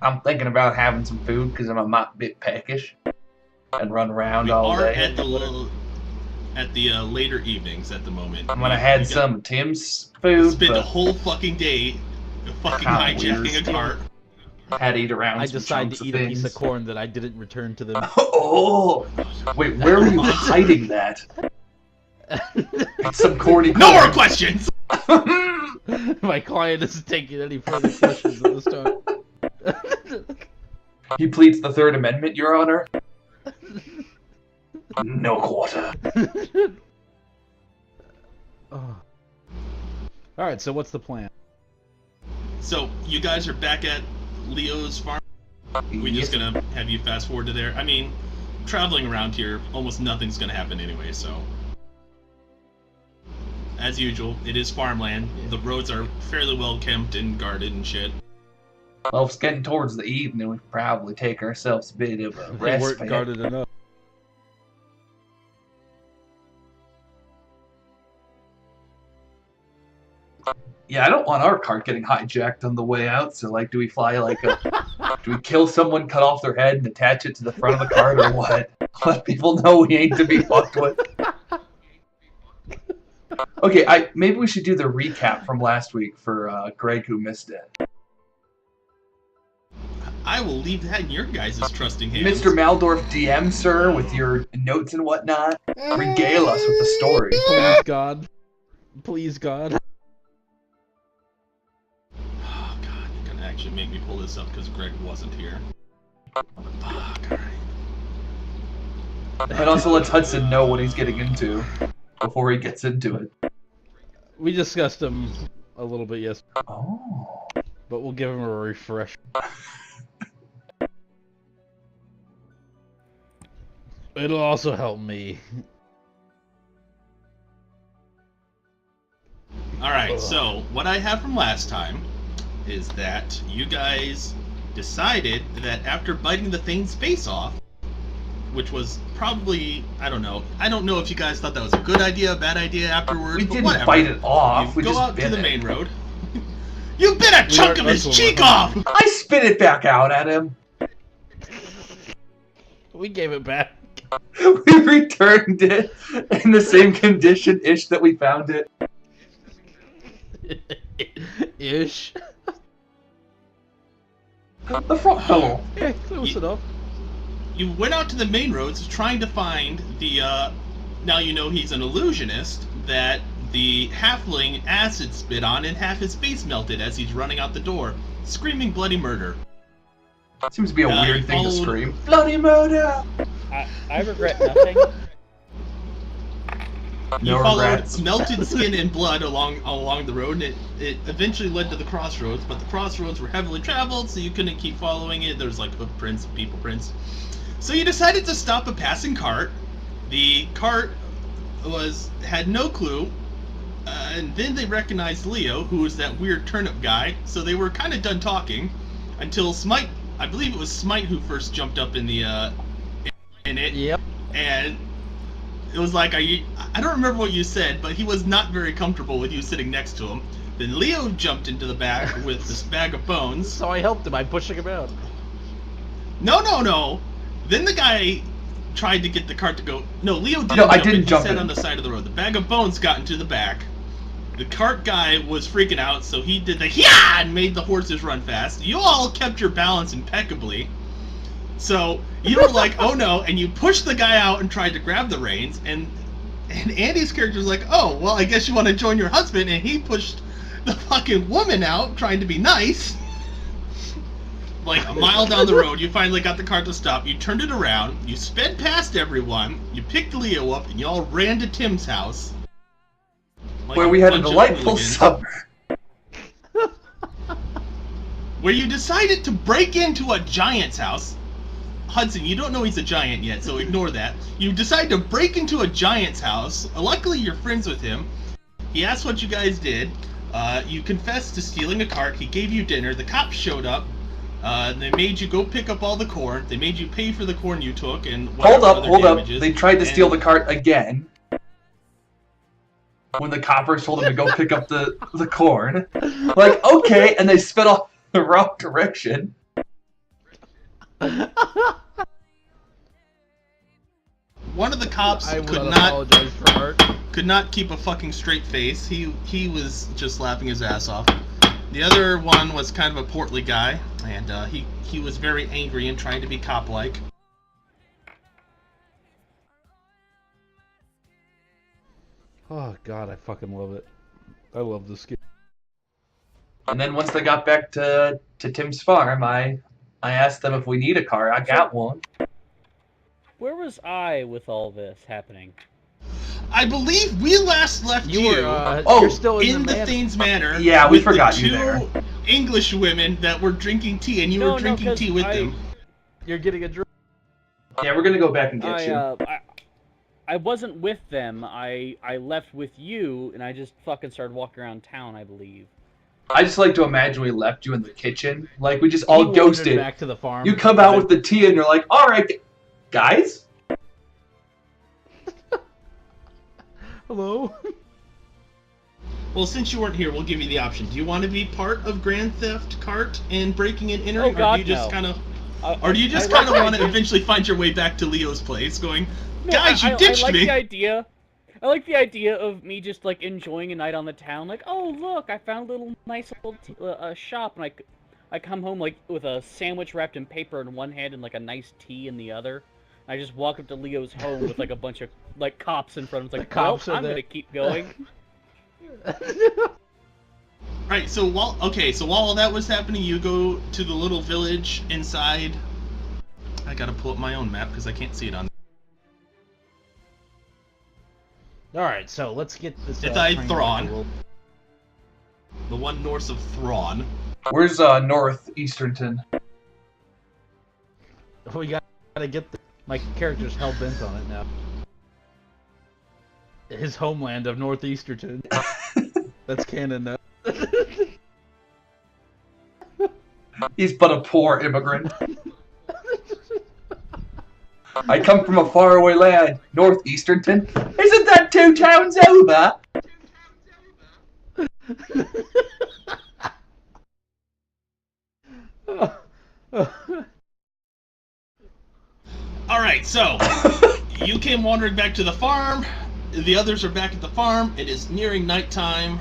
I'm thinking about having some food because I'm a bit peckish and run around We all are day. at the later evenings at the moment. I'm gonna have some of Tim's food. Spent a whole fucking day fucking hijacking a cart. Had to eat around I some decided chunks to eat of a piece of things. corn that I didn't return to them. Oh! Wait, where were you hiding that? Some corny corn. No more questions! My client isn't taking any further questions at this time. He pleads the Third Amendment, Your Honor. No quarter. Oh. Alright, so what's the plan? So, you guys are back at Leo's farm? We're just gonna have you fast forward to there? I mean, traveling around here, almost nothing's gonna happen anyway, so... As usual, it is farmland. The roads are fairly well kept and guarded and shit. Well, if it's getting towards the evening, we could probably take ourselves a bit of a They respite. weren't guarded enough. Yeah, I don't want our cart getting hijacked on the way out, so, like, do we fly, like, do we kill someone, cut off their head, and attach it to the front of the cart, or what? Let people know we ain't to be fucked with. Okay, maybe we should do the recap from last week for Greg, who missed it. I will leave that in your guys' trusting hands. Mr. Maldorf DM, sir, with your notes and whatnot, regale us with the story. Please, God. Please, God. Oh, God, you're gonna actually make me pull this up because Greg wasn't here. Fuck, alright. And also lets Hudson know what he's getting into before he gets into it. We discussed him a little bit yesterday, Oh. but we'll give him a refresh. It'll also help me. Alright, so what I have from last time is that you guys decided that after biting the Thane's face off, which was probably, I don't know if you guys thought that was a good idea, a bad idea afterwards, We but didn't whatever. bite it off, You we go just out bit to the it. main road. You bit a chunk of his cheek off! I spit it back out at him. We gave it back. We returned it in the same condition-ish that we found it. Ish. The front pedal. Yeah, close enough. You went out to the main roads trying to find the, now you know he's an illusionist, that the halfling acid spit on and half his face melted as he's running out the door, screaming bloody murder. Seems to be a weird you thing to followed- scream. Bloody murder! I regret nothing. You No followed regrets. melted skin and blood along the road, and it eventually led to the crossroads, but the crossroads were heavily traveled, so you couldn't keep following it. There's like hoof prints, people prints. So you decided to stop a passing cart. The cart had no clue, and then they recognized Leo, who was that weird turnip guy, so they were kind of done talking, until Smite, I believe it was Smite who first jumped up in the, in it. Yep. And it was like, I don't remember what you said, but he was not very comfortable with you sitting next to him. Then Leo jumped into the back with this bag of bones. So I helped him by pushing him out. No. Then the guy tried to get the cart to go. No, Leo didn't No, I jump didn't in. jump He sat in. on the side of the road. The bag of bones got into the back. The cart guy was freaking out, so he did the yeah and made the horses run fast. You all kept your balance impeccably. So you were like, oh no, and you pushed the guy out and tried to grab the reins, and Andy's character was like, oh, well, I guess you want to join your husband, and he pushed the fucking woman out, trying to be nice. Like a mile down the road, you finally got the cart to stop, you turned it around, you sped past everyone, you picked Leo up, and you all ran to Tim's house. Like Where we had a bunch of delightful hooligans. summer. Where you decided to break into a giant's house. Hudson, you don't know he's a giant yet, so ignore that. You decide to break into a giant's house. Luckily, you're friends with him. He asked what you guys did. You confessed to stealing a cart. He gave you dinner. The cops showed up. They made you go pick up all the corn. They made you pay for the corn you took and Hold up. damages. They tried to steal the cart again. When the coppers told him to go pick up the corn. Like, okay, and they sped off the wrong direction. One of the cops I could will not apologize for Art. could not keep a fucking straight face. He was just laughing his ass off. The other one was kind of a portly guy, and he was very angry and trying to be cop-like. Oh god, I fucking love it. I love this game. And then once they got back to Tim's farm, I asked them if we need a car. I got one. Where was I with all this happening? I believe we last left you, Oh, you're still in the the Thames Manor. Yeah, we with forgot the you two there. English women that were drinking tea, and you No, were drinking 'cause tea with them. You're getting a drink. Yeah, we're gonna go back and get you. I wasn't with them. I left with you, and I just fucking started walking around town, I believe. I just like to imagine we left you in the kitchen. Like, we just all He wandered ghosted. back to the farm. You come out with the tea and you're like, alright, guys? Hello? Well, since you weren't here, we'll give you the option. Do you want to be part of Grand Theft Cart and breaking and entering, Oh, God, or do you just no. kind of, I or do you just like kind of the want to idea- eventually find your way back to Leo's place, going, No, guys, you ditched I like me. the idea. I like the idea of me just like enjoying a night on the town. Like, oh look, I found a little nice little shop, and I come home like with a sandwich wrapped in paper in one hand and like a nice tea in the other. I just walk up to Leo's home with like a bunch of like cops in front of him. It's like, The cops well, are I'm there. gonna keep going. Right. So while all that was happening, you go to the little village inside. I gotta pull up my own map because I can't see it on. Alright, so let's get this. It's train Thrawn. rolling. The one north of Thrawn. Where's North Easternton? We gotta get the. My character's hell bent on it now. His homeland of Northeasterton. That's canon now. He's but a poor immigrant. I come from a faraway land, North Easternton. Isn't that 2 towns over? Alright, so you came wandering back to the farm. The others are back at the farm. It is nearing nighttime.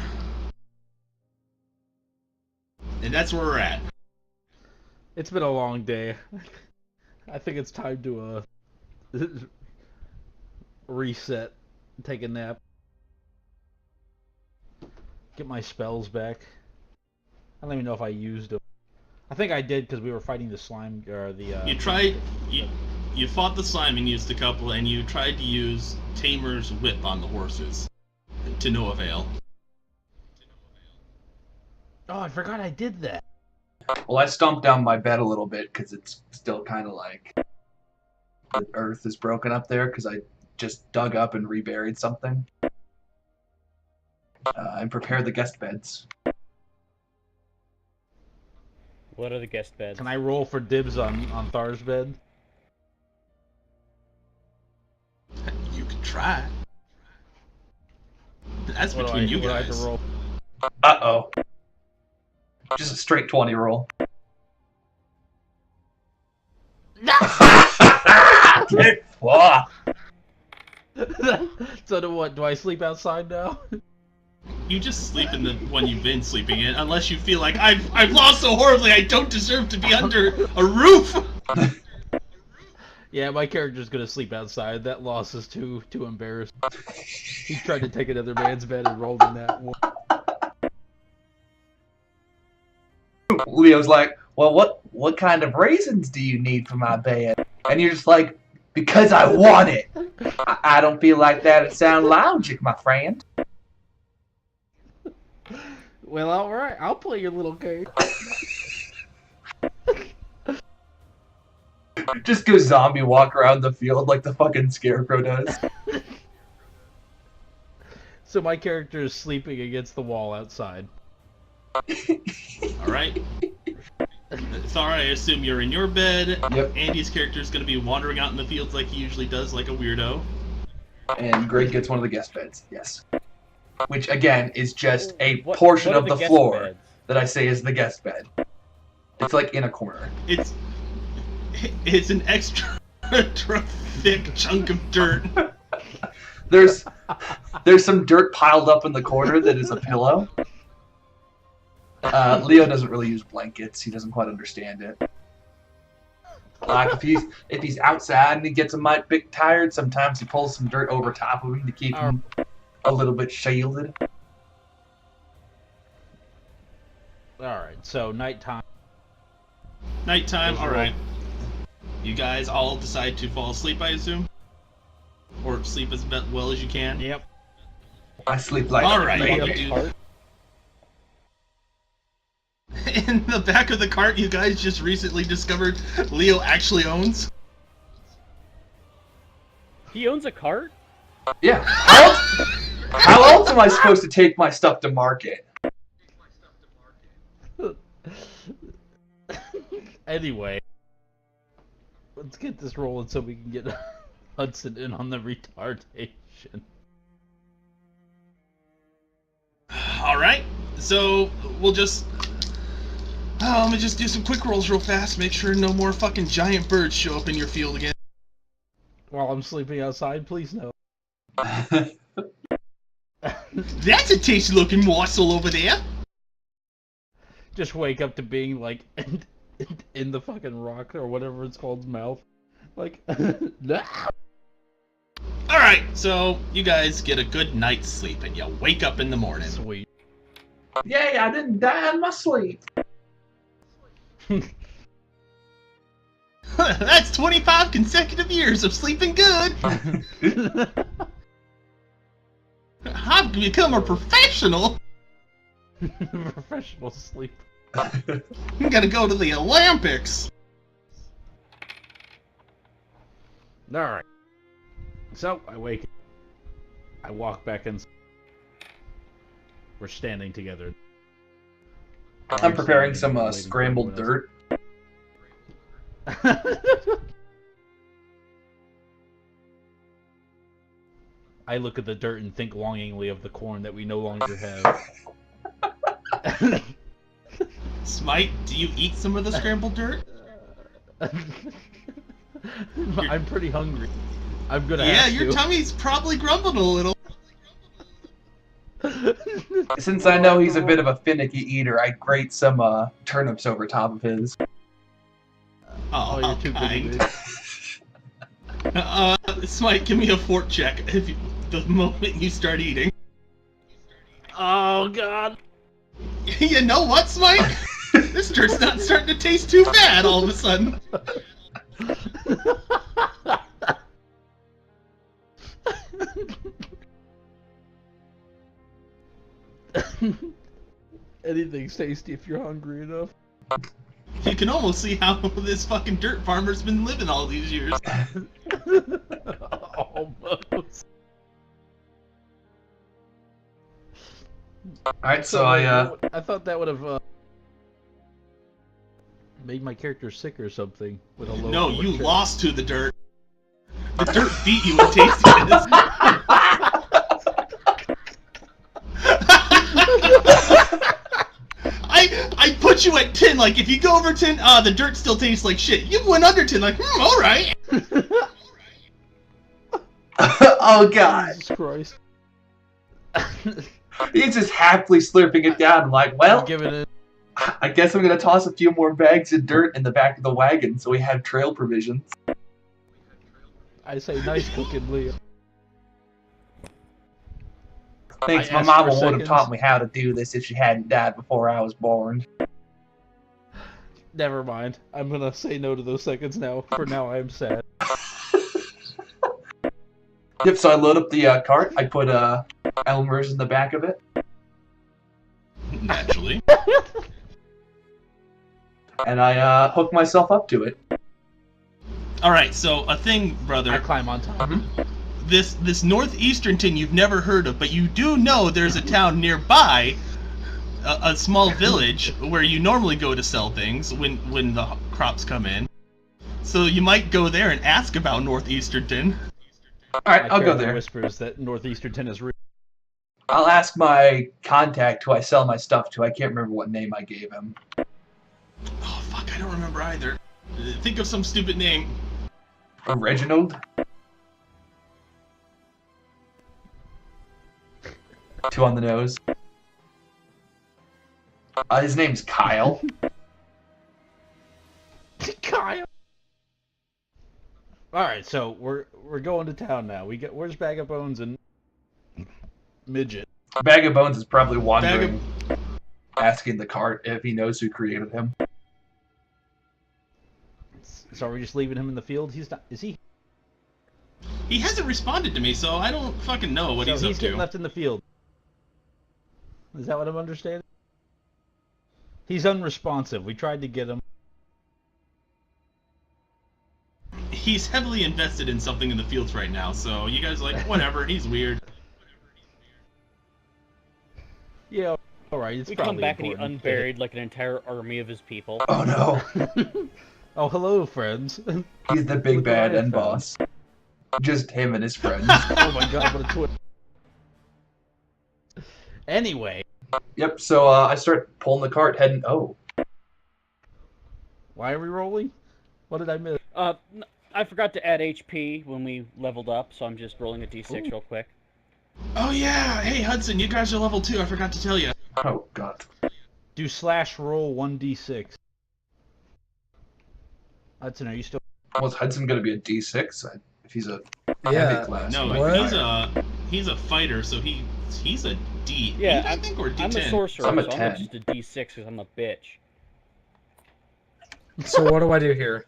And that's where we're at. It's been a long day. I think it's time to reset, take a nap, get my spells back. I don't even know if I used them. I think I did because we were fighting the slime or the. You fought the slime and used a couple, and you tried to use Tamer's whip on the horses, to no avail. Oh, I forgot I did that. Well, I stomped down my bed a little bit because it's still kind of like the earth is broken up there because I just dug up and reburied something. And prepared the guest beds. What are the guest beds? Can I roll for dibs on Thar's bed? You could try. That's What do between you what do I have guys. to roll? Uh-oh. Just a straight 20 roll. Fuck. So what? Do I sleep outside now? You just sleep in the one you've been sleeping in, unless you feel like I've lost so horribly I don't deserve to be under a roof. Yeah, my character's gonna sleep outside. That loss is too embarrassing. He tried to take another man's bed and rolled in that one. Leo's like, well, what kind of raisins do you need for my bed? And you're just like, because I want it. I don't feel like that'd sound logic, my friend. Well, alright, I'll play your little game. Just go zombie walk around the field like the fucking scarecrow does. So my character is sleeping against the wall outside. Alright. Thar, I assume you're in your bed. Yep. Andy's character is going to be wandering out in the fields like he usually does, like a weirdo. And Greg gets one of the guest beds, yes. Which, again, is just a What- portion what are of the guest floor beds? that I say is the guest bed. It's like in a corner. It's It's an extra thick chunk of dirt. There's some dirt piled up in the corner that is a pillow. Leo doesn't really use blankets. He doesn't quite understand it. Like if he's outside and he gets a mite bit tired, sometimes he pulls some dirt over top of him to keep him a little bit shielded. Alright, so nighttime. Nighttime, alright. You guys all decide to fall asleep, I assume? Or sleep as well as you can? Yep. I sleep like Alright, a you baby. do. In the back of the cart you guys just recently discovered Leo actually owns? He owns a cart? Yeah. How else am I supposed to take my stuff to market? Anyway, let's get this rolling so we can get Hudson in on the retardation. Alright, so we'll just... let me just do some quick rolls real fast, make sure no more fucking giant birds show up in your field again. While I'm sleeping outside, please no. That's a tasty looking morsel over there! Just wake up to being like in the fucking rock or whatever it's called's mouth. Like, no. Alright, so you guys get a good night's sleep and you wake up in the morning. Sweet. Yay, I didn't die in my sleep. That's 25 consecutive years of sleeping good! I've become a professional! Professional sleep. I'm gonna go to the Olympics! Alright. So, I wake up. I walk back in. We're standing together. I'm preparing some scrambled dirt. I look at the dirt and think longingly of the corn that we no longer have. Smite, do you eat some of the scrambled dirt? I'm pretty hungry. I'm gonna Yeah, have your to. tummy's probably grumbling a little. Since I know he's a bit of a finicky eater, I grate some turnips over top of his. Oh, you're too kind. good. Smite, give me a fort check the moment you start eating. Oh god. You know what, Smite? This dirt's not starting to taste too bad all of a sudden. Anything's tasty if you're hungry enough. You can almost see how this fucking dirt farmer's been living all these years. Almost. Alright, so I thought that would have made my character sick or something with a low. No, you lost to the dirt. The dirt beat you in tastiness. I put you at 10, like, if you go over 10, the dirt still tastes like shit. You went under 10, like, alright. oh god. Jesus Christ. He's just happily slurping it down and like, well, Give it I guess I'm gonna toss a few more bags of dirt in the back of the wagon so we have trail provisions. I say nice cooking, Leo. Thanks, I my asked mama for would have seconds. taught me how to do this if she hadn't died before I was born. Never mind. I'm gonna say no to those seconds now. For now, I am sad. Yep, so I load up the cart, I put Elmer's in the back of it, Naturally. and I hook myself up to it. Alright, so a thing, brother. I climb on top. This northeasternton you've never heard of, but you do know there's a town nearby, a small village where you normally go to sell things when the crops come in. So you might go there and ask about northeasternton. Alright, I'll go there. Whispers that northeastern is real. I'll ask my contact who I sell my stuff to. I can't remember what name I gave him. Oh fuck, I don't remember either. Think of some stupid name. Reginald? Two on the nose. His name's Kyle. Kyle. All right, so we're going to town now. Where's Bag of Bones and Midget? Bag of Bones is probably wandering, asking the cart if he knows who created him. So are we just leaving him in the field? He's not. Is he? He hasn't responded to me, so I don't fucking know what he's up getting to. left in the field. Is that what I'm understanding? He's unresponsive. We tried to get him. He's heavily invested in something in the fields right now, so you guys are like, whatever, he's weird. Yeah, alright, it's We probably come back and he important. unburied like an entire army of his people. Oh no. Oh, hello, friends. He's the big Look what bad I end found. boss. Just him and his friends. Oh my god, what a twist. Anyway, Yep, so I start pulling the cart, heading... Oh. why are we rolling? What did I miss? I forgot to add HP when we leveled up, so I'm just rolling a d6 Ooh. real quick. Oh yeah, hey Hudson, you guys are level 2, I forgot to tell you. Oh, God. Do /roll 1d6. Hudson, are you still... Was Hudson going to be a D6? If he's a Yeah. heavy class. No, What? he's a fighter, so he's a D8, Yeah, I think, or D10. I'm a sorcerer, I'm a so I'm 10. just a d6 because I'm a bitch. So what do I do here?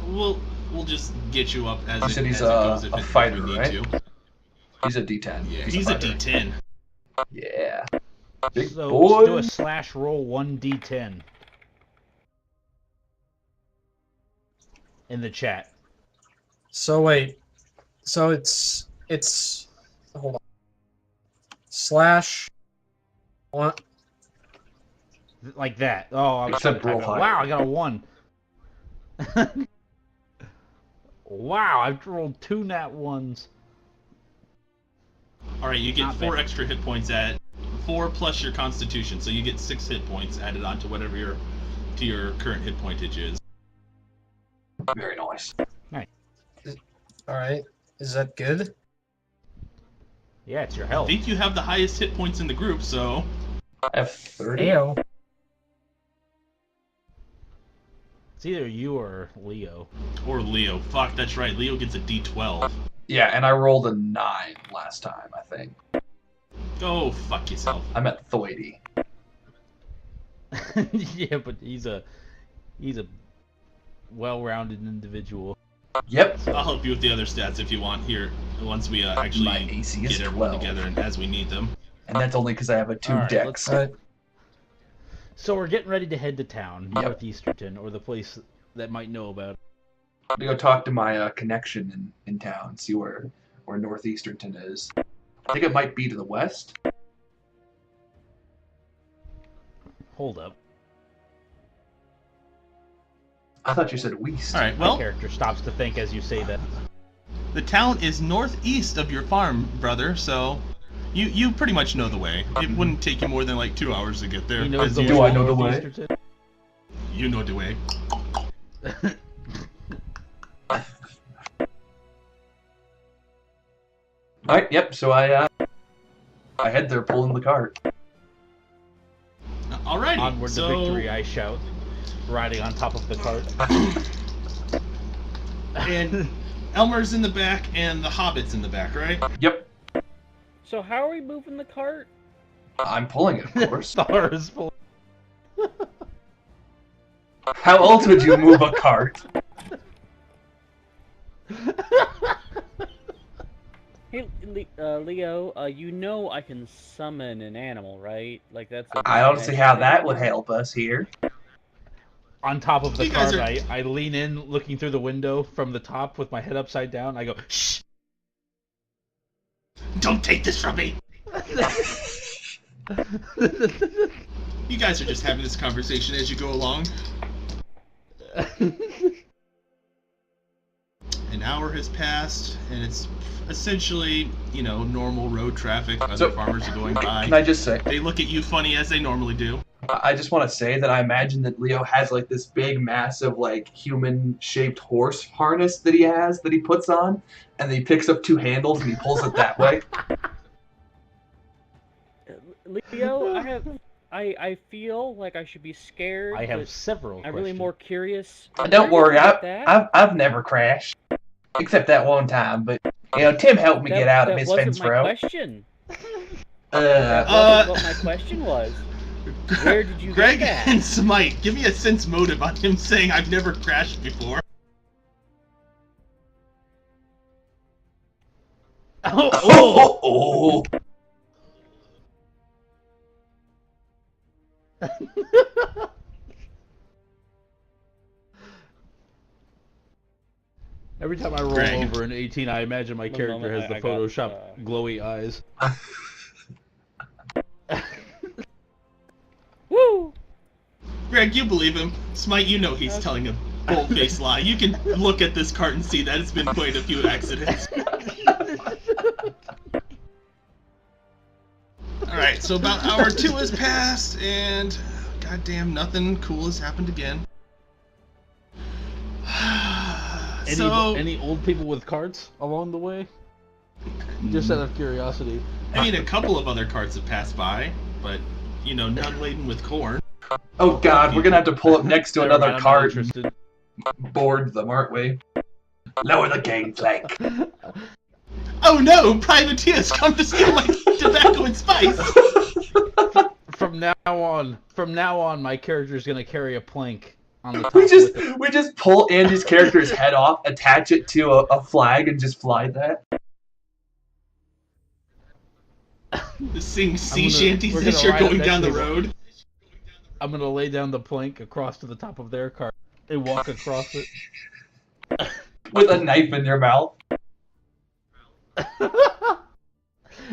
We'll just get you up as You it, said he's as it goes if a it, fighter, if we need right? to. He's a D10. Yeah, he's a fighter. D10. Yeah. Big So, boy. do a /roll 1d10. In the chat. So wait. So it's hold on. Slash one. Like that. Oh, I was Except trying to roll type it. higher. Wow, I got a 1. Wow, I've rolled 2 nat 1s. Alright, you get Not 4 bad. extra hit points at 4 plus your constitution, so you get 6 hit points added on to whatever your current hit pointage is. Very nice. All right. Is that good? Yeah, it's your I health. think you have the highest hit points in the group, so I have 30. Ew. It's either you or Leo. or Leo. Fuck, that's right. Leo gets a D12. Yeah, and I rolled a 9 last time, I think. Go fuck yourself. I'm at 30. Yeah, but he's a well-rounded individual. Yep. I'll help you with the other stats if you want here once we My actually AC is get everyone 12. together and as we need them. And that's only because I have a 2 Alright, dex. So we're getting ready to head to town, Yep. Northeasterton, or the place that might know about it. I'm gonna go talk to my connection in town, see where Northeasterton is. I think it might be to the west. Hold up. I thought you said west. Alright, My well, character stops to think as you say that. the town is northeast of your farm, brother, so you pretty much know the way. It wouldn't take you more than like 2 hours to get there. He knows as the Do usual. I know the way? Northeasterton? You know the way. Alright, yep, so I head there pulling the cart. Alrighty, Onward so... to victory, I shout, riding on top of the cart. And Elmer's in the back and the Hobbit's in the back, right? Yep, So how are we moving the cart? I'm pulling it, of course. Stars full. How else would you move a cart? Hey, Leo, you know I can summon an animal, right? Like that's. I don't see how that would help us here. On top of the You guys cart, are- I lean in, looking through the window from the top with my head upside down. I go, shh! Don't take this from me! You guys are just having this conversation as you go along. An hour has passed, and it's essentially, normal road traffic. Other So- farmers are going by. Can I just say, They look at you funny as they normally do. I just want to say that I imagine that Leo has like this big, massive, like human-shaped horse harness that he puts on, and then he picks up 2 handles and he pulls it that way. Leo, I feel like I should be scared. I have but several I'm really questions. more curious. Don't worry, about that. I've never crashed, except that one time. But Tim helped me get out of That Miss wasn't my Finsborough. question. That wasn't what my question was. Where did you Greg get that? and Smite, give me a sense motive on him saying I've never crashed before. Oh. Every time I roll Greg. over an 18, I imagine my character moment, has the I got, Photoshop glowy eyes. Woo! Greg, you believe him. Smite, you know he's telling a bold-faced lie. You can look at this cart and see that it's been quite a few accidents. Alright, so about hour 2 has passed, and goddamn, nothing cool has happened again. Any old people with carts along the way? Just out of curiosity. I mean, a couple of other carts have passed by, but, you know, none laden with corn. Oh God, we're gonna have to pull up next to Never another mind, I'm not cart and interested. board them, aren't we? Lower the gangplank. Oh no! Privateers come to steal my tobacco and spice! From now on, my character's gonna carry a plank on the top. We just pull Andy's character's head off, attach it to a flag, and just fly that. To sing sea we're shanties gonna as you're ride going it down the next to road. I'm gonna lay down the plank across to the top of their cart and walk across it. With a knife in your mouth.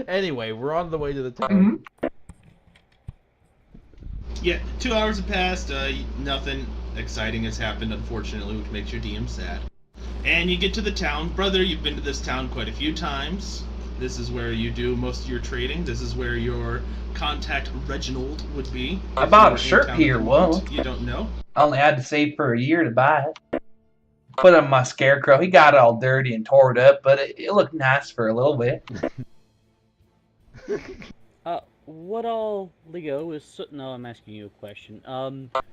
Anyway, we're on the way to the town. Mm-hmm. Yeah, 2 hours have passed, nothing exciting has happened, unfortunately, which makes your DM sad. And you get to the town. Brother, you've been to this town quite a few times. This is where you do most of your trading. This is where your contact Reginald would be. I bought a If you shirt were in town at here the moment. once. You don't know? I only had to save for a year to buy it. Put on my scarecrow. He got it all dirty and tore it up, but it looked nice for a little bit. What all, Leo, is... No, I'm asking you a question.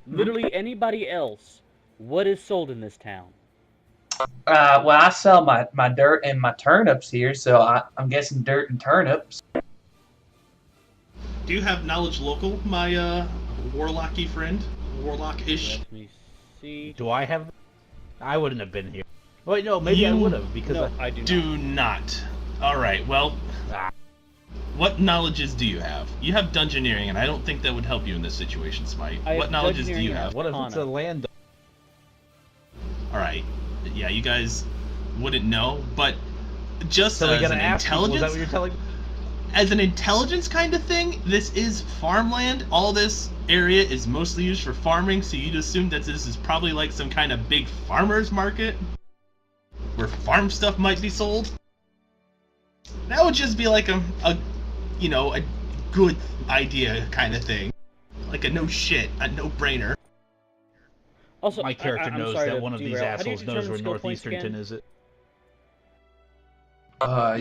Literally anybody else, what is sold in this town? Well, I sell my dirt and my turnips here, so I'm guessing dirt and turnips. Do you have knowledge local, my, warlocky friend? Warlock-ish? Let me see. Do I have? I wouldn't have been here. Wait, no, maybe I would have because No, I do not. Do not. Alright, well... What knowledges do you have? You have dungeoneering, and I don't think that would help you in this situation, Smite. I What have knowledges do you dungeoneering have? and What if it's a Arcana. land? Alright. Yeah, you guys wouldn't know, but just So we as gotta an ask people, is that intelligence... what you're telling? As an intelligence kind of thing, this is farmland. All this area is mostly used for farming, so you'd assume that this is probably like some kind of big farmer's market where farm stuff might be sold. That would just be like a you know, a good idea kind of thing. Like a no shit, a no-brainer. Also, My character I'm knows sorry that to one of these derail. How do you assholes knows determine where skill points Northeasternton again? is. It.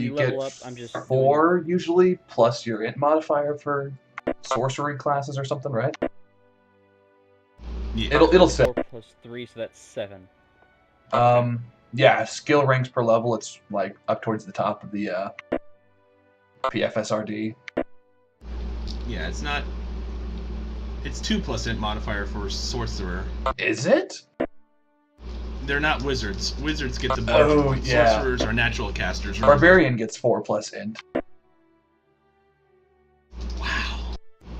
You You get level up, I'm just 4 usually, plus your int modifier for sorcery classes or something, right? Yeah. It'll say. 4 plus 3, so that's 7. Yeah, skill ranks per level. It's like up towards the top of the PFSRD. Yeah, it's not... It's 2 plus int modifier for sorcerer. Is it? They're not wizards. Wizards get the Oh, bonus. yeah. Sorcerers are natural casters. Barbarian gets 4 plus int. Wow.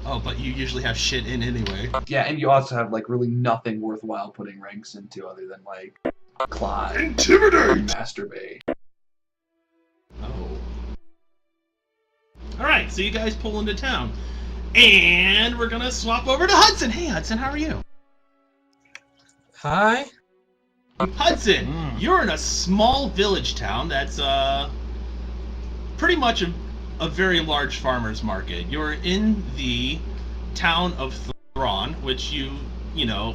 Oh, but you usually have shit in anyway. Yeah, and you also have like really nothing worthwhile putting ranks into other than like Clyde, Intimidate! Masturbate. Oh. Alright, so you guys pull into town. And we're gonna swap over to Hudson. Hey, Hudson, how are you? Hi. Hudson, Mm. you're in a small village town that's, pretty much a very large farmer's market. You're in the town of on, which you know,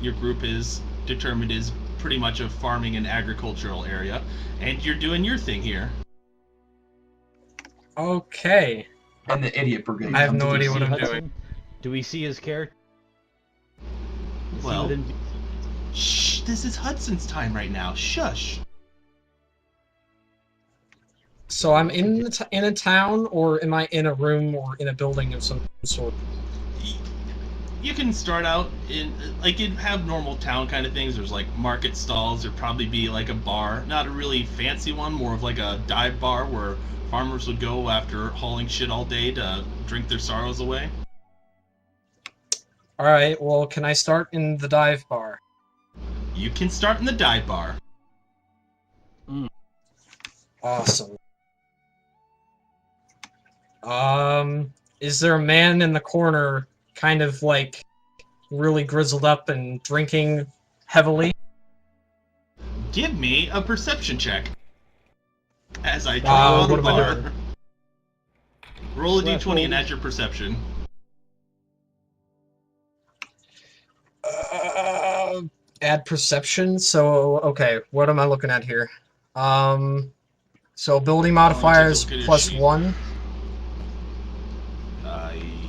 your group is determined is pretty much a farming and agricultural area, and you're doing your thing here. Okay. And the idiot brigade. I have comes no to idea see what I'm Hudson. doing. Do we see his character? Is he Well, within- shh, this is Hudson's time right now. Shush. So I'm in in a town, or am I in a room or in a building of some sort? You can start out in, like, you'd have normal town kind of things. There's like market stalls. There'd probably be like a bar, not a really fancy one, more of like a dive bar where farmers would go after hauling shit all day to drink their sorrows away. All right. Well, can I start in the dive bar? You can start in the dive bar. Awesome. Is there a man in the corner, kind of like really grizzled up and drinking heavily? Give me a perception check. As I draw what the am I bar. doing? Roll a Left d20 and roll. add your perception. Add perception. So okay, what am I looking at here? So ability modifiers look at your plus sheet. 1.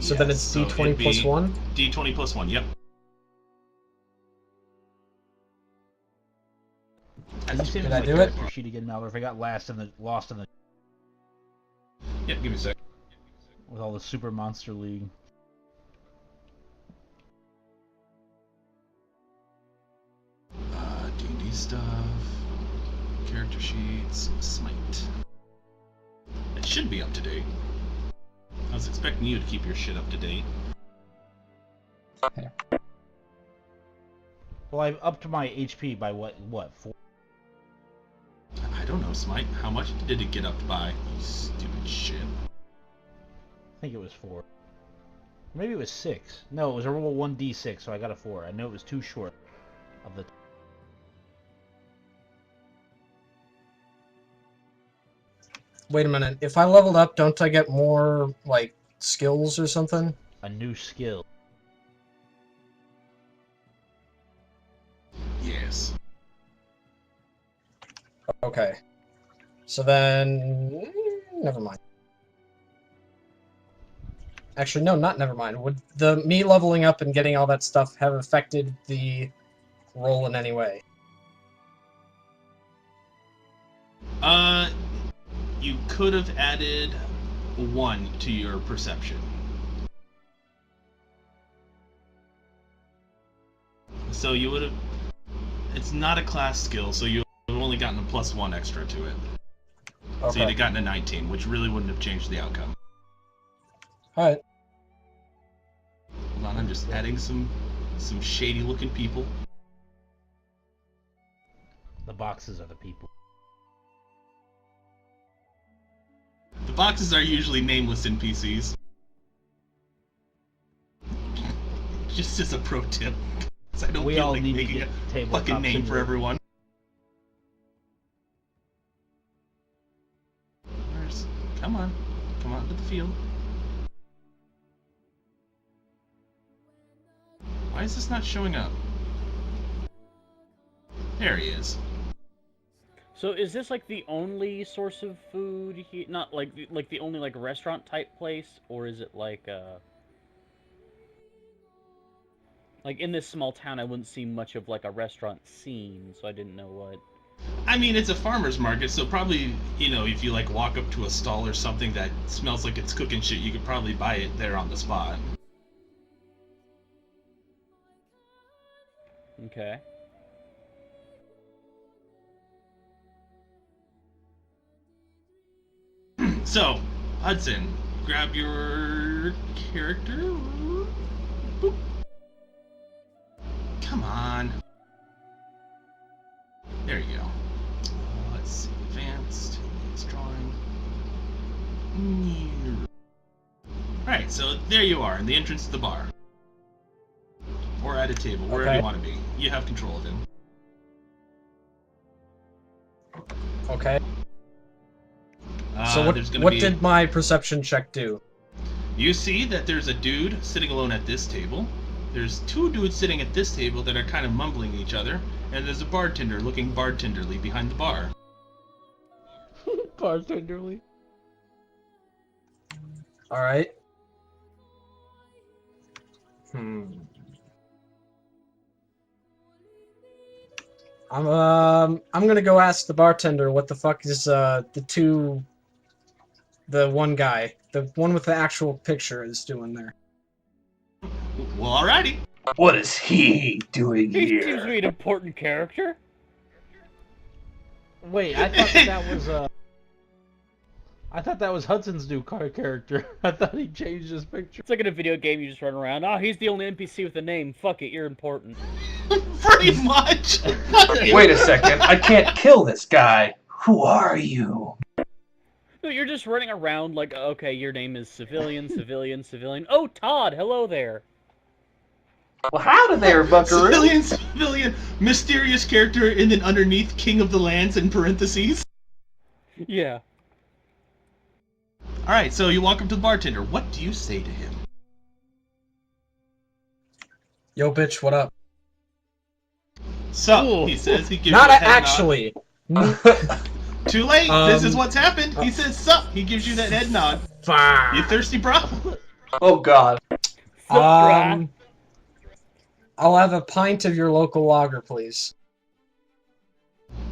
So then Yes, it's so D20 it'd plus be 1. D20 plus 1, yep. Did I do it? Sheet again now, or if I got lost in the Yep, give me a sec. with all the Super Monster League. D&D stuff. Character sheets. Smite. It should be up to date. I was expecting you to keep your shit up to date. Well, I've upped my HP by what 4? I don't know, Smite. How much did it get up by? You stupid shit. I think it was 4. Maybe it was 6. No, it was a roll 1d6, so I got a 4. I know it was too short of the. Wait a minute. If I leveled up, don't I get more like skills or something? A new skill. Yes. Okay. So then, never mind. Actually, no, not never mind. Would me leveling up and getting all that stuff have affected the roll in any way? You could have added 1 to your perception. So you would have... It's not a class skill, so you would have only gotten a plus 1 extra to it. So you'd Okay. have gotten a 19, which really wouldn't have changed the outcome. Alright. Hold on, I'm just adding some shady-looking people. The boxes are the people. The boxes are usually nameless NPCs. Just as a pro tip. 'Cause I don't We feel all like need to making get a tabletop fucking name for simulator. everyone. Come on to the field. Why is this not showing up? There he is. So is this like the only source of food here? Not like the only like restaurant type place, or is it like in this small town I wouldn't see much of like a restaurant scene, so I didn't know what. I mean, it's a farmer's market, so probably, you know, if you like walk up to a stall or something that smells like it's cooking shit, you could probably buy it there on the spot. Okay. So, Hudson, grab your character. Boop. Come on. There you go. Let's see. Advanced. It's drawing. Alright, so there you are, in the entrance to the bar. Or at a table, wherever Okay. you want to be. You have control of him. So there's gonna what be... did my perception check do? You see that there's a dude sitting alone at this table. There's two dudes sitting at this table that are kind of mumbling each other, and there's a bartender looking bartenderly behind the bar. Bartenderly. All right. I'm gonna go ask the bartender what the fuck is the one guy, the one with the actual picture, is doing there. Well, alrighty. What is he doing He seems to here? be an important character. Wait, I thought that was Hudson's new car character. I thought he changed his picture. It's like in a video game, you just run around. Oh, he's the only NPC with a name. Fuck it, you're important. Pretty much. Wait a second, I can't kill this guy. Who are you? No, you're just running around like, okay, your name is civilian, civilian, civilian. Oh, Todd, hello there. Well, howdy there, buckaroo. Civilian, mysterious character, and then underneath King of the Lands in parentheses. Yeah. Alright, so you walk up to the bartender. What do you say to him? Yo, bitch, what up? Sup, Ooh. he says. He gives Not you a head actually. nod. Too late. This is Um, what's happened. He says sup. He gives you that head nod. Fine. You thirsty, bro? Oh god. I'll have a pint of your local lager, please.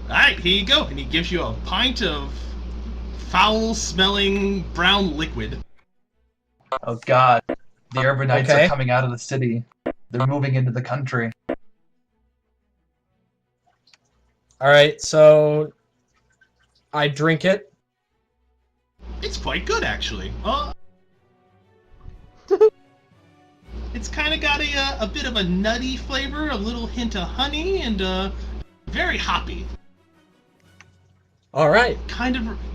Alright, here you go. And he gives you a pint of foul-smelling brown liquid. Oh god. The urbanites Okay. are coming out of the city. They're moving into the country. Alright, so I drink it. It's quite good, actually. It's kind of got a bit of a nutty flavor, a little hint of honey, and very hoppy. Alright.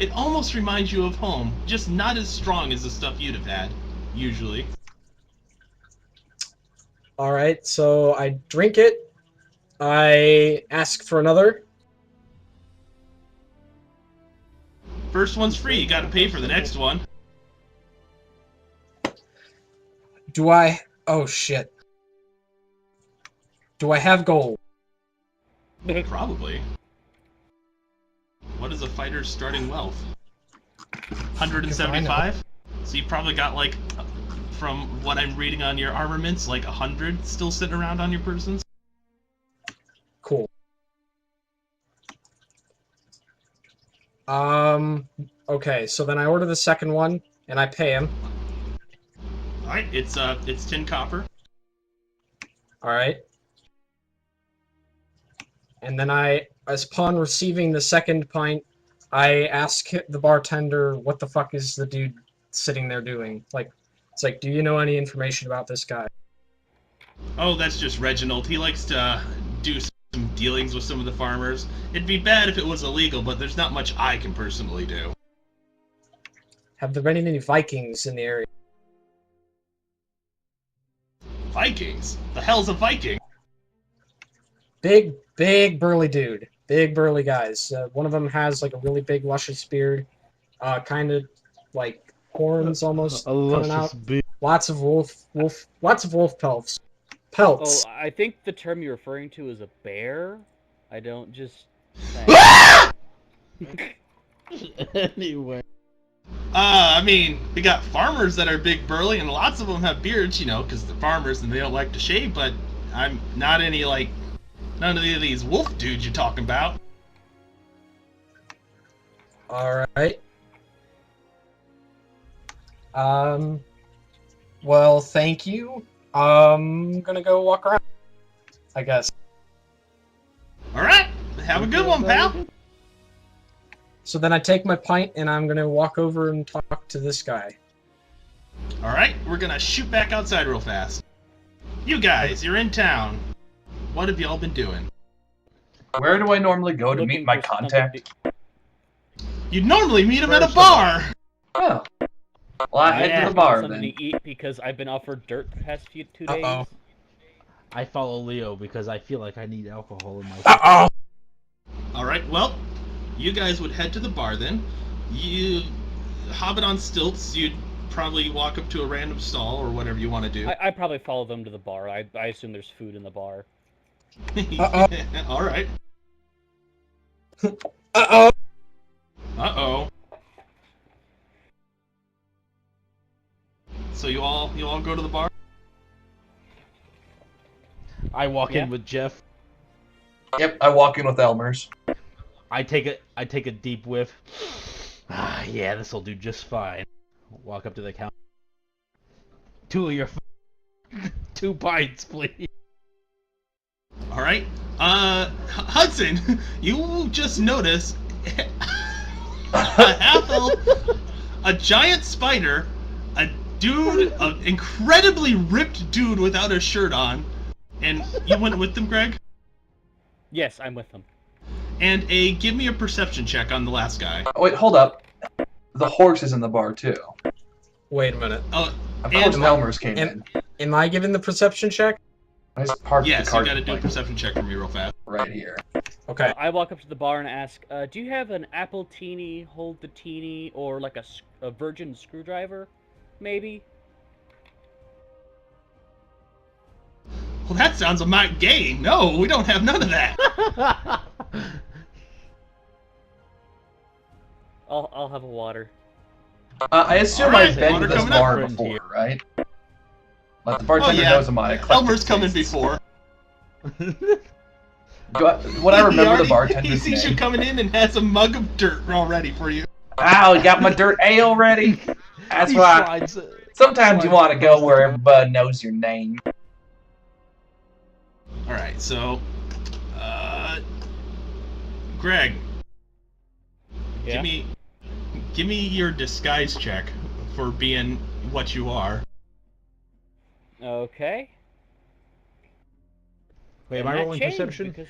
It almost reminds you of home, just not as strong as the stuff you'd have had, usually. Alright, so I drink it. I ask for another. First one's free, you gotta pay for the next one. Do I... Oh, shit. Do I have gold? Probably. What is a fighter's starting wealth? 175? So you probably got, like, from what I'm reading on your armaments, like 100 still sitting around on your persons? Cool. Okay, so then I order the second one, and I pay him. Alright, it's 10 copper. Alright. And then as upon receiving the second pint, I ask the bartender, what the fuck is the dude sitting there doing? Like, it's like, do you know any information about this guy? Oh, that's just Reginald. He likes to do some dealings with some of the farmers. It'd be bad if it was illegal, but there's not much I can personally do. Have there been any Vikings in the area? Vikings? The hell's a Viking? Big burly dude. Big burly guys. One of them has like a really big luscious beard. Kind of like horns almost coming out. Lots of wolf pelts. Oh, I think the term you're referring to is a bear. I don't just... Anyway. I mean, we got farmers that are big burly, and lots of them have beards, you know, because they're farmers and they don't like to shave, but I'm not any, like, none of these wolf dudes you're talking about. Alright. Well, thank you. I'm gonna go walk around, I guess. Alright, have a good one, pal. So then I take my pint and I'm gonna walk over and talk to this guy. Alright, we're gonna shoot back outside real fast. You guys, you're in town. What have y'all been doing? Where do I normally go to meet my contact? You'd normally meet him at a bar! Oh. Well, I head to the bar something then. to eat because I've been offered dirt the past 2 days. Uh-oh. I follow Leo because I feel like I need alcohol in my Uh-oh! Alright, well, you guys would head to the bar then. You hobbit on stilts, you'd probably walk up to a random stall or whatever you want to do. I probably follow them to the bar. I assume there's food in the bar. All right. Uh-oh. Uh-oh. So you all go to the bar? I walk Yeah. in with Jeff. Yep, I walk in with Elmer's. I take a deep whiff. Ah, yeah, this'll do just fine. Walk up to the counter. 2 of your 2 pints, please. All right. Hudson, you just notice a half-elf, a giant spider, a dude, an incredibly ripped dude without a shirt on, and you went with them, Greg? Yes, I'm with them. And give me a perception check on the last guy. Oh, wait, hold up. The horse is in the bar too. Wait a minute. Of course, Elmer's came in. Am I given the perception check? I just parked Yes, the cart you gotta do a like, perception check for me real fast. right here. Okay. I walk up to the bar and ask, do you have an apple teeny, hold the teeny, or like a virgin screwdriver, maybe? Well, that sounds a mite gay. No, we don't have none of that. I'll have a water. I assume Alright, I've been water to this coming up. bar Friend before, here. right? Like the bartender yeah. knows my eclectic Elmer's coming tastes. before. Would I remember the bartender's He sees name? you coming in and has a mug of dirt all ready for you. Ow, you got my dirt ale ready? That's He why. slides- Sometimes you slides want to go across the where table. everybody knows your name. All right, so, Greg, Yeah? give me your disguise check for being what you are. Okay. Wait, am Didn't I that rolling change? perception? Because-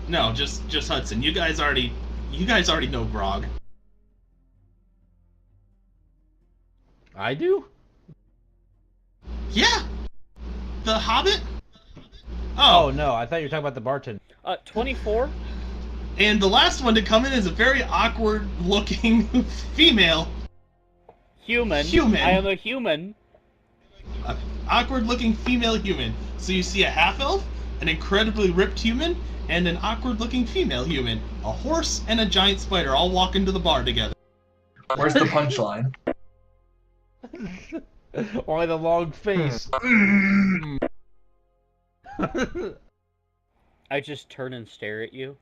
No, just Hudson. You guys already know Grog. I do? Yeah, the Hobbit. Oh no, I thought you were talking about the bartender. 24? And the last one to come in is a very awkward-looking female. Human. Human. I am a human. Awkward-looking female human. So you see a half-elf, an incredibly ripped human, and an awkward-looking female human. A horse and a giant spider all walk into the bar together. Where's the punchline? Why the long face? I just turn and stare at you.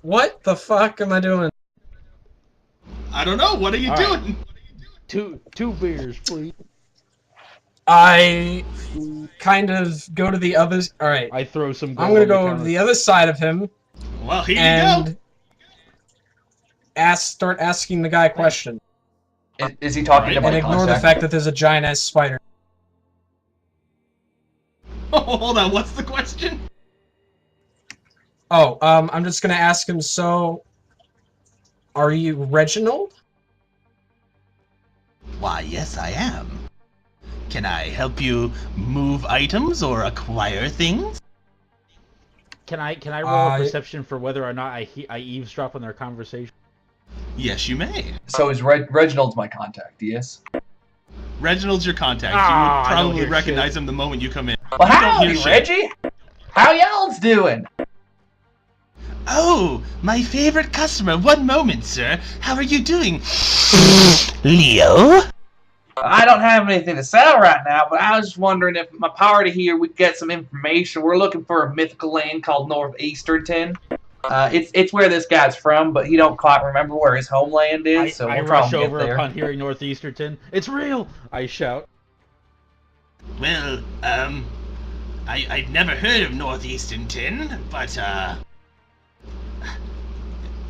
What the fuck am I doing? I don't know. What are you All right. doing? two beers, please. I kind of go to the other. All right. I throw some. Gold I'm gonna on the go to counter. the other side of him Well, here you and go. start asking the guy a question Is he talking Right. to my and ignore the contact? fact that there's a giant ass spider. Oh, hold on. What's the question? Oh, I'm just gonna ask him. So, are you Reginald? Why, yes, I am. Can I help you move items or acquire things? Can I roll a I- perception for whether or not I eavesdrop on their conversation? Yes, you may. So is Reginald's my contact? Yes. Reginald's your contact. Ah, you I would don't probably hear recognize shit. him the moment you come in. Well, You don't howdy, hear shit. Reggie. How y'all's doing? Oh, my favorite customer. One moment, sir. How are you doing? Leo? I don't have anything to sell right now, but I was just wondering if my party here we could get some information. We're looking for a mythical land called Northeasterton. It's where this guy's from, but he don't quite remember where his homeland is. So I we're trying rush to get over there. upon hearing Northeasterton. It's real! I shout. Well, I'd never heard of Northeastern Tin, but,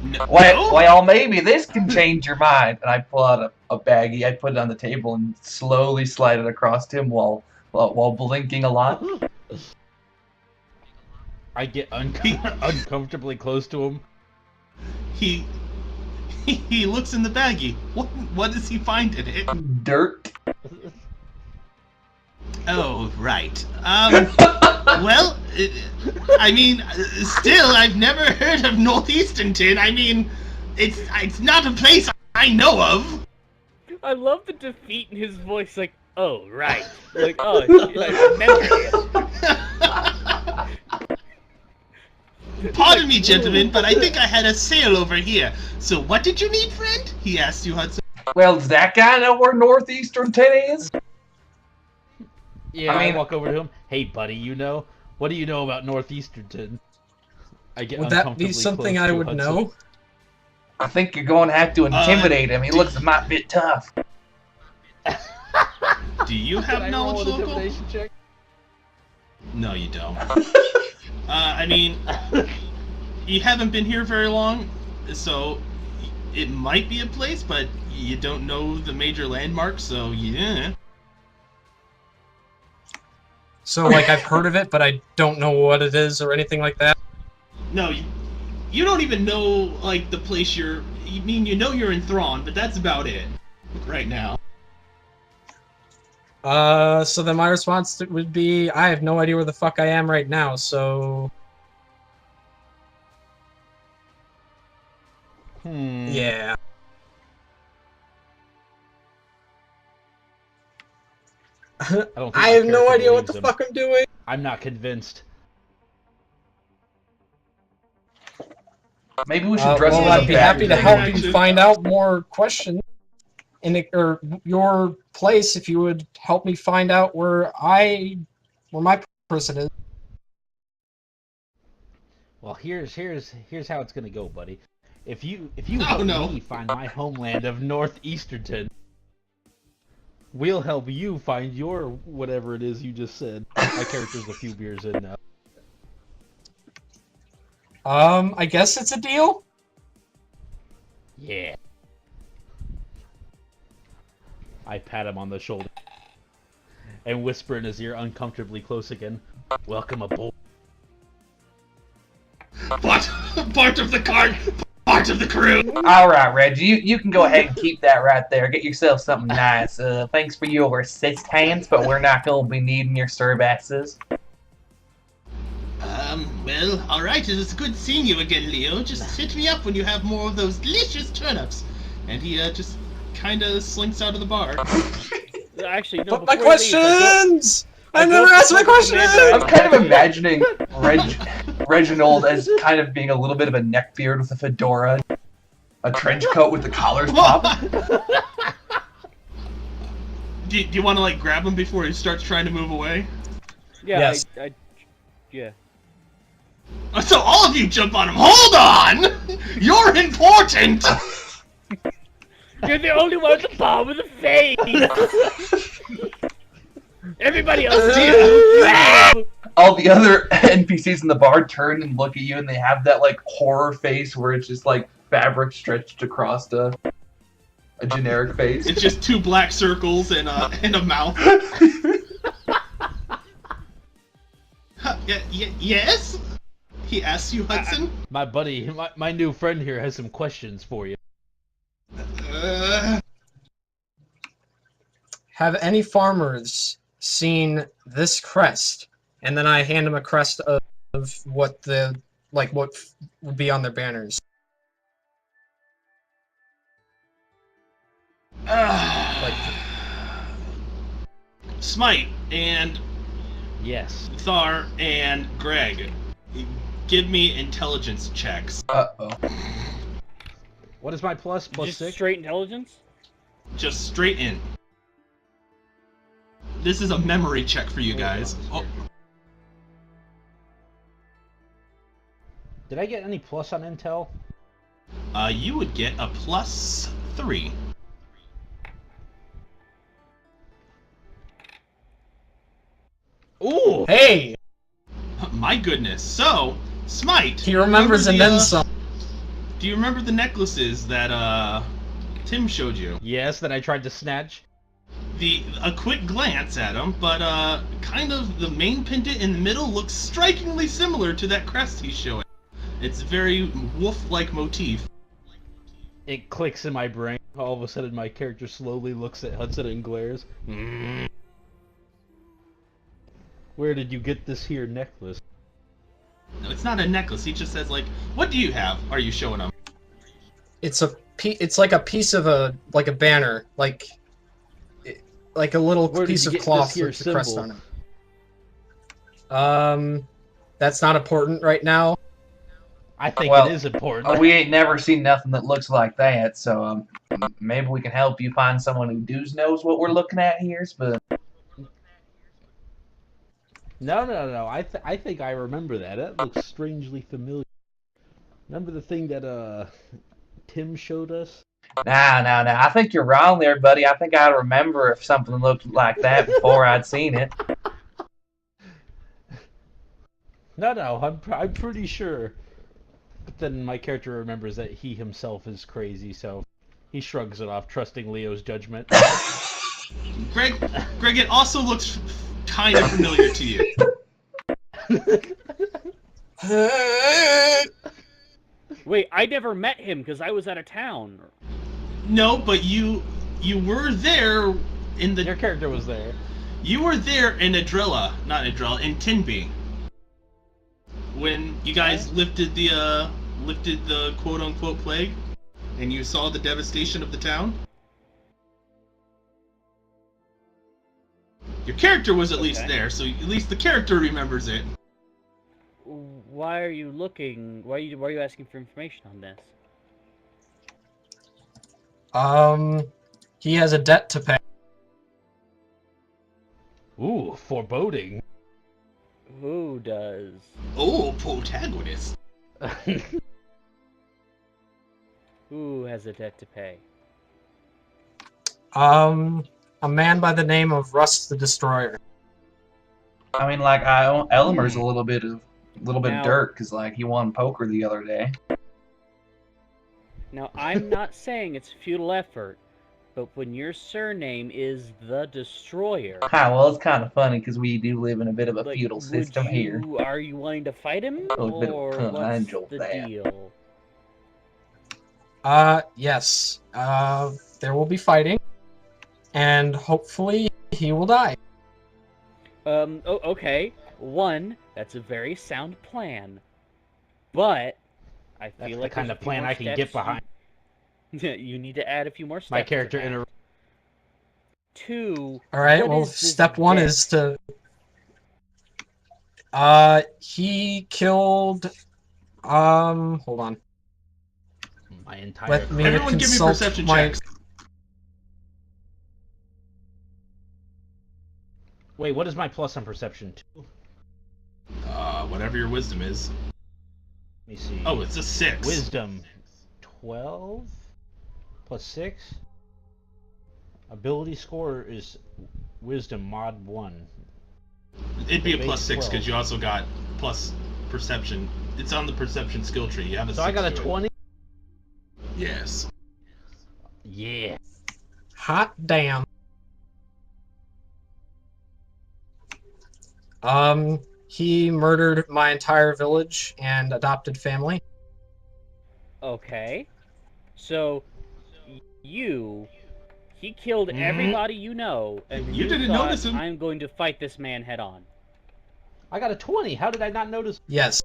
no? Well, maybe this can change your mind. And I pull out a baggie, I put it on the table, and slowly slide it across to him while blinking a lot. I get uncomfortably close to him. He looks in the baggie. What does he find in it? Dirt. Oh, right. Well, I mean, still, I've never heard of Northeasternton. I mean, it's not a place I know of. I love the defeat in his voice, like, oh, right. Like, oh, shit, I remember it. Pardon me, gentlemen, but I think I had a sale over here. So what did you need, friend? He asked you, Hudson. Well, does that guy know where Northeastern 10 is? Yeah, I mean- I walk over to him. Hey, buddy, what do you know about Northeasternton? I get Would that be uncomfortably something close I to would Hudson. know? I think you're going to have to intimidate him. He looks a might bit tough. Do you Can have I knowledge, roll an local? intimidation check? No, you don't. I mean, you haven't been here very long, so it might be a place, but you don't know the major landmarks, so yeah. So, like, I've heard of it, but I don't know what it is or anything like that. No, you don't even know, like, the place you know you're in Thrawn, but that's about it right now. So then my response would be, I have no idea where the fuck I am right now, so... Yeah. don't think I my have no character idea what the believes him. fuck I'm doing. I'm not convinced. Maybe we should dress well, him as a I'd be bad happy to guy. help you find out more questions or your place if you would help me find out where my person is. Well, here's how it's gonna go, buddy. If you Oh, help no. me find my homeland of Northeasternton, we'll help you find your whatever it is you just said. My character's a few beers in now. I guess it's a deal? Yeah. I pat him on the shoulder and whisper in his ear uncomfortably close again. Welcome aboard. What? Part of the cart, part of the crew. All right, Reggie, you can go ahead and keep that right there. Get yourself something nice. Thanks for your assistance, but we're not going to be needing your services. Well, alright, it is good seeing you again, Leo. Just hit me up when you have more of those delicious turnips. And he, just kinda slinks out of the bar. Actually, no, But my before he leaves, questions! I go never to asked my the questions! commander. I'm kind of imagining Reginald as kind of being a little bit of a neckbeard with a fedora, a trench coat with the collars popping. Do you want to, like, grab him before he starts trying to move away? Yeah, Yes. yeah. So all of you jump on him. Hold on! You're important! You're the only one at the bar with a face! Everybody else Yeah. All the other NPCs in the bar turn and look at you, and they have that like horror face where it's just like fabric stretched across a generic face. It's just two black circles and a mouth. Yes? He asks you, Hudson? My buddy, my new friend here has some questions for you. Have any farmers seen this crest? And then I hand him a crest of what what would be on their banners. Smite and Yes. Thar and Greg, give me intelligence checks. Uh-oh. What is my plus? Plus Just 6? straight intelligence? Just straight in. This is a memory check for you guys. Oh, Did I get any plus on intel? you would get a +3. Ooh! Hey! My goodness. So, Smite. He remembers and remember then some. Do you remember the necklaces that Tim showed you? Yes, that I tried to snatch. A quick glance at them, but kind of the main pendant in the middle looks strikingly similar to that crest he's showing. It's very wolf-like motif. It clicks in my brain. All of a sudden, my character slowly looks at Hudson and glares. Where did you get this here necklace? No, it's not a necklace. He just says like, "What do you have?" Are you showing him? It's like a piece of a banner, like a little Where did piece you of get cloth this here with the crest symbol? on it. That's not important right now. I think Well, it is important. we ain't never seen nothing that looks like that, so maybe we can help you find someone who knows what we're looking at here. But No. I think I remember that. That looks strangely familiar. Remember the thing that Tim showed us? nah. I think you're wrong there, buddy. I think I remember if something looked like that before I'd seen it. No, I'm pretty sure. But then my character remembers that he himself is crazy, so he shrugs it off, trusting Leo's judgment. Greg, it also looks kind of familiar to you. Wait, I never met him because I was out of town. No, but you were there in the. Your character was there. You were there in in Tinby. When you guys lifted the quote unquote plague, and you saw the devastation of the town. Your character was at least there, so at least the character remembers it. Why are you looking? Why are you asking for information on this? He has a debt to pay. Ooh, foreboding. Who does? Oh, protagonist. Who has a debt to pay? A man by the name of Rust the Destroyer. I mean, like, Elmer's a little bit of Now- dirt because like he won poker the other day. Now, I'm not saying it's futile effort, but when your surname is the Destroyer, Hi, well, it's kind of funny because we do live in a bit of a like, feudal would system here. Are you wanting to fight him, Oh, a bit of or a what's angel the there. deal? Yes. There will be fighting, and hopefully he will die. Okay. One, that's a very sound plan, but I feel That's like the kind there's of a few plan more I can get steps behind. You need to add a few more steps. My to character that. in a. Two. All right. what Well, is this step one debt? is to. He killed. Hold on. My entire. Let me Everyone give me consult perception my. checks. Wait, what is my plus on perception? 2? Whatever your wisdom is. Let me see. Oh, it's a 6. Wisdom 12 plus 6. Ability score is Wisdom mod 1. It'd be a Base plus 6 12. because you also got plus perception. It's on the perception skill tree. You have a So I 6 got a to it. 20. Yes. Yeah. Hot damn. He murdered my entire village and adopted family. Okay. So, he killed everybody you know, and You didn't thought, notice him. I'm going to fight this man head on. I got a 20. How did I not notice? Yes.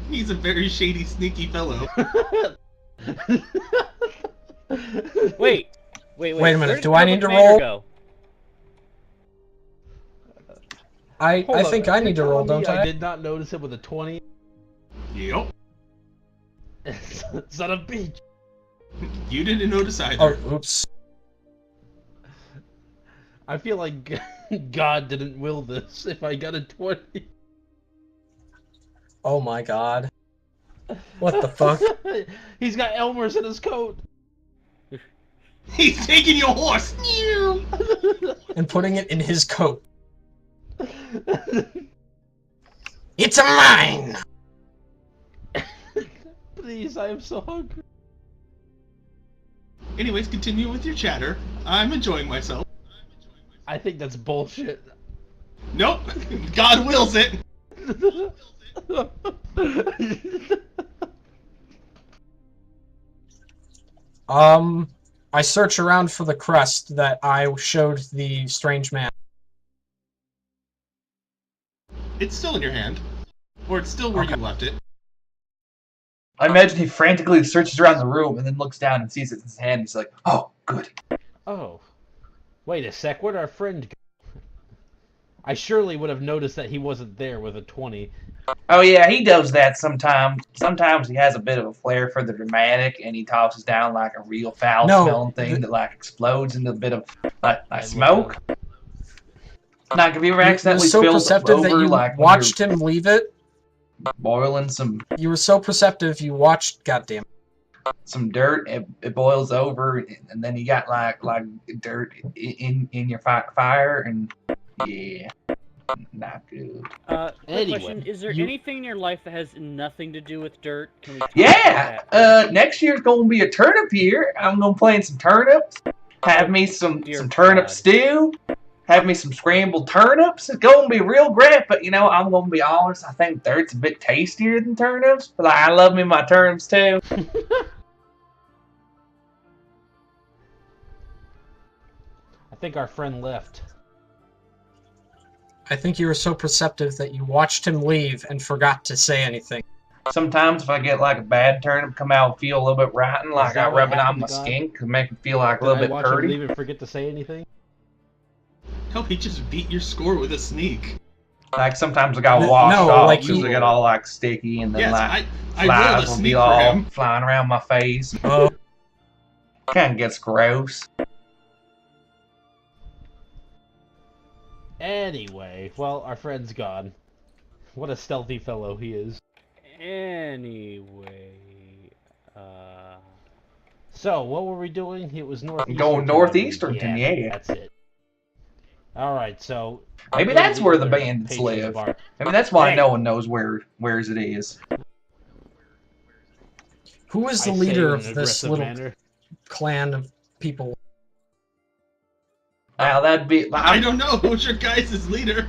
He's a very shady, sneaky fellow. Wait a Wait a minute, where did do I Purple need to Commander roll? Go? I Hold on, think I you're need to roll, telling me don't I? I did not notice it with a 20. Yep. Son of a bitch. You didn't notice either. Oh, oops. I feel like God didn't will this if I got a 20. Oh my god. What the fuck? He's got Elmer's in his coat. He's taking your horse. And putting it in his coat. It's a mine! Please, I am so hungry. Anyways, continue with your chatter. I'm enjoying myself. I think that's bullshit. Nope. God wills it. I search around for the crest that I showed the strange man. It's still in your hand. Or it's still where you left it. I imagine he frantically searches around the room and then looks down and sees it in his hand. He's like, oh, good. Oh. Wait a sec, where'd our friend go? I surely would have noticed that he wasn't there with a 20. Oh, yeah, he does that sometimes. Sometimes he has a bit of a flair for the dramatic, and he tosses down, like, a real foul-smelling thing that, like, explodes into a bit of, like smoke. Like, have you ever accidentally so spilled perceptive over, that you like, watched him leave it? boiling some... You were so perceptive you watched... Goddamn. Some dirt, it boils over, and then you got, like dirt in your fire, and, yeah... Not good. Quick question. Is there anything in your life that has nothing to do with dirt? Can we talk yeah! about that? Next year's gonna be a turnip year. I'm gonna plant some turnips. Have me some turnip stew. Have me some scrambled turnips. It's gonna be real great, but, you know, I'm gonna be honest, I think dirt's a bit tastier than turnips. But, like, I love me my turnips, too. I think our friend left. I think you were so perceptive that you watched him leave and forgot to say anything. Sometimes if I get, like, a bad turnip come out and feel a little bit rotten, like I rub it on my to God? skin, could make it feel like a Did little I bit watch him curdy. leave and forget to say anything? No, he just beat your score with a sneak. Like, sometimes I gotta wash No, off like because he- I get all, like, sticky, and then, Yes, like, I rolled flies a will sneak be for all him. flying around my face. Oh, Kind of gets gross. Anyway, well, our friend's gone. What a stealthy fellow he is. Anyway, So, what were we doing? It was northeastern. Going northeastern, yeah. yeah. That's it. Alright, so... Maybe I'll go that's to where the other bandits patron live. bar. Maybe that's why Hey. no one knows where's it is. who is the I say leader in of an this aggressive little manner. clan of people? Now that'd be. I don't know. Who's your guys' leader?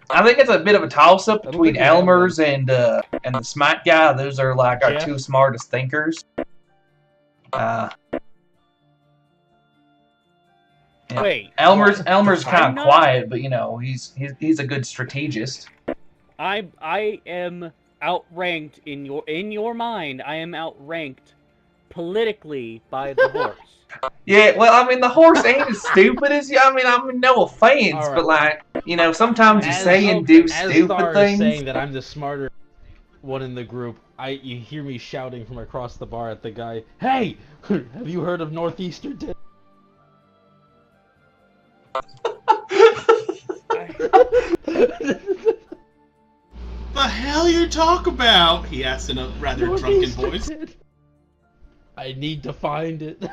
I think it's a bit of a toss-up I don't between think we have Elmer's and the Smite guy. Those are like our Jeff? two smartest thinkers. Yeah. wait. Elmer's what? kind I'm of not- quiet, but you know he's a good strategist. I am outranked in your mind. I am outranked politically by the horse. Yeah, well, I mean the horse ain't as stupid as you. I mean no offense, All right. but like you know sometimes you As- say and do As stupid Thar is things. saying that I'm the smarter one in the group, you hear me shouting from across the bar at the guy, "Hey! Have you heard of Northeastern Day?" The hell you talk about? He asked in a rather drunken voice. I need to find it.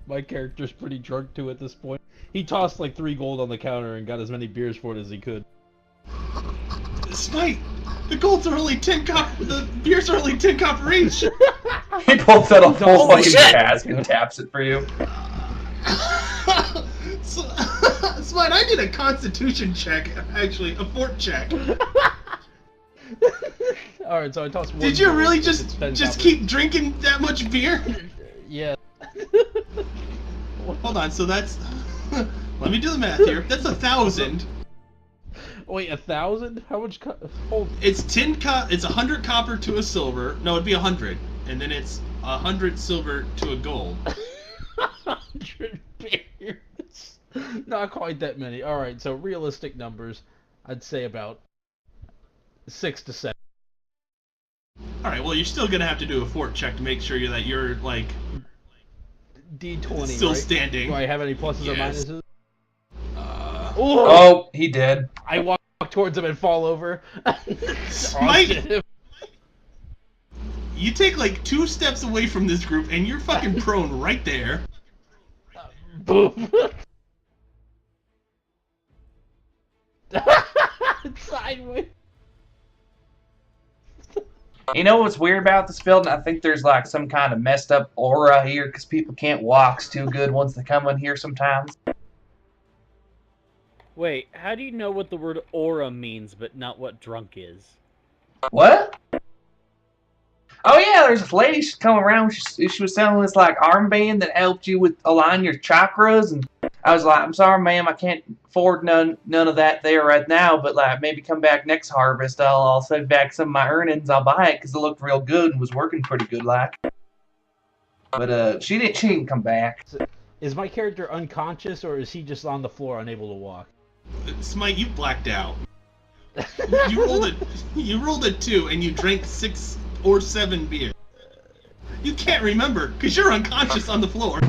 My character's pretty drunk too at this point. He tossed like 3 gold on the counter and got as many beers for it as he could. Smite! The golds are only 10 copper. The beers are only 10 copper each. He pulls out a full Holy fucking shit! cask and taps it for you. Smite, I did a constitution check. Actually, a fort check. Alright, so I tossed 1 Did you gold, really which is 10 just copper. keep drinking that much beer? Yeah. Hold on, so that's... Let me do the math here. That's 1,000. Wait, 1,000? How much hold It's 100 copper to a silver. No, it'd be 100. And then it's 100 silver to a gold. 100 beers. Not quite that many. Alright, so realistic numbers, I'd say about 6 to 7. Alright, well, you're still gonna have to do a fort check to make sure that you're, like, D20, still right? standing. Do I have any pluses or Yes. minuses? Uh, Oh, he did. I walk towards him and fall over. Smite! Onto him. You take, like, 2 steps away from this group, and you're fucking prone right there. Boom. Sideways. You know what's weird about this building? I think there's like some kind of messed up aura here because people can't walk too good once they come in here sometimes. Wait, how do you know what the word aura means, but not what drunk is? What? Oh yeah, there's this lady. She's coming around. She was selling this like armband that helped you with align your chakras, and I was like, I'm sorry, ma'am, I can't afford none of that there right now, but like maybe come back next harvest. I'll save back some of my earnings. I'll buy it because it looked real good and was working pretty good, like. But she didn't come back. Is my character unconscious or is he just on the floor, unable to walk? Smite, you blacked out. You rolled a 2 and you drank 6 or 7 beer. You can't remember because you're unconscious on the floor.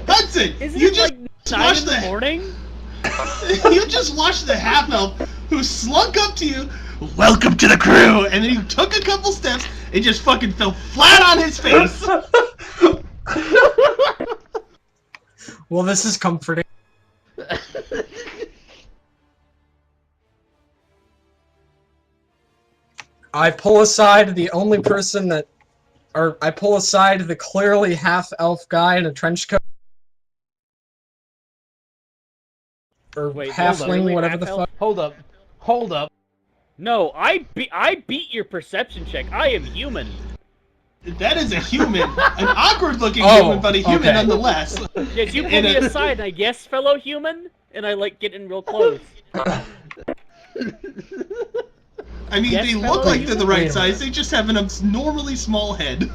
Hudson, Isn't you it just like 9 in the morning? You just watched the half-elf who slunk up to you, welcome to the crew, and then he took a couple steps and just fucking fell flat on his face. Well, this is comforting. I pull aside the only person that... Or I pull aside the clearly half-elf guy in a trench coat. Or Wait, halfling, whatever the fuck. Hold up. No, I beat your perception check. I am human. That is a human. An awkward-looking human, but a human nonetheless. Yes, you pull me aside and I guess, fellow human? And I, like, get in real close. I mean, Yes, they fellow look like they're the right human? size, they just have an abnormally small head.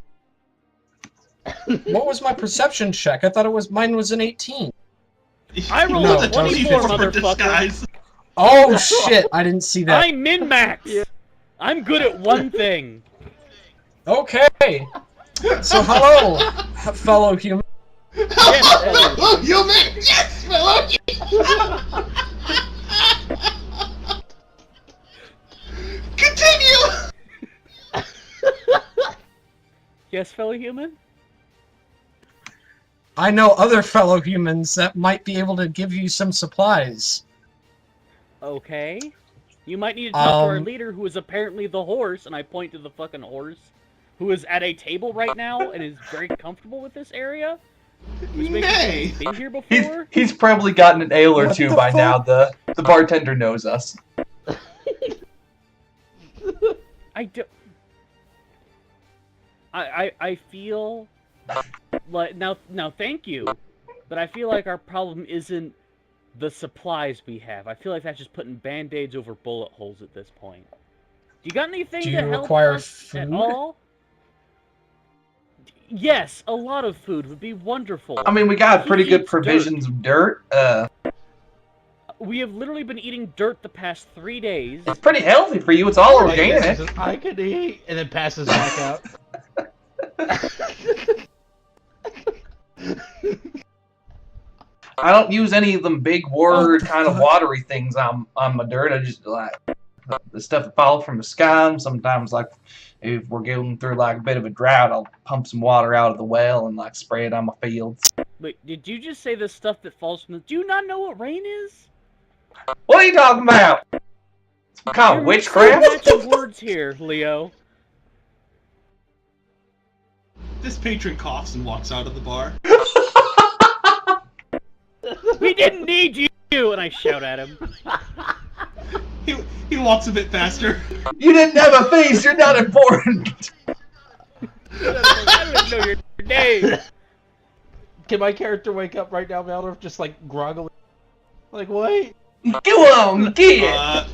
What was my perception check? I thought mine was an 18. I rolled No, a 24, motherfucker. disguise. Oh shit, I didn't see that. I'm min-max! I'm good at one thing. Okay. So hello, fellow human. Yes, Fellow human! Yes, fellow human! Continue! yes, fellow human? I know other fellow humans that might be able to give you some supplies. Okay. You might need to talk to our leader, who is apparently the horse, and I point to the fucking horse, who is at a table right now and is very comfortable with this area. Which makes Nay! he's been here before. He's probably gotten an ale or What two the by now. fuck? The bartender knows us. I do. I feel like now thank you, but I feel like our problem isn't the supplies we have. I feel like that's just putting band-aids over bullet holes at this point. Do you got anything Do to you help require us at food? all? Yes, a lot of food would be wonderful. I mean, we got He pretty good eats provisions of dirt. We have literally been eating dirt the past 3 days. It's pretty healthy for you. It's all organic. I could eat, and then passes back out. I don't use any of them big word kind of watery things on my dirt. I just like the stuff that falls from the sky. And sometimes, like if we're going through like a bit of a drought, I'll pump some water out of the well and like spray it on my fields. Wait, did you just say the stuff that falls from the... Do you not know what rain is? What are you talking about? Some kind of You're witchcraft? matching words here, Leo. This patron coughs and walks out of the bar. We didn't need you! And I shout at him. He walks a bit faster. You didn't have a face. You're not important. I don't even know your name. Can my character wake up right now, Valdorf, just like groggily? Like, what? Go on, get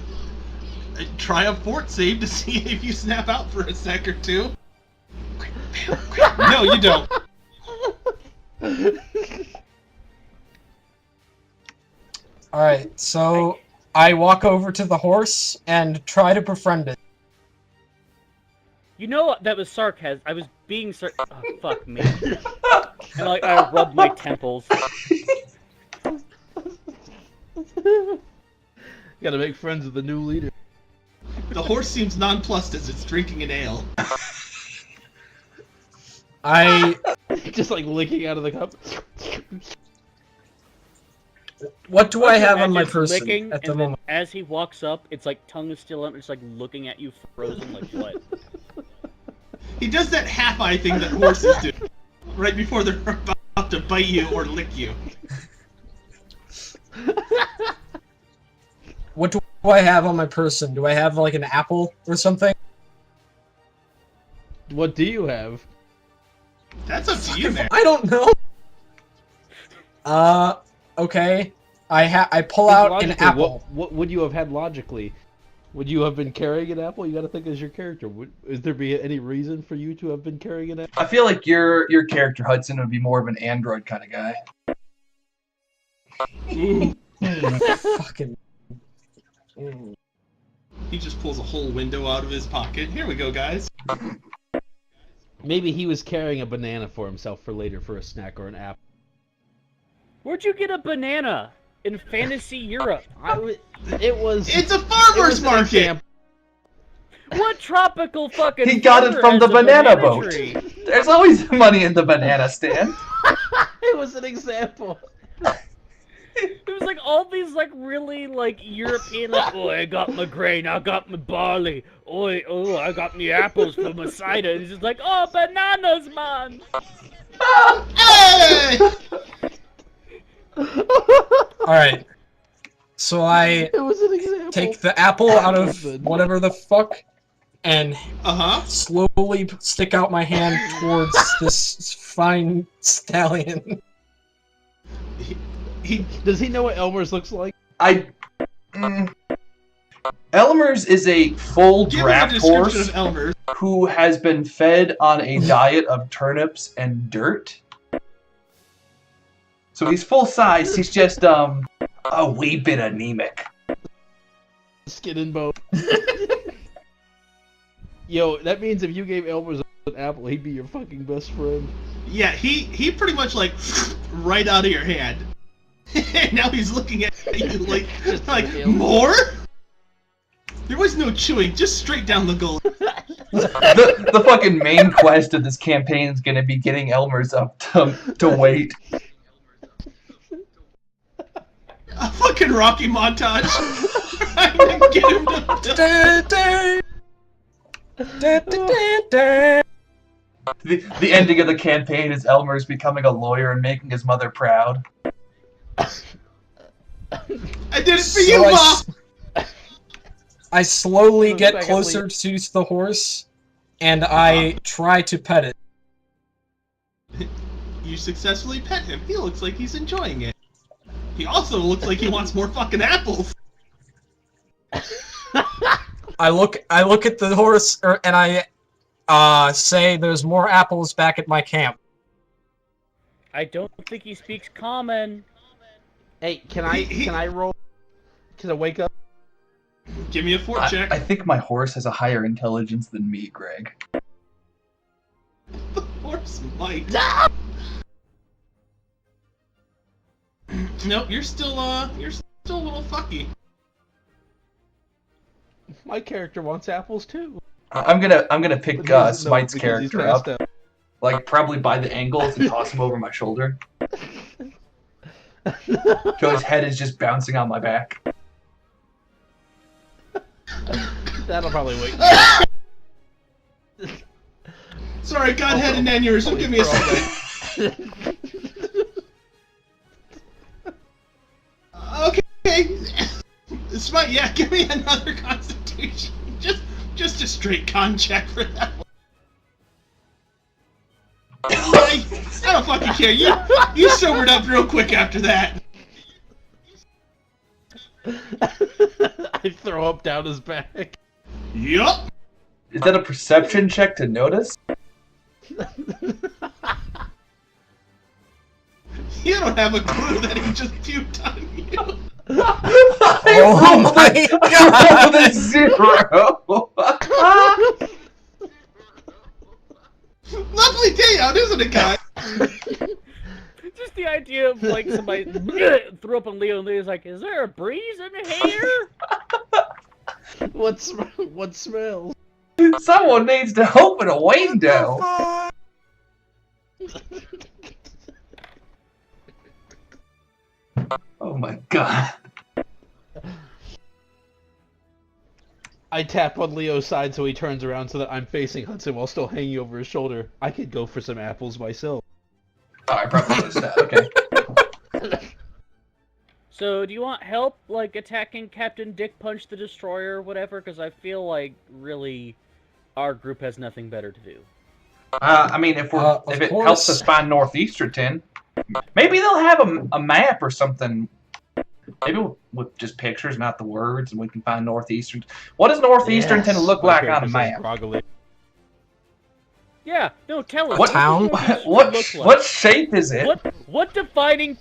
it. Try a fort save to see if you snap out for a sec or two. No, you don't. Alright, so I walk over to the horse and try to befriend it. You know that was sarcasm. I was being Oh, fuck me. And I rub my temples. Gotta make friends with the new leader. The horse seems nonplussed as it's drinking an ale. Just like licking out of the cup. What do I have on my Just person licking, at the and then moment? as he walks up, it's like tongue is still out, it's like looking at you frozen like what? He does that half-eye thing that horses do. Right before they're about to bite you or lick you. What do I have on my person? Do I have like an apple or something? What do you have? That's up to you, man. I don't know. Okay. I pull out an apple. What would you have had logically? Would you have been carrying an apple? You got to think as your character. Is there be any reason for you to have been carrying an apple? I feel like your character Hudson would be more of an android kind of guy. Fucking. He just pulls a whole window out of his pocket. Here we go, guys. Maybe he was carrying a banana for himself for later for a snack or an apple. Where'd you get a banana? In fantasy Europe. It's a farmer's market! What tropical fucking He got it from the banana boat. tree? There's always money in the banana stand. It was an example. It was like all these like really like European like, oh, I got my grain, I got my barley, oh, I got my apples for my cider. And he's just like, oh, bananas, man. Hey! Alright. So I take the apple out of whatever the fuck and slowly stick out my hand towards this fine stallion. Does he know what Elmer's looks like? Elmer's is a full draft horse of Elmer's. who has been fed on a diet of turnips and dirt. So he's full size, he's just a wee bit anemic. Skin and bone. Yo, that means if you gave Elmer's an apple, he'd be your fucking best friend. Yeah, he pretty much like right out of your hand. And now he's looking at you like more? There was no chewing, just straight down the gullet. The fucking main quest of this campaign is gonna be getting Elmer's up to weight. A fucking Rocky montage. Trying to get him to... The ending of the campaign is Elmer's becoming a lawyer and making his mother proud. I did it for you, Mom! I slowly get closer to the horse, and I try to pet it. You successfully pet him. He looks like he's enjoying it. He also looks like he wants more fucking apples. I look at the horse, and I say, "There's more apples back at my camp." I don't think he speaks common. Hey, can I roll? Can I wake up? Give me a fort check. I think my horse has a higher intelligence than me, Greg. The horse might. Nope, you're still a little fucky. My character wants apples too. I'm gonna pick Smite's character up, like probably by the ankles and toss him over my shoulder. So his head is just bouncing on my back. That'll probably wait. Sorry, God had an aneurysm. Give me a second. Okay. Smite, yeah, give me another Constitution. Just a straight con check for that one. I don't fucking care. You sobered up real quick after that. I throw up down his back. Yup. Is that a perception check to notice? You don't have a clue that he just puked on you. Oh my god! The 0! Lovely day out, isn't it, guys? Just the idea of like somebody threw up on Leo and Leo's like, is there a breeze in here? What smells? Someone needs to open a window. Oh my god. I tap on Leo's side so he turns around so that I'm facing Hudson while still hanging over his shoulder. I could go for some apples myself. Oh, I probably noticed that. Okay. So, do you want help, like, attacking Captain Dick Punch the Destroyer or whatever? Because I feel like, really, our group has nothing better to do. I mean, if it helps us find Northeasterton, Maybe they'll have a map or something. Maybe with just pictures, not the words, and we can find Northeastern. What does Northeastern tend to look like on a map? Yeah, no, tell us. What town? What shape is it? What defining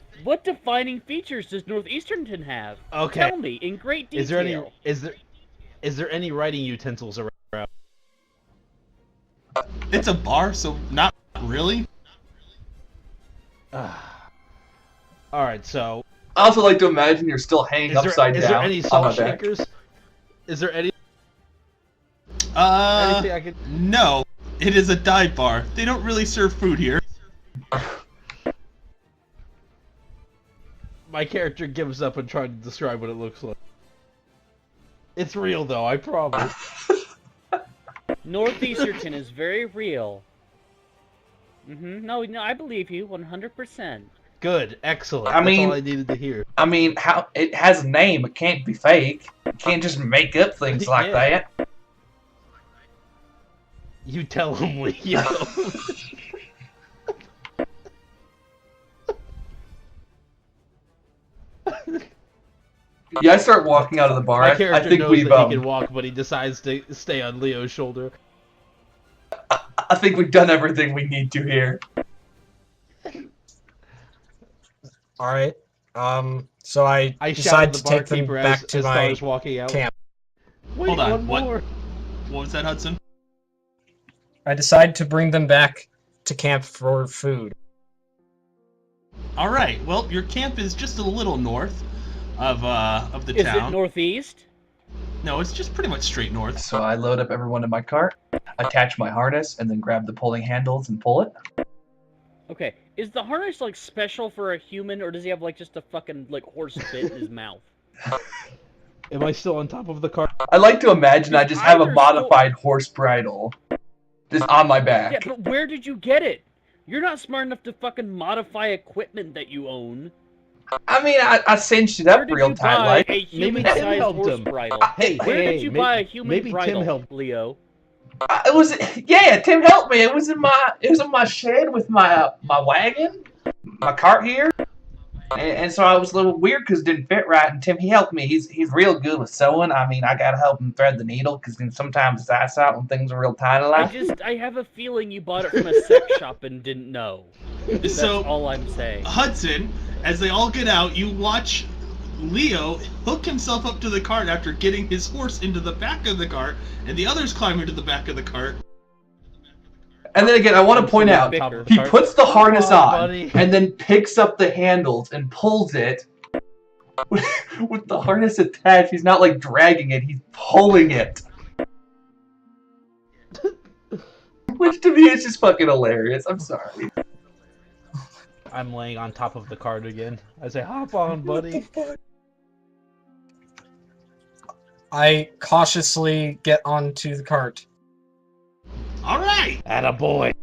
features does Northeasternton have? Okay. Tell me in great detail. Is there any writing utensils around? It's a bar, so not really. Alright, so... I also like to imagine you're still hanging upside down. Is there any on salt my back. shakers? Is there any... anything I could... No. It is a dive bar. They don't really serve food here. My character gives up and tries to describe what it looks like. It's real, though, I promise. Northeasternton is very real. No, I believe you 100%. Good, excellent. I mean, that's all I needed to hear. I mean, how it has a name. It can't be fake. You can't just make up things like that. You tell him, Leo. Yeah, I start walking out of the bar. My I character think knows we've that he can walk, but he decides to stay on Leo's shoulder. I think we've done everything we need to here. All right. So I decide to take them back to my camp. Wait, Hold on, one more. What was that, Hudson? I decide to bring them back to camp for food. Alright, well, your camp is just a little north of the Is town. it northeast? No, it's just pretty much straight north. So I load up everyone in my cart, attach my harness, and then grab the pulling handles and pull it. Okay, is the harness like special for a human, or does he have like just a fucking like horse bit in his mouth? Am I still on top of the cart? I like to imagine I just have a Either modified horse bridle, just on my back. Yeah, but where did you get it? You're not smart enough to fucking modify equipment that you own. I mean, I cinched it up real tight, like. A human-sized helped horse him. bridle? Hey, Where did you buy a human maybe bridle, Tim helped. Leo? It was, yeah. Tim helped me. It was in my shed with my wagon, my cart here, and so I was a little weird because it didn't fit right. And Tim, he helped me. He's real good with sewing. I mean, I gotta help him thread the needle because sometimes it's ice out when things are real tight. I have a feeling you bought it from a sex shop and didn't know. That's So, all I'm saying. Hudson, as they all get out, you watch Leo hook himself up to the cart after getting his horse into the back of the cart, and the others climb into the back of the cart. And then again, I want to point out, he puts the harness on and then picks up the handles and pulls it with the harness attached. He's not like dragging it, he's pulling it. Which to me is just fucking hilarious. I'm sorry. I'm laying on top of the cart again. I say, hop on, buddy. I cautiously get onto the cart. Alright! Attaboy.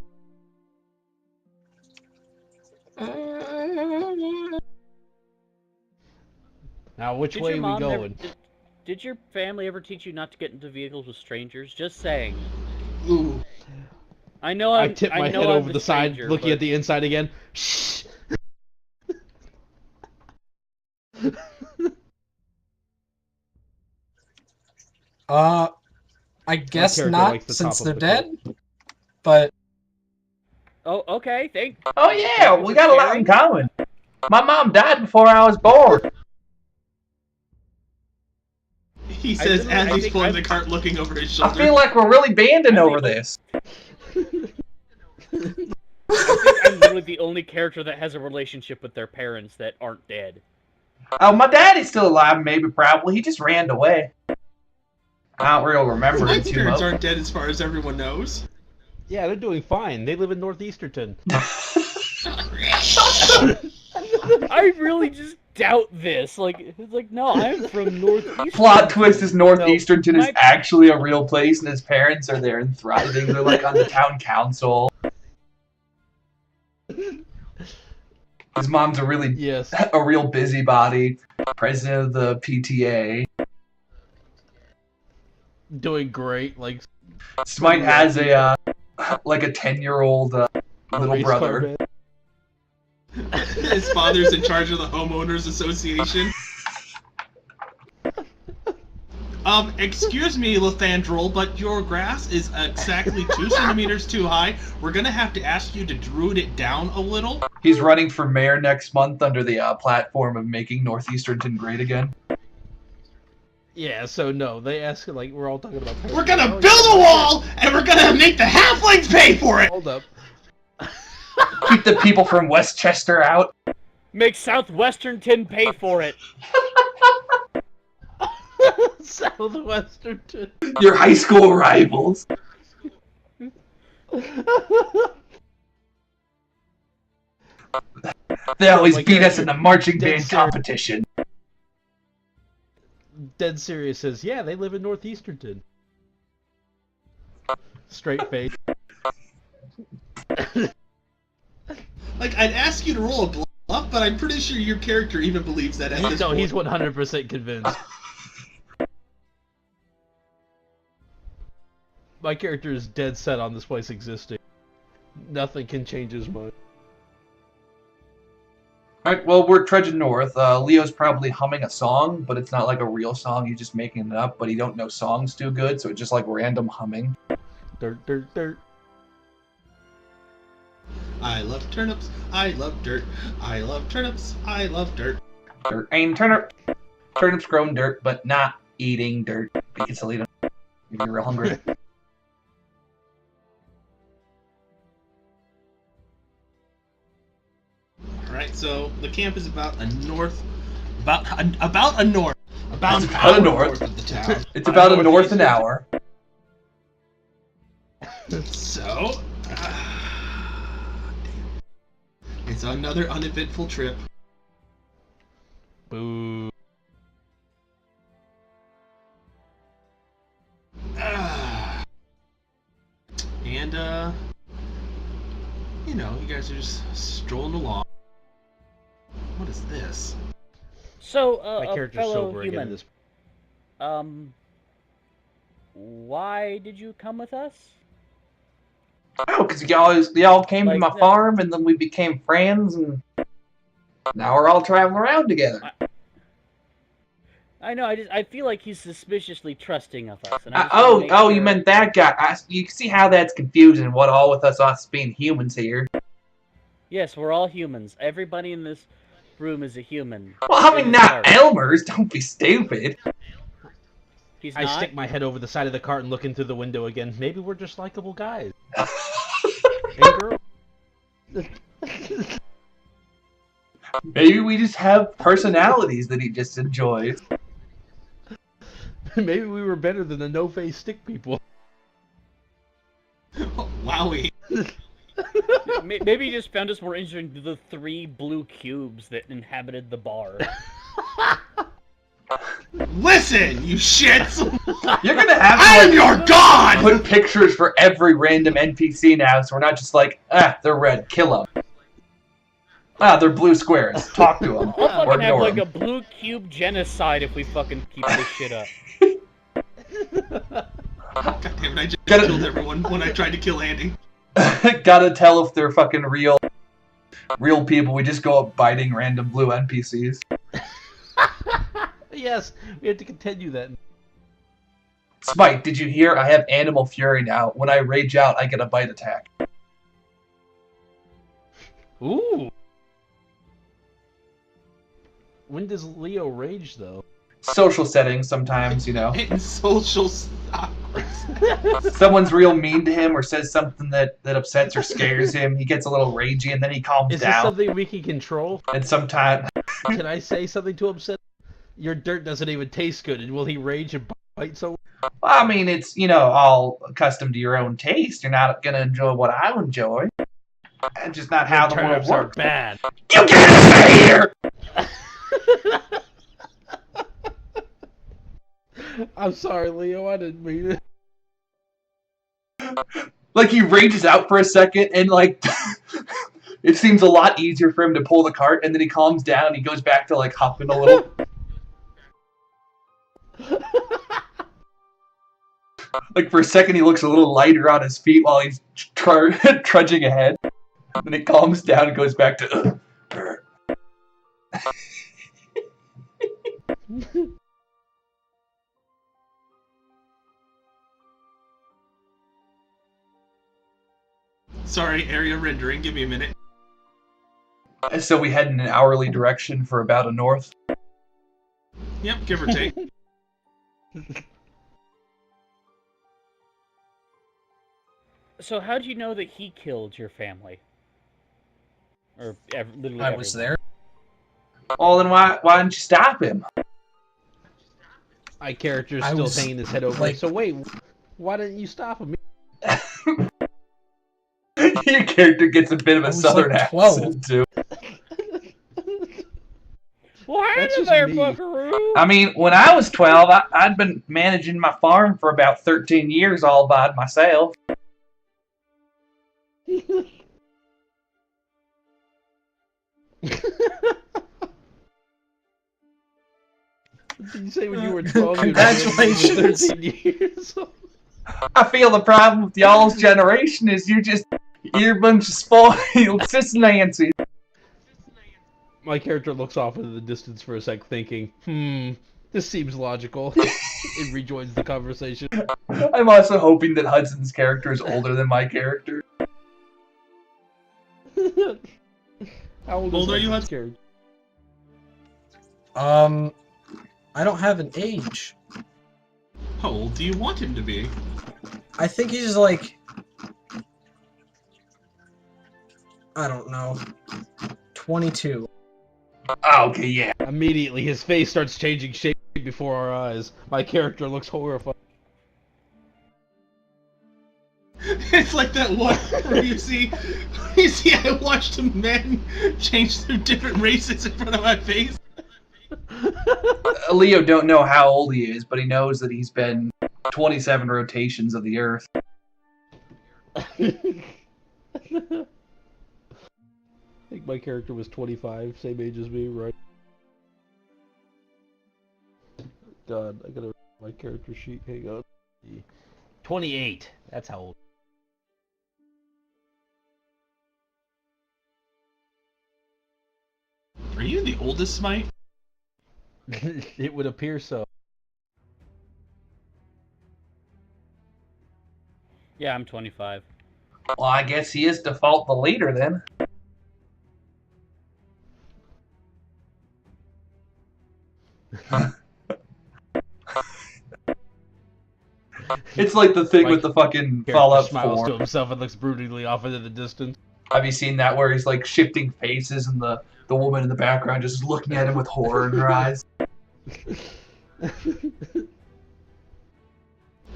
Now, which way are we going? Did your family ever teach you not to get into vehicles with strangers? Just saying. Ooh. I know I tip my head over the side, looking at the inside again. Shh. I guess not, since they're dead. But oh, okay. Oh yeah, we got a lot in common. My mom died before I was born. He says as he's pulling the cart, looking over his shoulder. I feel like we're really banding over this. I think I'm literally the only character that has a relationship with their parents that aren't dead. Oh, my daddy's still alive, maybe, probably. He just ran away. I don't really remember My him too parents much. aren't dead as far as everyone knows. Yeah, they're doing fine. They live in Northeasternton. I really just doubt this. It's like, no, I'm from Northeastern. Plot twist is Northeasternton No, is actually a real place, and his parents are there and thriving. They're like on the town council. His mom's a real busybody, president of the PTA. Doing great, like. Smite has a like a 10-year-old little brother. His father's in charge of the homeowners association. Excuse me, Lathandrel, but your grass is exactly 2 centimeters too high. We're gonna have to ask you to druid it down a little. He's running for mayor next month under the platform of making Northeasternton great again. Yeah, so no, they ask, like, we're all talking about... We're gonna build a wall, and we're gonna make the halflings pay for it! Hold up. Keep the people from Westchester out. Make Southwesternton pay for it. Southwesternton. Your high school rivals. They always beat us in the marching band competition. Dead serious says, yeah, they live in Northeasternton. Straight face. Like, I'd ask you to roll a bluff, but I'm pretty sure your character even believes that at this No, point. he's 100% convinced. My character is dead set on this place existing. Nothing can change his mind. Alright, well, we're trudging north. Leo's probably humming a song, but it's not like a real song. He's just making it up, but he don't know songs too good, so it's just like random humming. Dirt, dirt, dirt. I love turnips, I love dirt. I love turnips, I love dirt. Dirt ain't turnip. Turnips grown dirt, but not eating dirt. You can still eat them if you're real hungry. Alright, so the camp is about a north of the town. It's about a north an hour. So, it's another uneventful trip. Boo. And, you know, you guys are just strolling along. What is this? So, My character's fellow sober again human, this... why did you come with us? Oh, because y'all came to Like my that. farm, and then we became friends, and now we're all traveling around together. I know. I feel like he's suspiciously trusting of us. And I just wanna Oh, make you sure- meant that guy. You see how that's confusing, what all with us being humans here. Yes, we're all humans. Everybody in this room is a human. Well, I In mean, this not cart. Elmer's, don't be stupid. He's I not. stick my head over the side of the cart and look in through the window again. Maybe we're just likable guys. And girls. Maybe we just have personalities that he just enjoys. Maybe we were better than the no-face stick people. Wowie. Maybe he just found us more interesting than the 3 blue cubes that inhabited the bar. Listen, you shits! You're gonna have I am to your god! put pictures for every random NPC now, so we're not just like, they're red, kill them. They're blue squares, talk to them, I'll or fucking have ignore like them. a blue cube genocide if we fucking keep this shit up. God damn it, I just Gotta- killed everyone when I tried to kill Andy. Gotta tell if they're fucking real people. We just go up biting random blue NPCs. Yes, we have to continue that. Smite, did you hear? I have Animal Fury now. When I rage out, I get a bite attack. Ooh. When does Leo rage, though? Social settings sometimes, you know. In social stock. Someone's real mean to him or says something that upsets or scares him. He gets a little ragey and then he calms Is this down. something we can control? And sometimes... Can I say something to upset? Your dirt doesn't even taste good, and will he rage and bite someone? I mean, it's, you know, all accustomed to your own taste. You're not gonna enjoy what I enjoy. That's just not how the world Turnips are works. bad. You can't stay here! I'm sorry, Leo. I didn't mean it. Like, he rages out for a second, and, like, it seems a lot easier for him to pull the cart, and then he calms down, he goes back to, like, hopping a little. Like, for a second, he looks a little lighter on his feet while he's trudging ahead. And then he calms down and goes back to, Brr. Sorry, area rendering. Give me a minute. So we head in an hourly direction for about a north. Yep, give or take. So how do you know that he killed your family? Or literally I was there. Well, then why didn't you stop him? My character's I still was, hanging his head over. like- So wait, why didn't you stop him? Your character gets a bit of a I was, southern like, 12. accent too. Well, hi That's just there, me. buckaroo! I mean, when I was 12, I'd been managing my farm for about 13 years all by myself. What did you say when you were 12? Congratulations. You were 13 years old? I feel the problem with y'all's generation is you're a bunch of spoiled sis Nancy. My character looks off into the distance for a sec, thinking, this seems logical. It rejoins the conversation. I'm also hoping that Hudson's character is older than my character. How old Old are you, Hudson's Hudson? character? I don't have an age. How old do you want him to be? I think he's like, I don't know, 22. Oh, okay, yeah. Immediately, his face starts changing shape before our eyes. My character looks horrified. It's like that one where you see I watched a man change through different races in front of my face. Leo don't know how old he is, but he knows that he's been 27 rotations of the Earth. I think my character was 25, same age as me, right? God, I gotta my character sheet. Hang on. 28. That's how old. Are you the oldest Smite? It would appear so. Yeah, I'm 25. Well, I guess he is default the leader then. It's like the thing with the fucking Character Fallout smiles 4. to himself and looks broodingly off into the distance. Have you seen that where he's like shifting faces and the woman in the background just looking at him with horror in her eyes?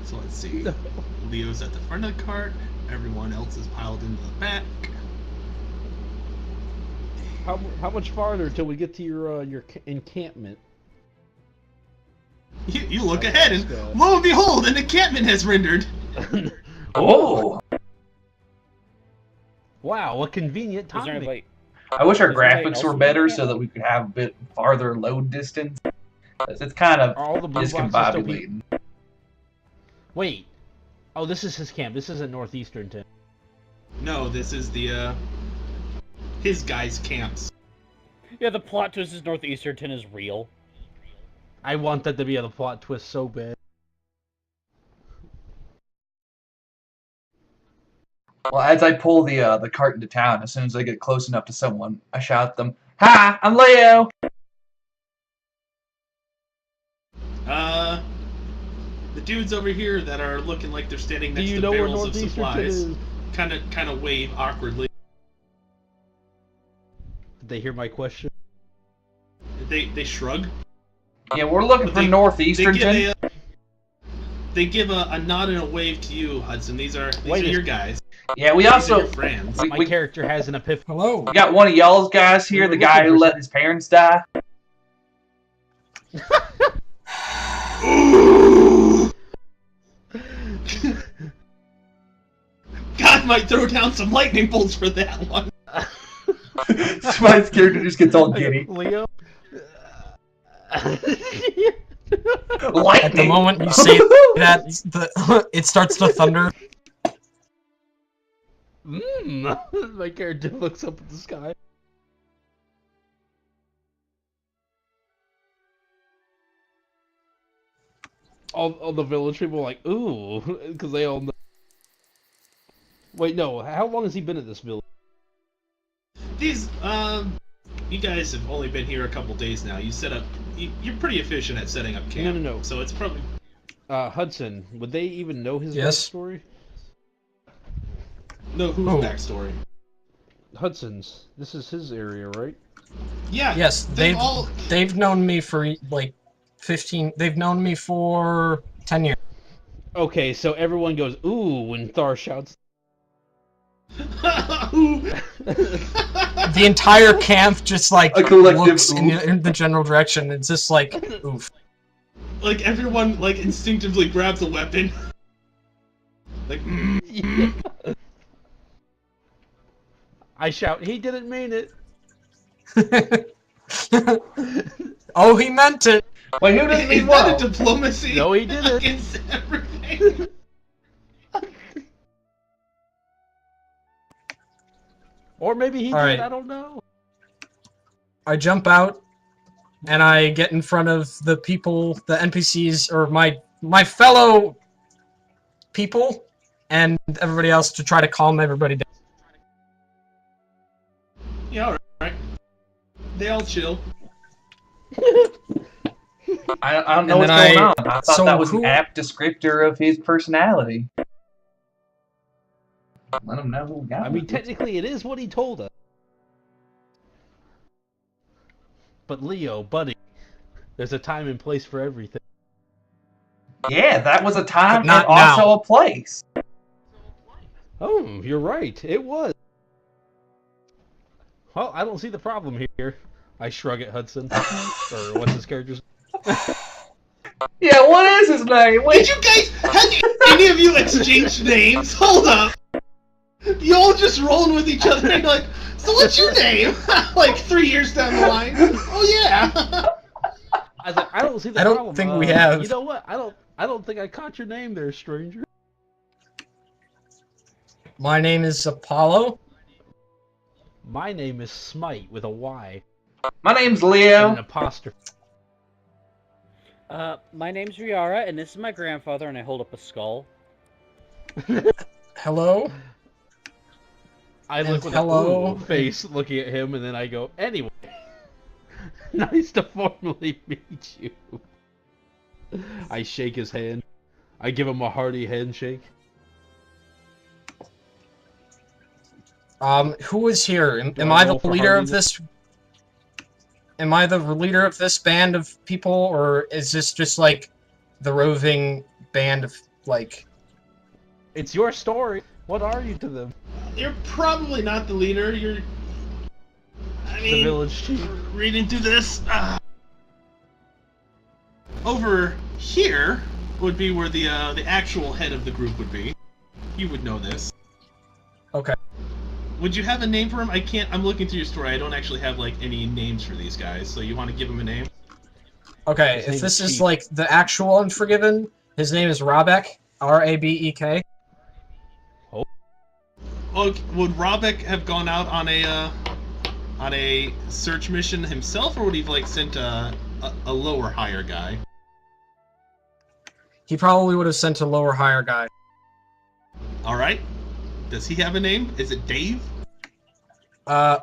So let's see. Leo's at the front of the cart. Everyone else is piled into the back. How much farther till we get to your encampment? You look ahead and lo and behold, an encampment has rendered. Oh! Wow, what convenient Is there timing. anybody... I wish our Is there anybody graphics else were in better the so that we could have a bit farther load distance. It's kind of Are all the blue boxes still discombobulating. Wait. Oh, this is his camp. This isn't Northeasternton. No, this is the his guys' camps. Yeah, the plot twist is Northeasternton is real. I want that to be a plot twist so bad. Well, as I pull the cart into town, as soon as I get close enough to someone, I shout at them, "Hi, I'm Leo!" The dudes over here that are looking like they're standing Do next you to know where barrels of Northeasternton supplies is? kind of wave awkwardly. Did they hear my question? They shrug. Yeah, we're looking But for they Northeasternton. give a nod and a wave to you, Hudson. These are your guys. Yeah, we These are also your friends. we, My we, character has an epiphany. Hello. we got one of y'all's guys here, We the were guy looking who for let his parents die. God might throw down some lightning bolts for that one. Smite's character just gets all giddy. Leo? At the Lightning! moment you say that, it starts to thunder. My character looks up at the sky. all the village people are like, ooh, because they all know. Wait, no. How long has he been at this village? These, you guys have only been here a couple days now. You set up, you're pretty efficient at setting up camp. No. So it's probably... Hudson, would they even know his Yes. backstory? No, whose backstory? Hudson's. This is his area, right? Yeah. Yes, they've known me for like 15. They've known me for 10 years. Okay, so everyone goes, ooh, when Thar shouts. The entire camp just like A collective looks in the general direction. It's just like, oof. Like everyone like instinctively grabs a weapon. Like. Yeah. I shout, he didn't mean it. Oh, he meant it. Wait, who doesn't Is mean that what? a diplomacy? No, he didn't. Against everything. Or maybe he did, Alright. I don't know. I jump out, and I get in front of the people, the NPCs, or my fellow people, and everybody else to try to calm everybody down. Yeah, alright. They all chill. I don't know And what's then going on. I thought so that was who- an apt descriptor of his personality. Let him know who we got. I mean, technically it is what he told us. But Leo, buddy, there's a time and place for everything. Yeah, that was a time But not and also now. a place. Oh, you're right, it was. Well, I don't see the problem here. I shrug at Hudson. Or what's his character's Yeah, what is his name? Did you guys, have any of you exchanged names? Hold up. You all just rolling with each other and you're like, so what's your name? Like 3 years down the line. Oh yeah. I was like, I don't see the I don't problem. think we have. You know what? I don't think I caught your name there, stranger. My name is Apollo. My name is Smite with a Y My name's and an Leo. apostrophe. My name's Riara, and this is my grandfather, and I hold up a skull. Hello. I And look with hello. a ooh face looking at him, and then I go, anyway, nice to formally meet you. I shake his hand. I give him a hearty handshake. Who is here? Do Am I I the roll for leader of hardiness? this? Am I the leader of this band of people, or is this just like the roving band of like? It's your story. What are you to them? You're probably not the leader. You're. I The mean, village chief. reading through this. Over here would be where the actual head of the group would be. You would know this. Okay. Would you have a name for him? I can't. I'm looking through your story. I don't actually have like any names for these guys. So you want to give him a name? Okay, His if name this is is Chief. like the actual Unforgiven, his name is Rabek, Rabek. Oh, would Robek have gone out on a search mission himself, or would he have like sent a lower higher guy? He probably would have sent a lower higher guy. All right. Does he have a name? Is it Dave? I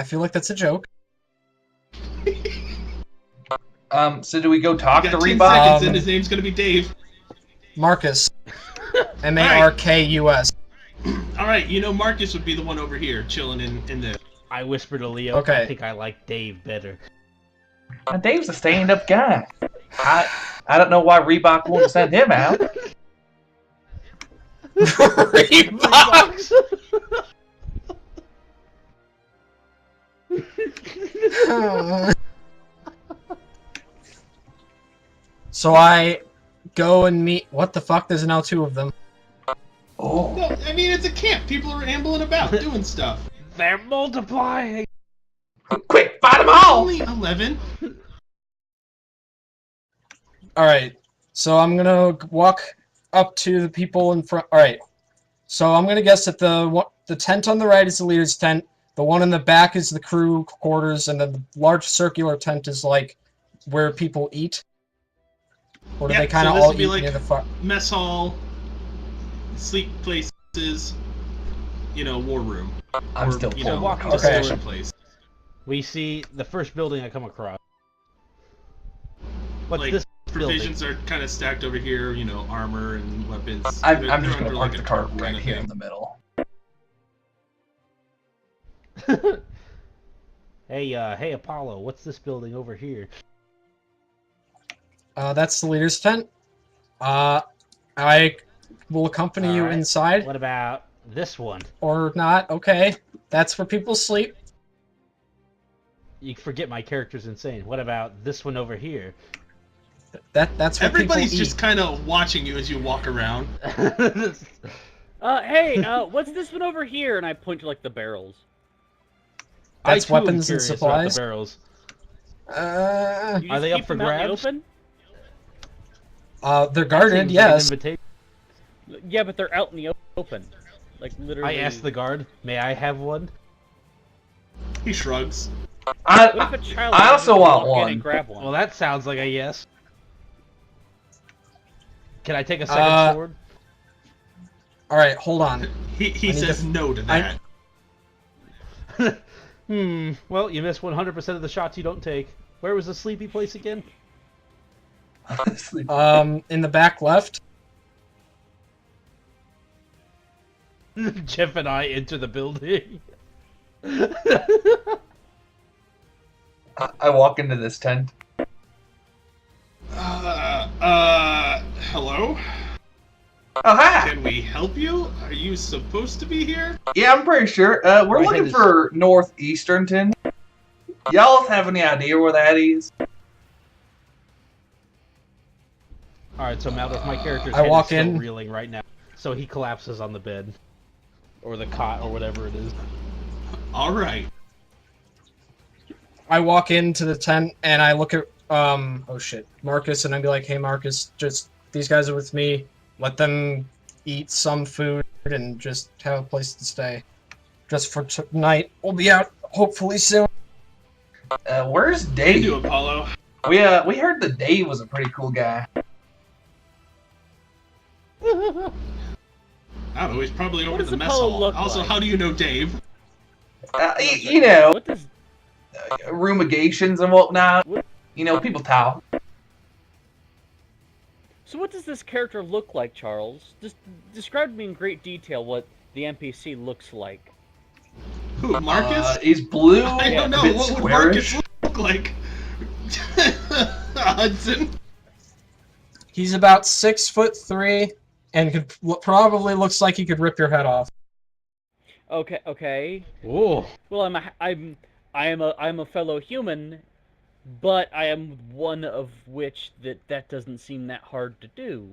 feel like that's a joke. So do we go talk You to got 10 Reebok? seconds, and his name's gonna be Dave. Marcus. Markus. All right. You know Marcus would be the one over here, chilling in the. I whisper to Leo, Okay. I think I like Dave better. Now, Dave's a stand-up guy. I don't know why Reebok won't send him out. Reebok. So I go and meet. What the fuck? There's now two of them. Oh, Well, I mean, it's a camp. People are ambling about, doing stuff. They're multiplying! quick, fight them all! Only 11. All right. So I'm gonna walk up to the people in front. All right. So I'm gonna guess that the tent on the right is the leader's tent. The one in the back is the crew quarters, and then the large circular tent is like where people eat. Or do they kind of all eat near the front? Mess hall, sleep places, war room. I'm still walking discussion place. We see the first building I come across. What's Like, this provisions building? are kind of stacked over here, armor and weapons. I'm just They're gonna park like the a cart kind right of here thing. in the middle. Hey Apollo, what's this building over here? That's the leader's tent. I will accompany you Alright. inside. What about this one? Or not. Okay. That's where people sleep. You forget my character's insane. What about this one over here? That's where Everybody's people just kind of watching you as you walk around. Hey, what's this one over here? And I point to like the barrels. That's I, too, am weapons and curious about the supplies. barrels. You Are just they up keep for them out in the grabs? open? They're That guarded. seems Yes. like an invitation. Yeah, but they're out in the open. Like literally. I asked the guard, may I have one? He shrugs. What I if a child I also just want walk in one. and grab one? Well, that sounds like a yes. Can I take a second sword? All right. Hold on. He I need says to- no to that. Well, you miss 100% of the shots you don't take. Where was the sleepy place again? In the back left. Jeff and I enter the building. I walk into this tent. Hello? Oh, hi! Can we help you? Are you supposed to be here? Yeah, I'm pretty sure. We're My looking head is- for Northeasternton. Y'all have any idea where that is? Alright, so Maldorf, my character's I head walk is still in. reeling right now. So he collapses on the bed. Or the cot, or whatever it is. Alright. I walk into the tent and I look at Marcus, and I'd be like, "Hey, Marcus, just these guys are with me. Let them eat some food and just have a place to stay. Just for tonight. We'll be out hopefully soon." Where's Thank you, Dave? Apollo. We heard that Dave was a pretty cool guy. I don't know, he's probably over What to does the mess Apollo hall. look Also, like? how do you know Dave? You know, What does rumigations and whatnot. What? People talk. So what does this character look like, Charles? Just describe to me in great detail what the NPC looks like. Who, Marcus? He's blue. I don't know. a bit What would squarish. Marcus look like? Hudson? He's about 6'3" and probably looks like he could rip your head off. Okay. Ooh. Well, I'm a fellow human, but I am one of which that doesn't seem that hard to do.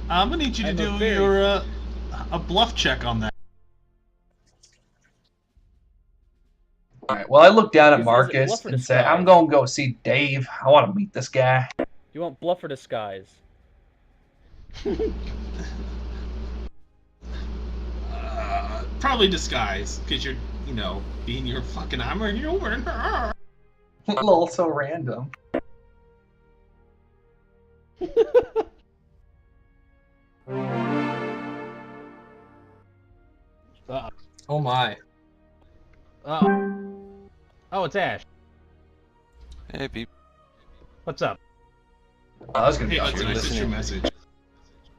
I'm gonna need you to I'm a do very- your a bluff check on that. Alright, well, I look down at Is it Marcus bluff or and say, disguise? I'm going to go see Dave. I want to meet this guy. You want bluff or disguise? Probably disguise, because you're, being your fucking armor human. Lol, so random. Oh my. Oh, it's Ash. Hey, Pete. What's up? I was going Hey, to be Hudson, I sent you a message.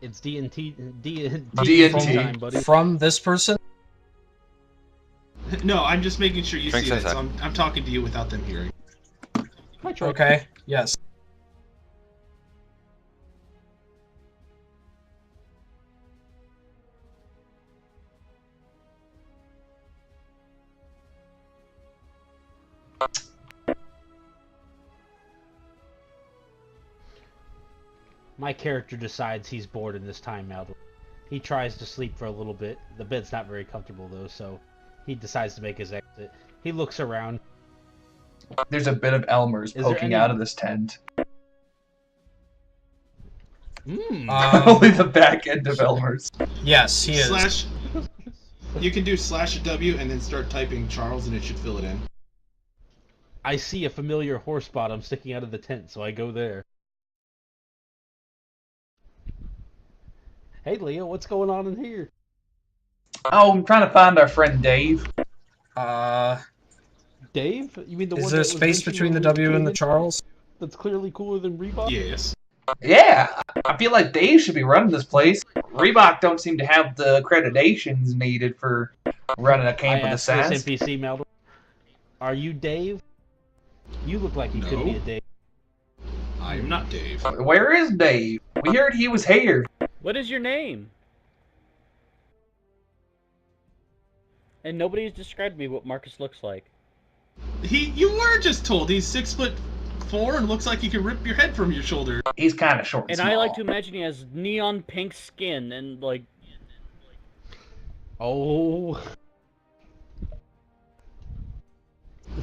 It's D&T D&T. time, buddy. From this person? No, I'm just making sure you Drink see it, that. so I'm talking to you without them hearing. Hi, Troy. Okay. Yes. My character decides he's bored in this time now. He tries to sleep for a little bit. The bed's not very comfortable though, so he decides to make his exit. He looks around. There's a bit of Elmer's there poking any- out of this tent. Um, Only the back end of Elmer's. Yes, he is. You can do /W and then start typing Charles, and it should fill it in. I see a familiar horse bottom sticking out of the tent, so I go there. Hey, Leo, what's going on in here? Oh, I'm trying to find our friend Dave. Dave? You mean the Is one there that was space mentioned between the when we W and came the in? Charles? That's clearly cooler than Reebok? Yes. Yeah, I feel like Dave should be running this place. Reebok don't seem to have the accreditations needed for running a camp I of this asked size. this NPC, Maldo. Are you Dave? You look like you could be No. a Dave. I am not Dave. Where is Dave? We heard he was here. What is your name? And nobody's described to me what Marcus looks like. You were just told he's 6'4" and looks like he can rip your head from your shoulder. He's kind of short and And small. I like to imagine he has neon pink skin and like. Oh.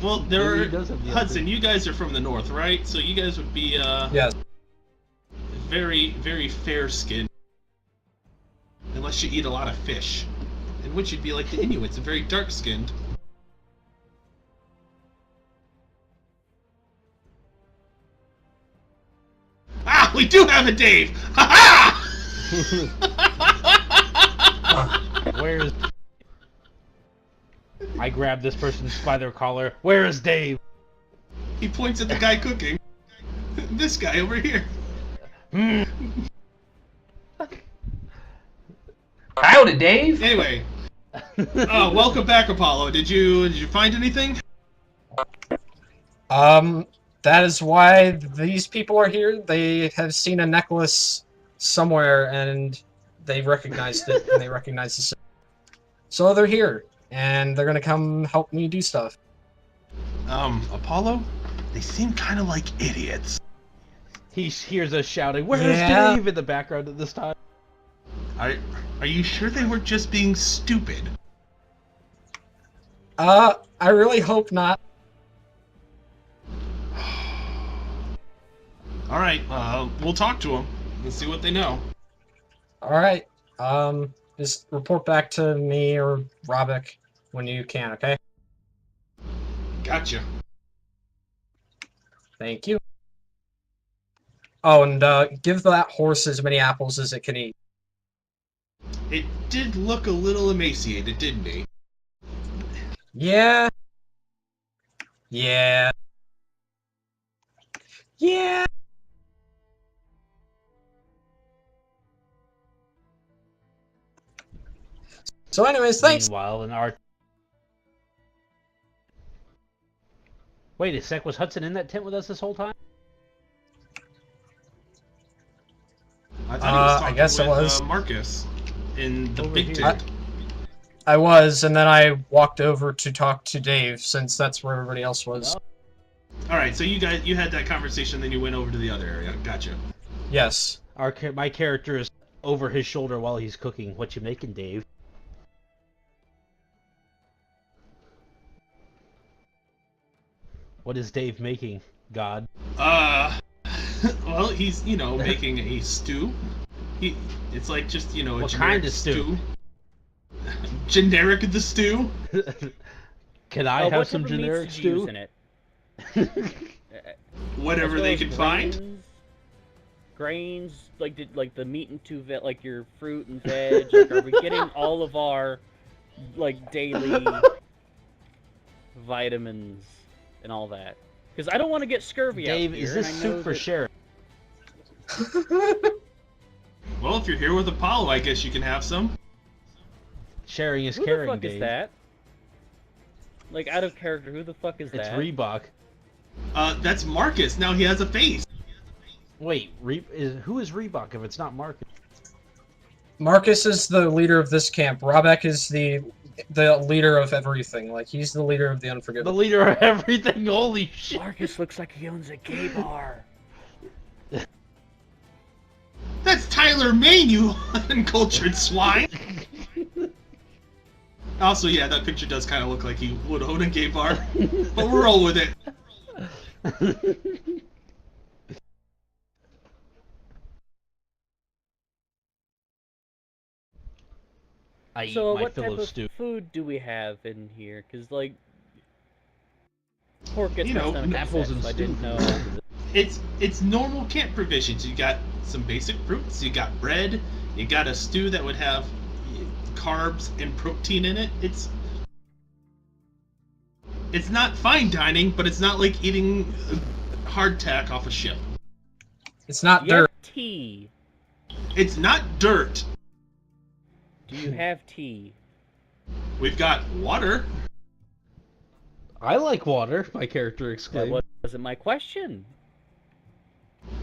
Well, Maybe he does have the Hudson, other. you guys are from the north, right? So you guys would be Yes. very, very fair-skinned. Unless you eat a lot of fish. In which you'd be like the Inuits, and very dark-skinned. Ah, we do have a Dave! Ha ha! Where's... I grab this person by their collar. Where is Dave? He points at the guy cooking. This guy over here. Howdy, Dave. Anyway, welcome back, Apollo. Did you find anything? That is why these people are here. They have seen a necklace somewhere and they recognized it and they recognized the symbol. So they're here and they're gonna come help me do stuff. Apollo? They seem kind of like idiots. He hears us shouting, "Where is Yeah. Dave?" in the background at this time. Are you sure they were just being stupid? I really hope not. All right, we'll talk to them and see what they know. Alright, just report back to me or Robic when you can, okay? Gotcha. Thank you. Oh, and give that horse as many apples as it can eat. It did look a little emaciated, didn't he? Yeah. Yeah. Yeah. So anyways, thanks. Meanwhile, in our... Wait a sec, was Hudson in that tent with us this whole time? I thought he was talking I guess with it was. Marcus in the Over big here. tent. I was, and then I walked over to talk to Dave, since that's where everybody else was. Oh. All right, so you had that conversation, then you went over to the other area. Gotcha. Yes. My character is over his shoulder while he's cooking. What you making, Dave? What is Dave making, God? Well, he's, making a stew. It's like just, a What generic kind of stew? Generic the stew? Can I have some whatever generic meats did you use stew? in it? Whatever As well they as can find. Grains, like the meat and like your fruit and veg. Like, are we getting all of our like daily vitamins and all that? Because I don't want to get scurvy Dave, out here. is this and I know soup for that- sharing? Well, if you're here with Apollo, I guess you can have some. Sharing is Who caring, the fuck Dave. is that? Like out of character, who the fuck is It's that? Reebok. That's Marcus. Now he has a face. Wait, who is Reebok if it's not Marcus? Marcus is the leader of this camp. Robic is the leader of everything. Like, he's the leader of the The Unforgiven. leader of everything. Holy shit! Marcus looks like he owns a gay bar. That's Tyler Maine, you uncultured swine. Also, yeah, that picture does kind of look like he would own a gay bar, but we'll roll with it. I eat So my what fill type of of stew. food do we have in here? Because like, Pork gets You my know, stomach apples upset, and so I didn't know. It's normal camp provisions. You got some basic fruits, you got bread, you got a stew that would have carbs and protein in it. It's not fine dining, but it's not like eating hardtack off a ship. It's not Do you have dirt. tea? It's not dirt. Do you have tea? We've got water. I like water, my character That exclaimed. wasn't my question.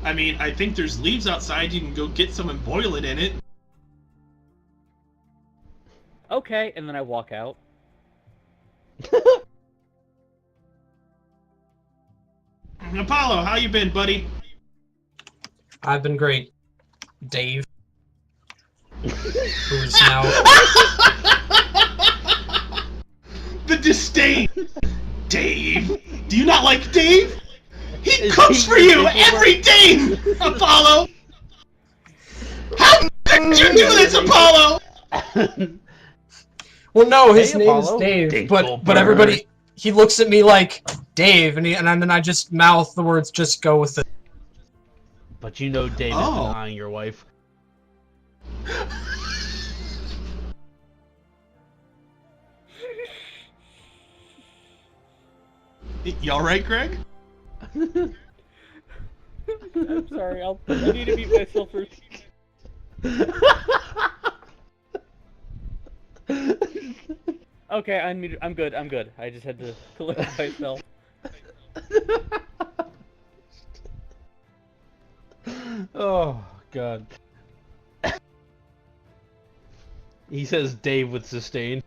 I mean, I think there's leaves outside. You can go get some and boil it in it. Okay, and then I walk out. Apollo, how you been, buddy? I've been great. Dave. Who's now... The disdain. Dave. Do you not like Dave? He Is cooks he for you your every day, Apollo. How could you do this, Apollo? Well, no, his Hey, name Apollo. is Dave, Dave but Goldberg. everybody, he looks at me like, Dave, and then I just mouth the words, just go with it. But you know Dave has Oh. been eyeing your wife. You alright, Greg? I'm sorry, I need to mute myself first. Okay, I'm good. I just had to collect myself. Oh, God. He says Dave with sustain.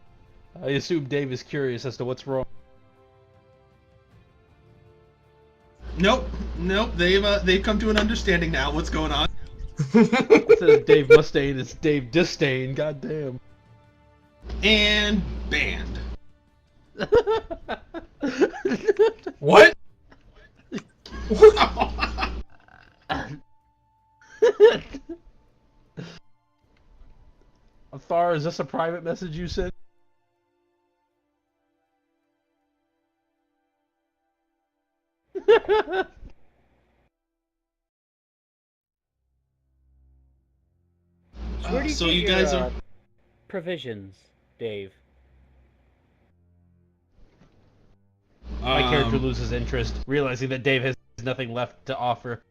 I assume Dave is curious as to what's wrong. Nope. They've come to an understanding now. What's going on? It says Dave Mustaine, it's Dave Disdain, goddamn. And banned. What? Thar, is this a private message you sent? So where do you So get you your, guys are... provisions, Dave? My character loses interest, realizing that Dave has nothing left to offer.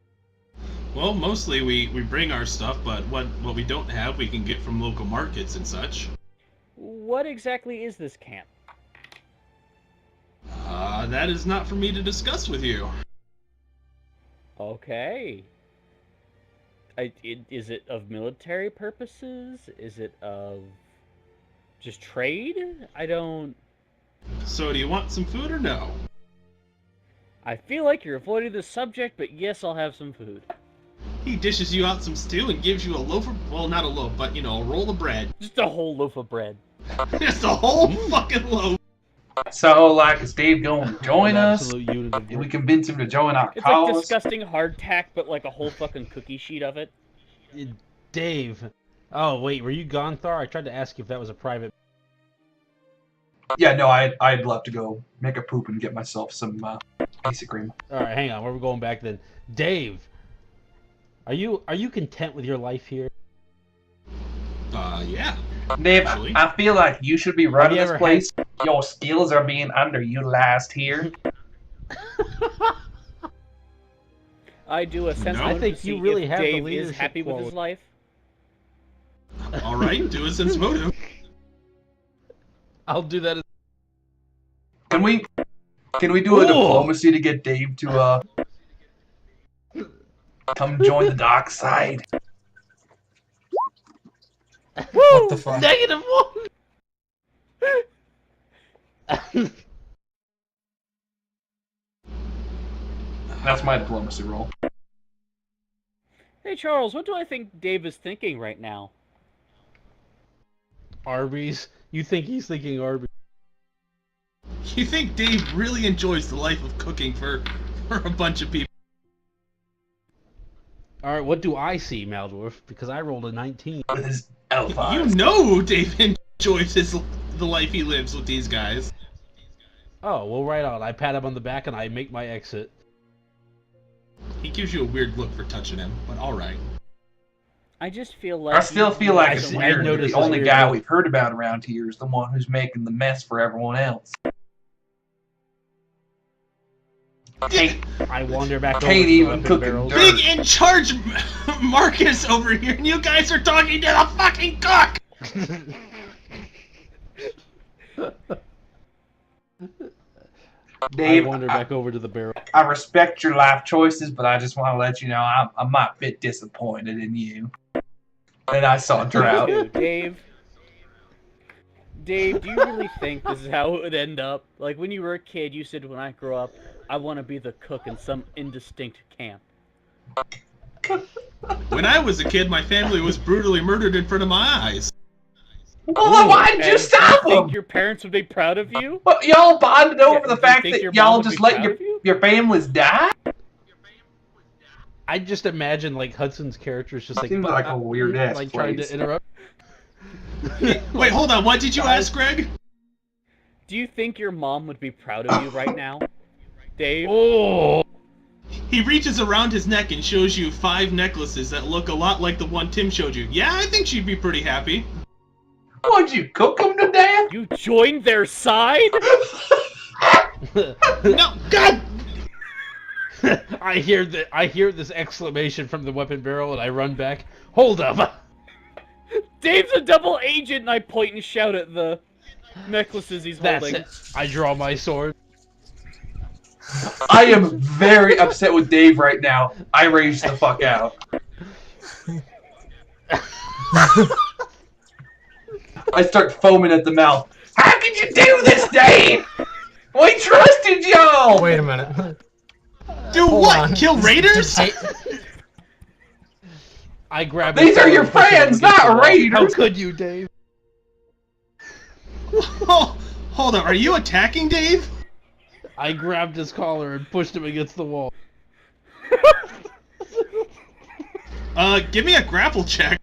Well, mostly we bring our stuff, but what we don't have, we can get from local markets and such. What exactly is this camp? That is not for me to discuss with you. Okay. Is it of military purposes? Is it of just trade? I don't... So do you want some food or no? I feel like you're avoiding the subject, but yes, I'll have some food. He dishes you out some stew and gives you a loaf of... Well, not a loaf, but, you know, a roll of bread. Just a whole loaf of bread. Just a whole fucking loaf. So, like, is Dave going to join An us? absolute unit of Can we convince him to join our It's cause? like disgusting hardtack, but like a whole fucking cookie sheet of it. Dave. Oh, wait, were you gone, Thar? I tried to ask you if that was a private... Yeah, no, I'd love to go make a poop and get myself some basic cream. Alright, hang on, we're going back then. Dave! Are you content with your life here? Yeah. Dave, Actually. I feel like you should be running you this ever place. Your skills are being underutilized here. I do a sense. No. I think you really have the Dave is leadership happy with his quality. life. Alright, do a sense motive. I'll do that. Can we do a Ooh. diplomacy to get Dave to come join the dark side? What the fuck? -1! That's my diplomacy roll. Hey Charles, what do I think Dave is thinking right now? Arby's? You think he's thinking Arby's? You think Dave really enjoys the life of cooking for a bunch of people? Alright, what do I see, Maldorf? Because I rolled a 19. With his elf You eyes. know Dave enjoys the life he lives with these guys. Oh, well, right on. I pat him on the back and I make my exit. He gives you a weird look for touching him, but alright. I just feel like I still feel like I it's see- I weird that noticed the this only weird guy look. we've heard about around here is the one who's making the mess for everyone else. Kate, I wander back over Kate to the even weapon cooking barrels. dirt. Big in charge Marcus over here, and you guys are talking to the fucking cook! Dave, I wander back over to the barrel. I respect your life choices, but I just want to let you know I might be disappointed in you. And I saw Drought. Dude, Dave, do you really think this is how it would end up? Like, when you were a kid, you said, when I grow up, I want to be the cook in some indistinct camp. When I was a kid, my family was brutally murdered in front of my eyes. Well, then why did you And stop do you think them? your parents would be proud of you? Well, y'all bonded over Yeah, the do you fact think that your y'all mom would just be let proud of you? your families die? I just imagine like Hudson's character is just like Seems like a weird-ass like trying place. to interrupt. Wait, hold on, what did you ask, Greg? Do you think your mom would be proud of you right now? Dave? Oh, He reaches around his neck and shows you 5 necklaces that look a lot like the one Tim showed you. Yeah, I think she'd be pretty happy. Would you cook them to death? You joined their side? No, God! I hear this exclamation from the weapon barrel and I run back. Hold up! Dave's a double agent, and I point and shout at the necklaces he's That's holding. it. I draw my sword. I am very upset with Dave right now. I raged the fuck out. I start foaming at the mouth. How could you do this, Dave? We trusted y'all! Wait a minute. Do Hold what? on. Kill raiders? I grab. These his are collar your and push him friends, against the not wall. raiders. How could you, Dave? Oh, hold on, are you attacking Dave? I grabbed his collar and pushed him against the wall. Give me a grapple check.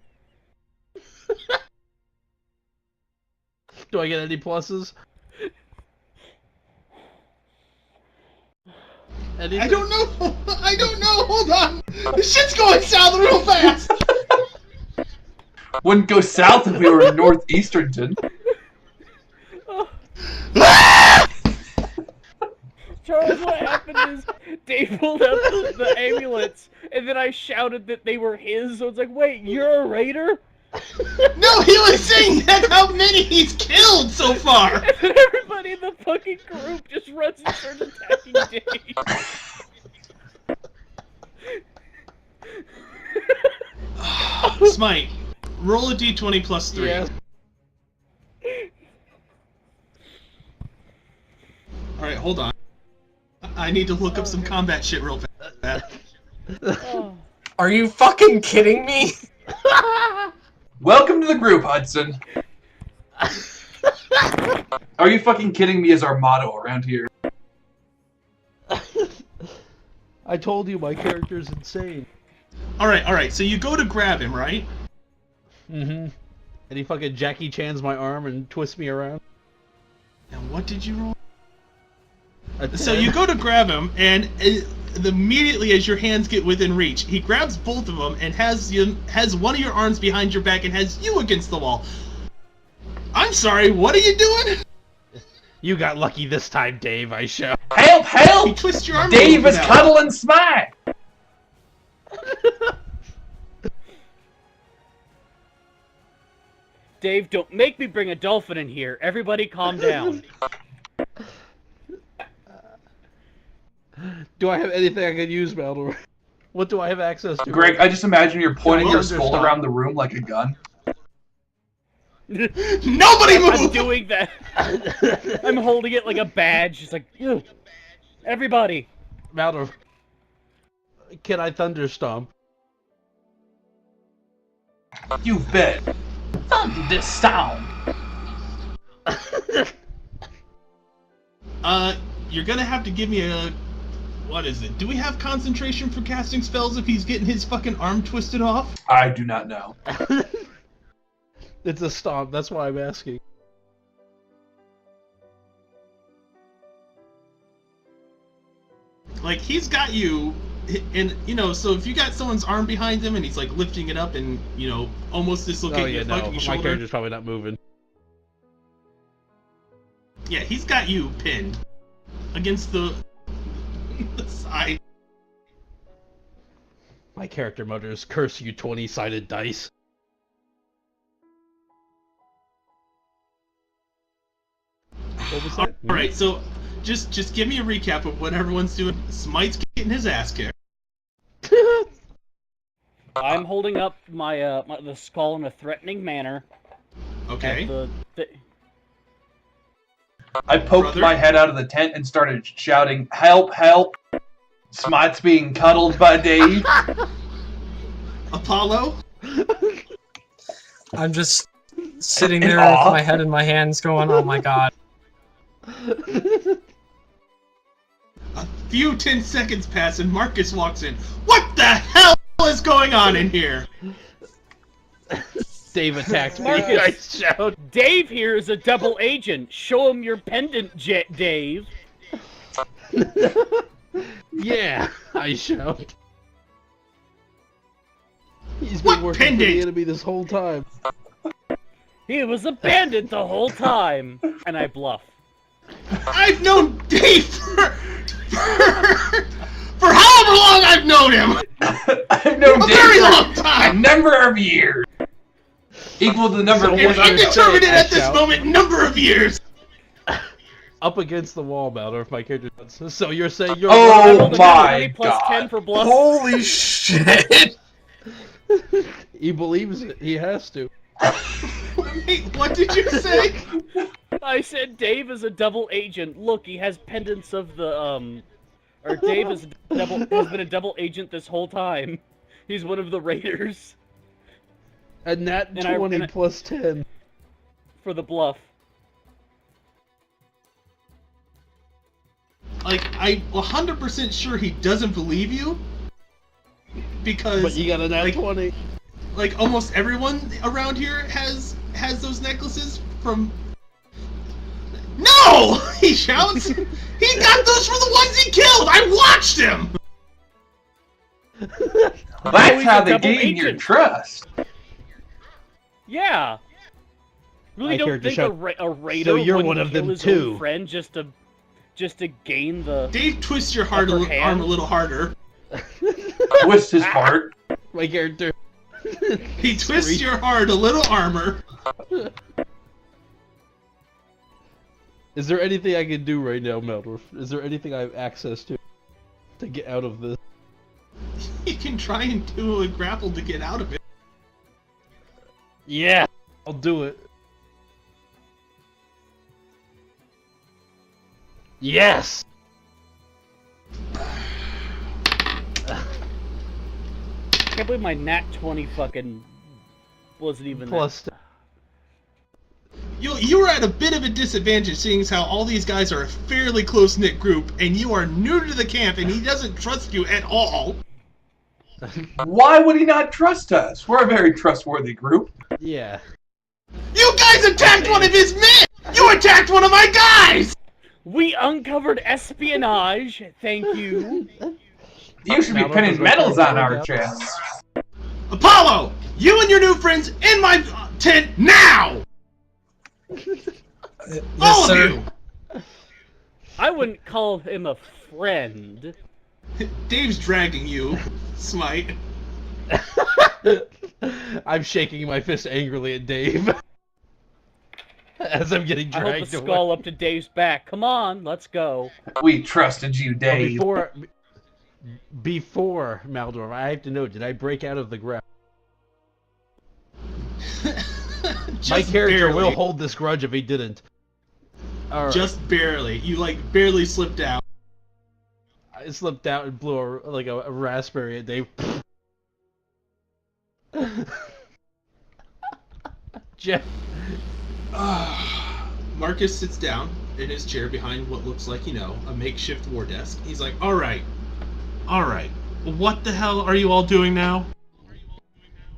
Do I get any pluses? Anything? I don't know. I don't know. Hold on. This shit's going south real fast. Wouldn't go south if we were in Northeasternton. Charles, what happened is Dave pulled out the amulets, and then I shouted that they were his, so it's like, wait, you're a raider? No, he was saying that how many he's killed so far. And then everybody in the fucking group just runs and starts attacking Dave. Smite, roll a d20 plus 3. Yes. Alright, hold on. I need to look up some combat shit real fast. Oh. Are you fucking kidding me? Welcome to the group, Hudson. Are you fucking kidding me is our motto around here. I told you my character's insane. Alright, so you go to grab him, right? Mm-hmm. And he fucking Jackie Chan's my arm and twists me around. And what did you roll? A So 10. you go to grab him, and immediately as your hands get within reach, he grabs both of them and has one of your arms behind your back and has you against the wall. I'm sorry, what are you doing? You got lucky this time, Dave, I shout. Help! He Help! twists your arm. Dave is now. cuddling Smite! Dave, don't make me bring a dolphin in here. Everybody calm down. Do I have anything I can use, Maldor? What do I have access to? Greg, I just imagine you're pointing Well, your skull understood. around the room like a gun. Nobody I'm move! doing that. I'm holding it like a badge. It's like, "Ugh. Everybody. Maldor, can I thunderstomp? You bet. Thunderstorm. You're gonna have to give me a... What is it? Do we have concentration for casting spells if he's getting his fucking arm twisted off? I do not know. It's a stomp, that's why I'm asking. Like, he's got you, and, you know, so if you got someone's arm behind him and he's, like, lifting it up and, you know, almost dislocating your fucking shoulder. My character's probably not moving. Yeah, he's got you pinned against the side. My character mutters, "Curse you 20-sided dice." What was that? Alright, so just give me a recap of what everyone's doing. Smite's getting his ass kicked. I'm holding up the skull in a threatening manner. Okay. I poked my head out of the tent and started shouting, "Help, help!" Smite's being cuddled by Dave. Apollo? I'm just sitting there with my head in my hands going, oh my god. A few 10 seconds pass and Marcus walks in. What the hell is going on in here? Dave attacked me. Marcus. I shout. Dave here is a double agent. Show him your pendant, Dave. Yeah, I shout. He's been What working pendant? for the enemy this whole time. He was a bandit the whole time. And I bluff. I've known Dave for however long I've known him! I've known A Dave very for long a time! number of years. Equal to the number of An years I've indeterminate at this shout. moment number of years! Up against the wall, Malder, if my character does. So you're saying you're... Oh rolled a my 20 plus god. 10 for bluff. Holy shit! He believes it. He has to. Wait, what did you say? I said Dave is a double agent. Look, he has pendants of the or Dave has been a double agent this whole time. He's one of the raiders. And that And I- 20 and I- plus 10. For the bluff. Like, I'm 100% sure he doesn't believe you. Because, But you got a nat 20. like, almost everyone around here has those necklaces from... No! He shouts! He got those for the ones he killed! I watched him! That's he's how a they double gain your agent. trust. Yeah. Really My don't character think shot- a raider So you're wouldn't one of kill them his too. own friend just to gain the... Dave twists your arm Upper hand. a little harder. Twist his heart. My character. He twists your heart a little armor. Is there anything I can do right now, Meldorf? Is there anything I have access to get out of this? You can try and do a grapple to get out of it. Yeah, I'll do it. Yes! I can't believe my nat 20 fucking wasn't even Plus, You were at a bit of a disadvantage, seeing as how all these guys are a fairly close-knit group, and you are new to the camp, and he doesn't trust you at all. Why would he not trust us? We're a very trustworthy group. yeah. You guys attacked one of his men! You attacked one of my guys! We uncovered espionage, thank you. You should be Now pinning those are medals on our up. chests. Apollo! You and your new friends in my tent now! Yes, All of sir. you! I wouldn't call him a friend. Dave's dragging you, Smite. I'm shaking my fist angrily at Dave. As I'm getting I hold dragged the away. skull up to Dave's back. Come on, let's go. We trusted you, But Dave. before Maldorf, I have to know, did I break out of the ground? My character barely. will hold this grudge if he didn't. Alright. Just barely. You, like, barely slipped out. I slipped out and blew a raspberry at Dave. Jeff. Marcus sits down in his chair behind what looks like, you know, a makeshift war desk. He's like, alright. What the hell are you all doing now?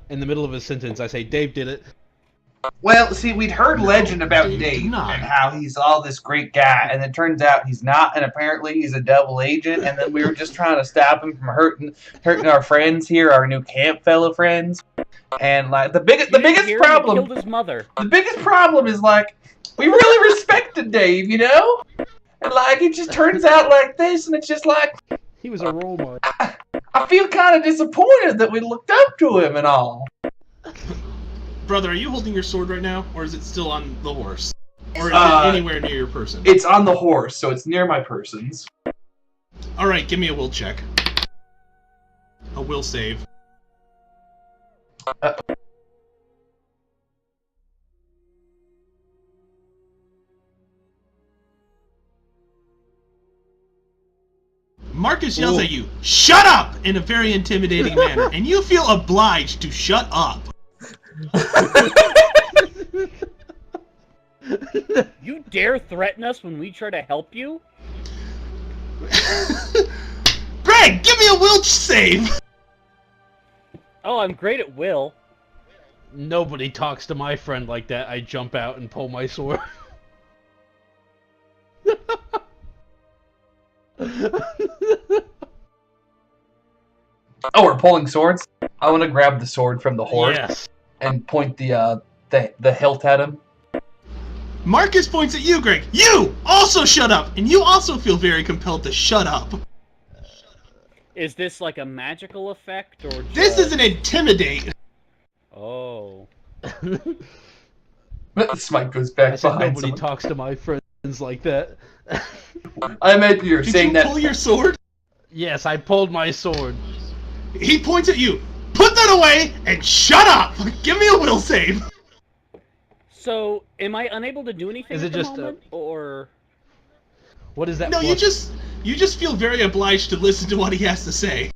In the middle of his sentence, I say, Dave did it. Well, see, we'd heard legend about Dave Dave denied. and how he's all this great guy, and it turns out he's not, and apparently he's a double agent, and then we were just trying to stop him from hurting our friends here, our new camp fellow friends. And like the biggest problem, He killed his mother. the biggest problem is like we really respected Dave, you know, and like it just turns out like this, and it's just like He was a role model. I feel kind of disappointed that we looked up to him and all. Brother, are you holding your sword right now, or is it still on the horse? Or is it anywhere near your person? It's on the horse, so it's near my persons. Alright, give me a will check. A will save. Marcus yells at you, "Shut up!" in a very intimidating manner, and you feel obliged to shut up. You dare threaten us when we try to help you? Greg, give me a will save! Oh, I'm great at will. Nobody talks to my friend like that. I jump out and pull my sword. Oh, we're pulling swords? I want to grab the sword from the horse Yes. and point the hilt at him. Marcus points at you, Greg. You also shut up, and you also feel very compelled to shut up. Is this like a magical effect, or just... This is an intimidate. Oh. The smite goes back I said behind nobody someone. talks to my friends like that. I imagine you're Did saying you that. pull your sword? Yes, I pulled my sword. He points at you. Put that away and shut up. Give me a will save. So, am I unable to do anything Is at it the just moment, or... What is that? No, plus? you just feel very obliged to listen to what he has to say.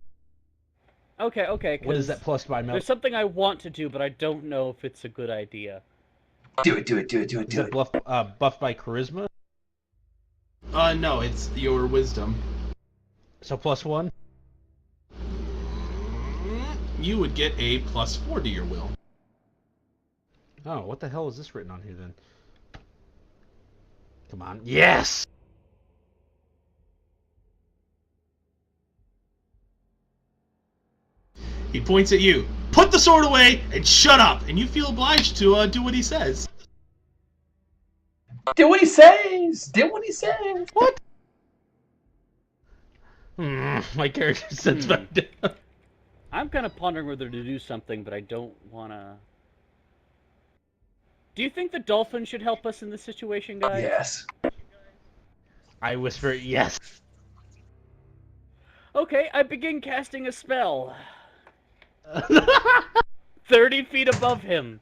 Okay, okay, What is 'cause that plus by melt? there's something I want to do, but I don't know if it's a good idea. Do it. Is that buff by charisma? No, it's your wisdom. So +1? You would get a +4 to your will. Oh, what the hell is this written on here then? Come on. Yes! He points at you. Put the sword away and shut up. And you feel obliged to do what he says. Do what he says. Do what he says. What? My character sits back down. I'm kind of pondering whether to do something, but I don't want to... Do you think the dolphin should help us in this situation, guys? Yes. I whisper, yes. Okay, I begin casting a spell. 30 feet above him.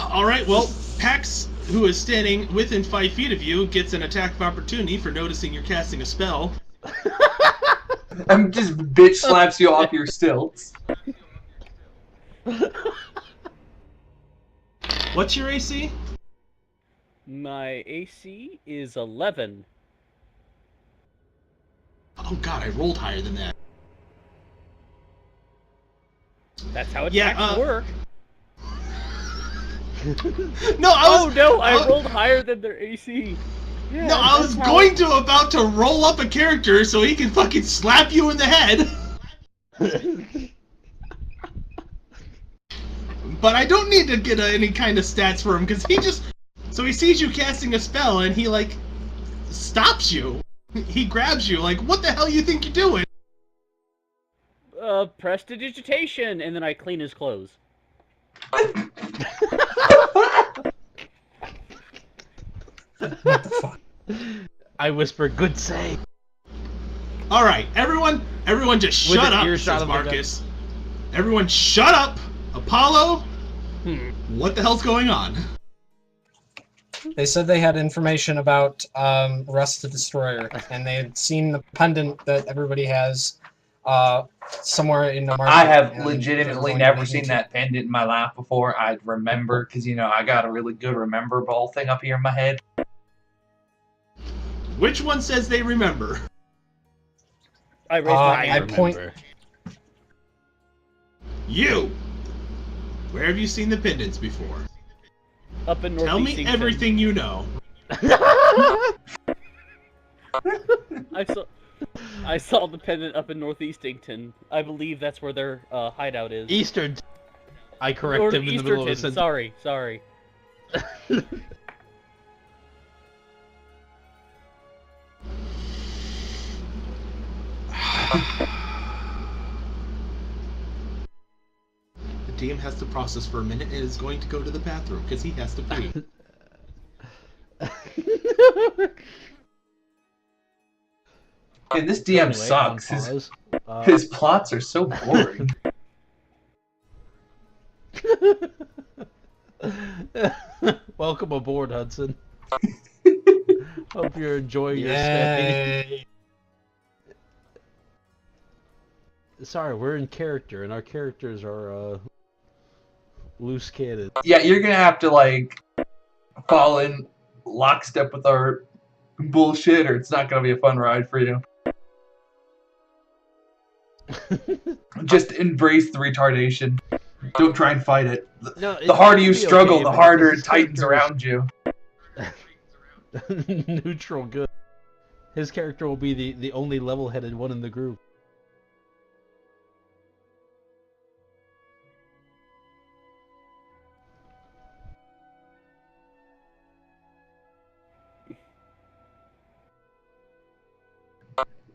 Alright, well, Pax, who is standing within 5 feet of you, gets an attack of opportunity for noticing you're casting a spell. I'm just bitch slaps you off your stilts. What's your AC? My AC is 11. Oh god, I rolled higher than that. That's how attacks work. No, I rolled higher than their AC. Yeah, No, I was about to roll up a character so he can fucking slap you in the head. But I don't need to get any kind of stats for him, because he just... So he sees you casting a spell, and he, like, stops you. He grabs you, like, what the hell you think you're doing? Prestidigitation, and then I clean his clothes. What the fuck? I whisper, good save. Alright, everyone just shut up, says Marcus. Everyone shut up! Apollo? What the hell's going on? They said they had information about Rust the Destroyer, and they had seen the pendant that everybody has somewhere in the market. I have legitimately never seen that pendant in my life before. I'd remember, because, you know, I got a really good remember ball thing up here in my head. Which one says they remember? I raised my hand. I point. You! Where have you seen the pendants before? Up in Tell me Northeast everything you know. I saw the pendant up in Northeastington. I believe that's where their hideout is. Eastern. I correct him in the middle of a sentence. Sorry. The DM has to process for a minute and is going to go to the bathroom because he has to pee. And this DM sucks. His plots are so boring. Welcome aboard, Hudson. Hope you're enjoying your stay. Sorry, we're in character, and our characters are loose cannon. Yeah, you're gonna have to like fall in lockstep with our bullshit, or it's not gonna be a fun ride for you. Just embrace the retardation. Don't try and fight it. No, the harder you struggle, the harder it tightens around you. Neutral good. His character will be the only level-headed one in the group.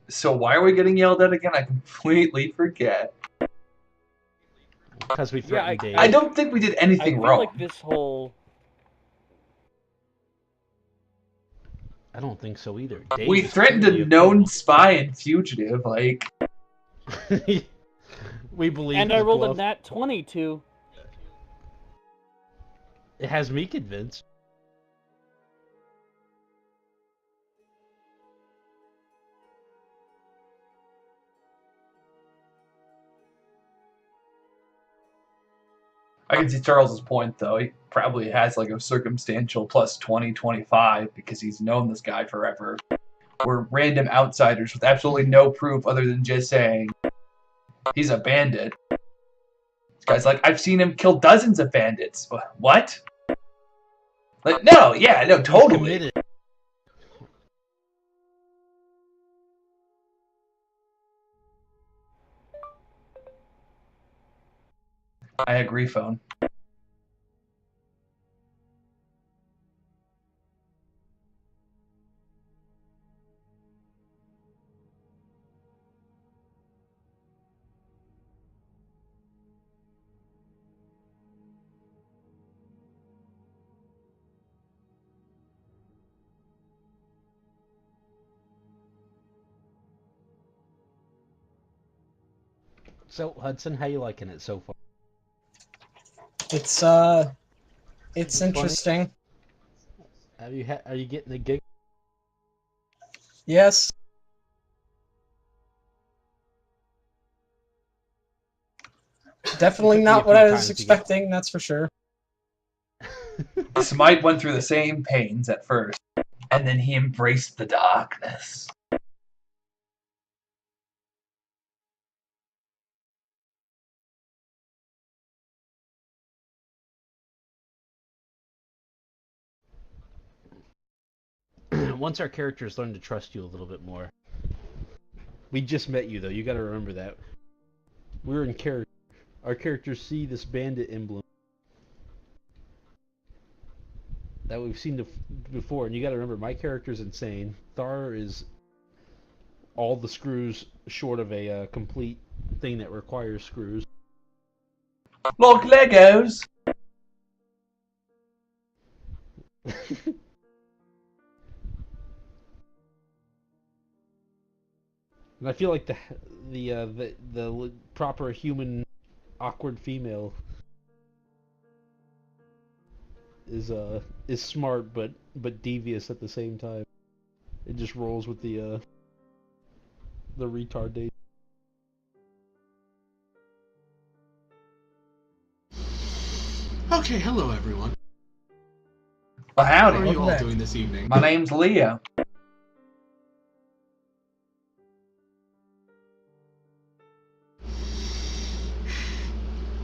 So why are we getting yelled at again? I completely forget. Because we threatened Dave. I don't think we did anything wrong. Like this whole... I don't think so either. Dave we threatened a known spy and fugitive, like... We believe. And I rolled a nat 20 too. It has me convinced. I can see Charles's point, though. He probably has like a circumstantial plus 20, 25 because he's known this guy forever. We're random outsiders with absolutely no proof other than just saying he's a bandit. This guy's like, I've seen him kill dozens of bandits. What? Like, no, yeah, no, totally. I agree, phone. So, Hudson, how you liking it so far? It's interesting. Are you getting the gig? Yes. Definitely not what I was expecting, that's for sure. Smite went through the same pains at first, and then he embraced the darkness. Once our characters learn to trust you a little bit more. We just met you, though. You got to remember that. We're in character. Our characters see this bandit emblem that we've seen before, and you got to remember, my character's insane. Thar is all the screws short of a complete thing that requires screws. Like Legos! And I feel like the proper human awkward female is smart but devious at the same time. It just rolls with the retard date. Okay, hello everyone. Well, howdy. How are you all doing this evening? My name's Leo.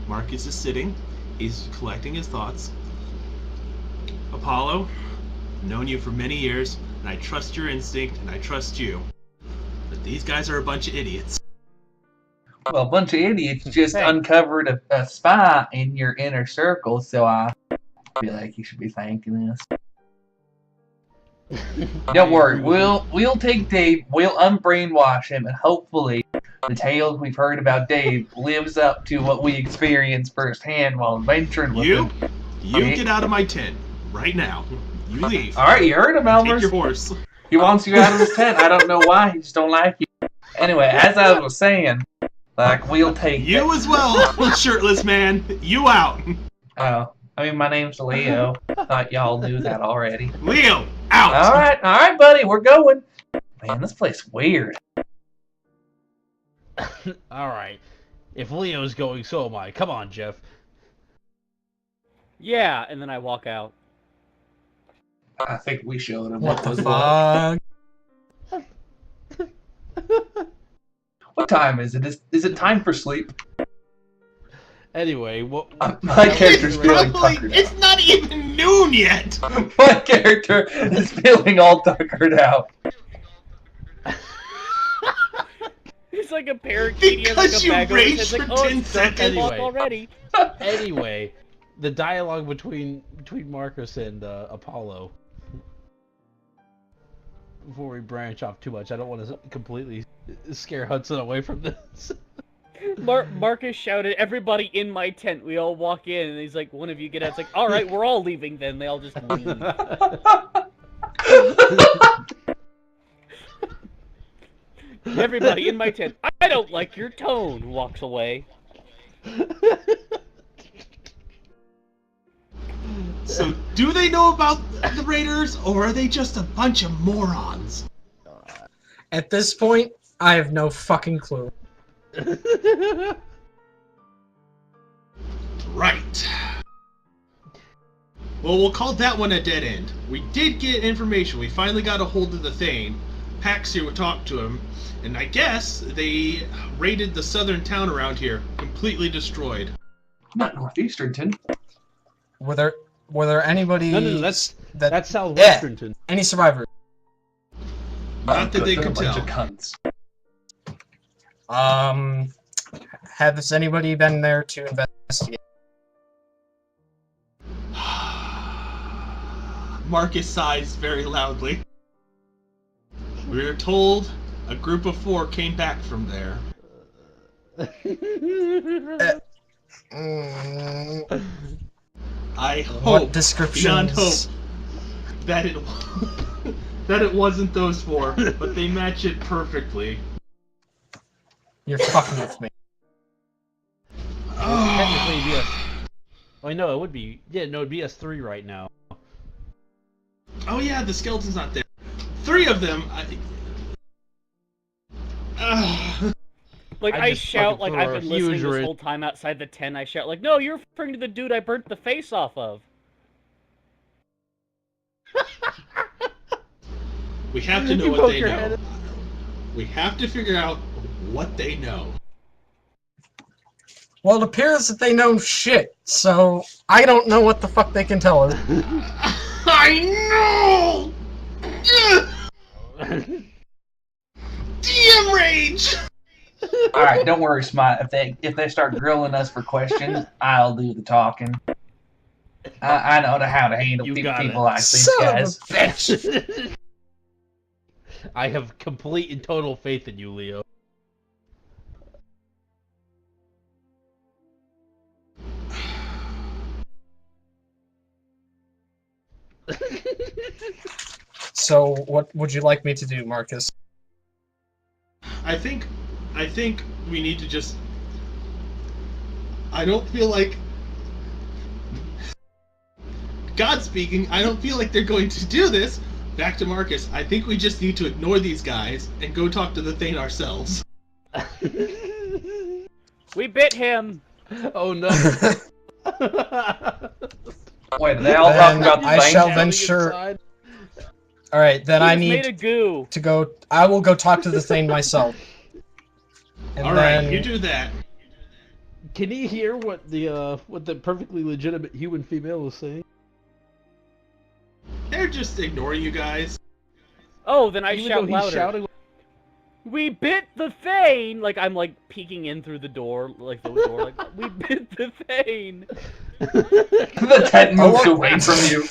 Marcus is sitting. He's collecting his thoughts. Apollo, I've known you for many years, and I trust your instinct, and I trust you. But these guys are a bunch of idiots. Well, a bunch of idiots just uncovered a spy in your inner circle, so I feel like you should be thanking us. Don't worry, we'll take Dave, we'll unbrainwash him, and hopefully the tales we've heard about Dave lives up to what we experienced firsthand while adventuring with him. You get out of my tent right now. You leave. Alright, you heard him, Elmer. Take your horse. He wants you out of his tent. I don't know why. He just don't like you. Anyway, as I was saying, like, we'll take you as well, shirtless man. You out. Oh, I mean, my name's Leo. I thought y'all knew that already. Leo, out. All right, buddy, we're going. Man, this place is weird. All right, if Leo's going, so am I. Come on, Jeff. Yeah, and then I walk out. I think we showed him What the fuck? What time is it? Is it time for sleep? Anyway, what? My character's feeling tuckered out. It's not even noon yet. My character is feeling all tuckered out. He's like a parakeet. He has Because like a bag over his raged head. Like, for oh, 10 it's dark seconds. o'clock already. Anyway, the dialogue between Marcus and Apollo. Before we branch off too much, I don't want to completely scare Hudson away from this. Marcus shouted, "Everybody in my tent!" We all walk in, and he's like, "One of you get out." It's like, "All right, we're all leaving." Then they all just leave. Everybody in my tent. I don't like your tone. Walks away. So, do they know about the Raiders, or are they just a bunch of morons? At this point, I have no fucking clue. Right. Well, we'll call that one a dead end. We did get information. We finally got a hold of the Thane. Pax here would talk to him, and I guess they raided the southern town around here, completely destroyed. Not Northeasternton. Were there anybody? No, that's Southwesternton. Any survivors? Not that they They're a could bunch tell. of cunts. Has anybody been there to investigate? Marcus sighs very loudly. We are told a group of 4 came back from there. I hope, What descriptions? beyond hope, that it wasn't those 4, but they match it perfectly. You're fucking with me. Technically, it'd be us. Oh no, it would be. Yeah, no, it'd be us 3 right now. Oh yeah, the skeleton's not there. 3 of them. Like, I just shout, fucking like, I've throw a been listening huge this ring. whole time outside the tent. I shout, like, "No, you're referring to the dude I burnt the face off of." We have to know You what poke they your know. head We have to figure out what they know. Well, it appears that they know shit, so I don't know what the fuck they can tell us. I know! DM rage! Alright, don't worry, Smite. If they start grilling us for questions, I'll do the talking. I know how to handle You people got it. like these Son of a guys. bitch! I have complete and total faith in you, Leo. So, what would you like me to do, Marcus? I think we need to just... I don't feel like... God speaking, I don't feel like they're going to do this. Back to Marcus, I think we just need to ignore these guys and go talk to the Thane ourselves. We bit him. Oh no. Wait, are they all talking Then about the I same shall thing? venture. Inside. All right, then He I was need made of goo. to go. I will go talk to the Thane myself. And Alright, then you do that. Can he hear what the perfectly legitimate human female is saying? there just ignoring you guys? Oh, then I Even shout though he's louder. shouting, We bit the Thane! Like, I'm, like, peeking in through the door, like, we bit the Thane! The tent moves look. away from you.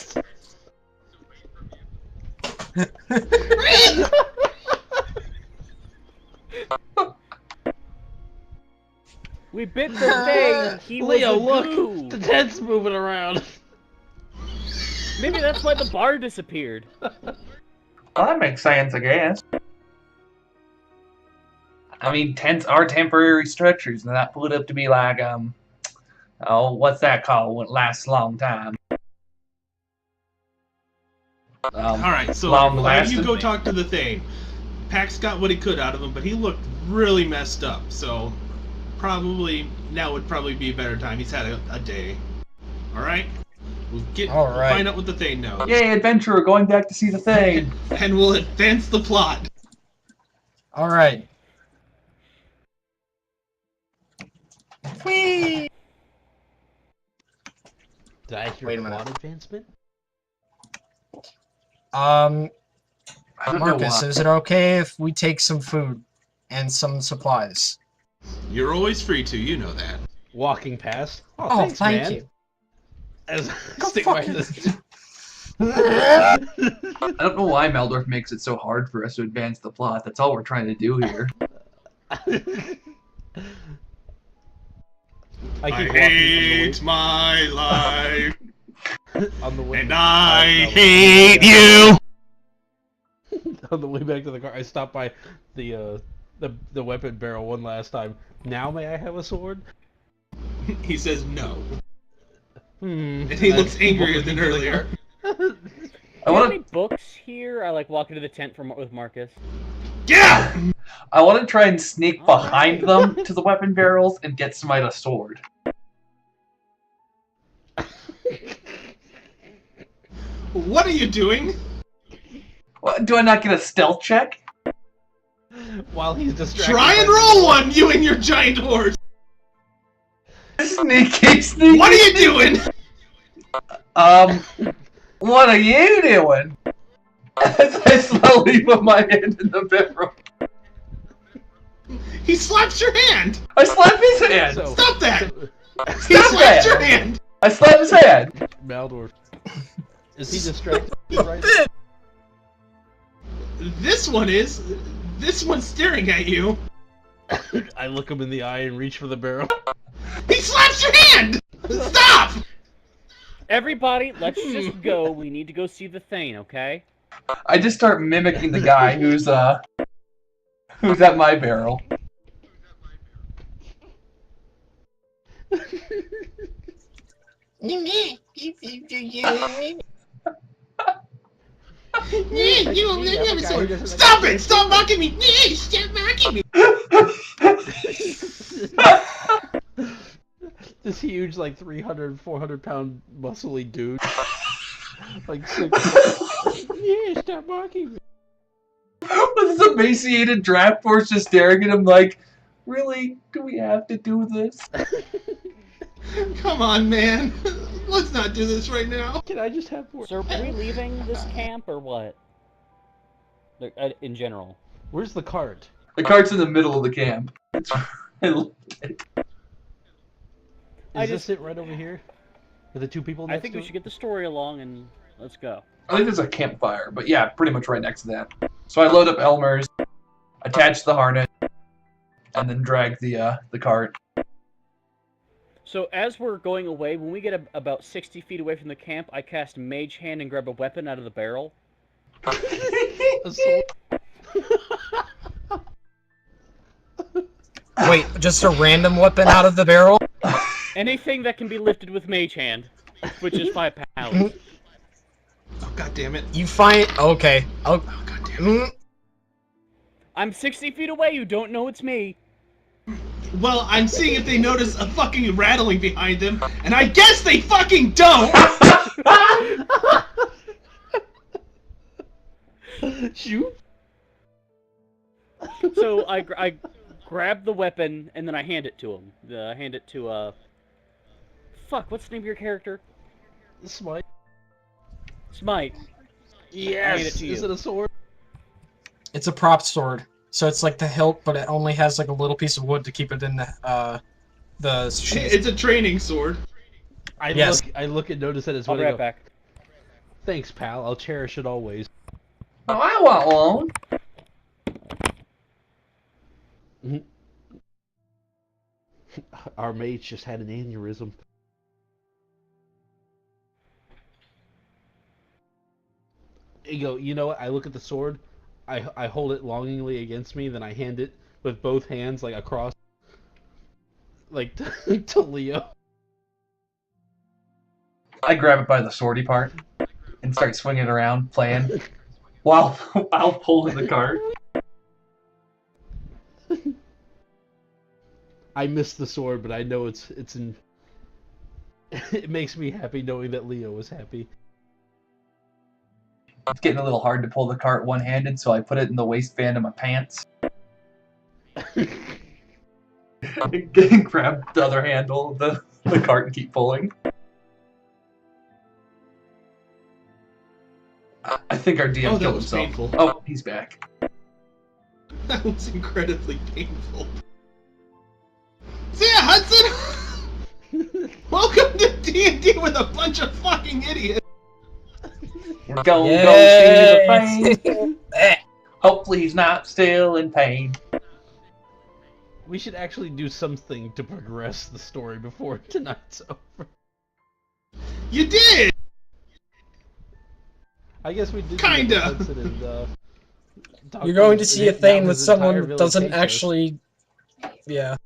We bit the Thane! He was Leo, a look! goo! The tent's moving around. Maybe that's why the bar disappeared. Well, that makes sense, I guess. I mean, tents are temporary structures. They're not put up to be like, oh, what's that called? When it lasts a long time. Alright, so long why do you lasting. go talk to the Thane? Pax got what he could out of him, but he looked really messed up, so now would probably be a better time. He's had a day. Alright? We'll find out what the Thane knows. Yay, adventurer, going back to see the Thane. And we'll advance the plot. Alright. Whee! Did I hear Wait a minute. plot advancement? I don't know Marcus, why. is it okay if we take some food and some supplies? You're always free to, you know that. Walking past. Oh, Oh, thanks, thank man. you. As Go stick fuck my I don't know why Meldorf makes it so hard for us to advance the plot. That's all we're trying to do here. I I keep hate my life, on the way. and I hate you! On the way back to the car, I stopped by the weapon barrel one last time. Now may I have a sword? He says no. And he looks angrier than earlier. I Do you have want any books here? I, like, walk into the tent with Marcus. Yeah! I want to try and sneak behind Alright. them to the weapon barrels and get somebody a sword. What are you doing? What, do I not get a stealth check? While he's distracted. Try and roll one, you and your giant horse! Sneaky, sneaky. What are you doing? What are you doing? As I slowly put my hand in the barrel. He slaps your hand! I slap his hand! So, Stop that! He Stop slaps that! your hand! I slap his hand! Maldorf. Is he distracted right This one's staring at you. I look him in the eye and reach for the barrel. He slaps your hand! Stop! Everybody, let's just go. We need to go see the Thane, okay? I just start mimicking the guy who's at my barrel. Stop it! Stop mocking me! Stop mocking me! This huge, like 300, 400 pound muscly dude. Like, yeah, stop mocking me. With his emaciated draft force just staring at him like, really? Do we have to do this? Come on, man. Let's not do this right now. Can I just have more? So are we leaving this camp or what? Like, in general. Where's the cart? The cart's in the middle of the camp. I loved it. Is this it right over here? With the two people next I think to we it? should get the story along and let's go. I think there's a campfire, but yeah, pretty much right next to that. So I load up Elmer's, attach the harness, and then drag the cart. So as we're going away, when we get about 60 feet away from the camp, I cast Mage Hand and grab a weapon out of the barrel. A sword? Wait, just a random weapon out of the barrel? Anything that can be lifted with Mage Hand, which is 5 pounds. Oh, God damn it. You find... Okay. Oh, Oh, God damn it. I'm 60 feet away, you don't know it's me. Well, I'm seeing if they notice a fucking rattling behind them, and I guess they fucking don't! Shoot! So I grab the weapon and then I hand it to him. I hand it to fuck, what's the name of your character? Smite. Smite. Yes! Is it a sword? It's a prop sword. So it's like the hilt, but it only has like a little piece of wood to keep it in the sheath. It's a training sword. I look and notice that it's I'll be right back. Thanks, pal. I'll cherish it always. Oh, I want one. Our mage just had an aneurysm. You know what? I look at the sword, I hold it longingly against me, then I hand it with both hands, like across, like to Leo. I grab it by the swordy part and start swinging it around, playing, while pulling the cart. I miss the sword, but I know it's in. It makes me happy knowing that Leo is happy. It's getting a little hard to pull the cart one-handed, so I put it in the waistband of my pants. Grab the other handle of the cart and keep pulling. I think our DM killed himself. Painful. Oh, he's back. That was incredibly painful. So yeah, Hudson! Welcome to D&D with a bunch of fucking idiots! We're going to go see the pain. Hopefully he's not still in pain. We should actually do something to progress the story before tonight's over. You did! I guess we did. Kinda! You're going to see a thing with someone that doesn't actually... Yeah.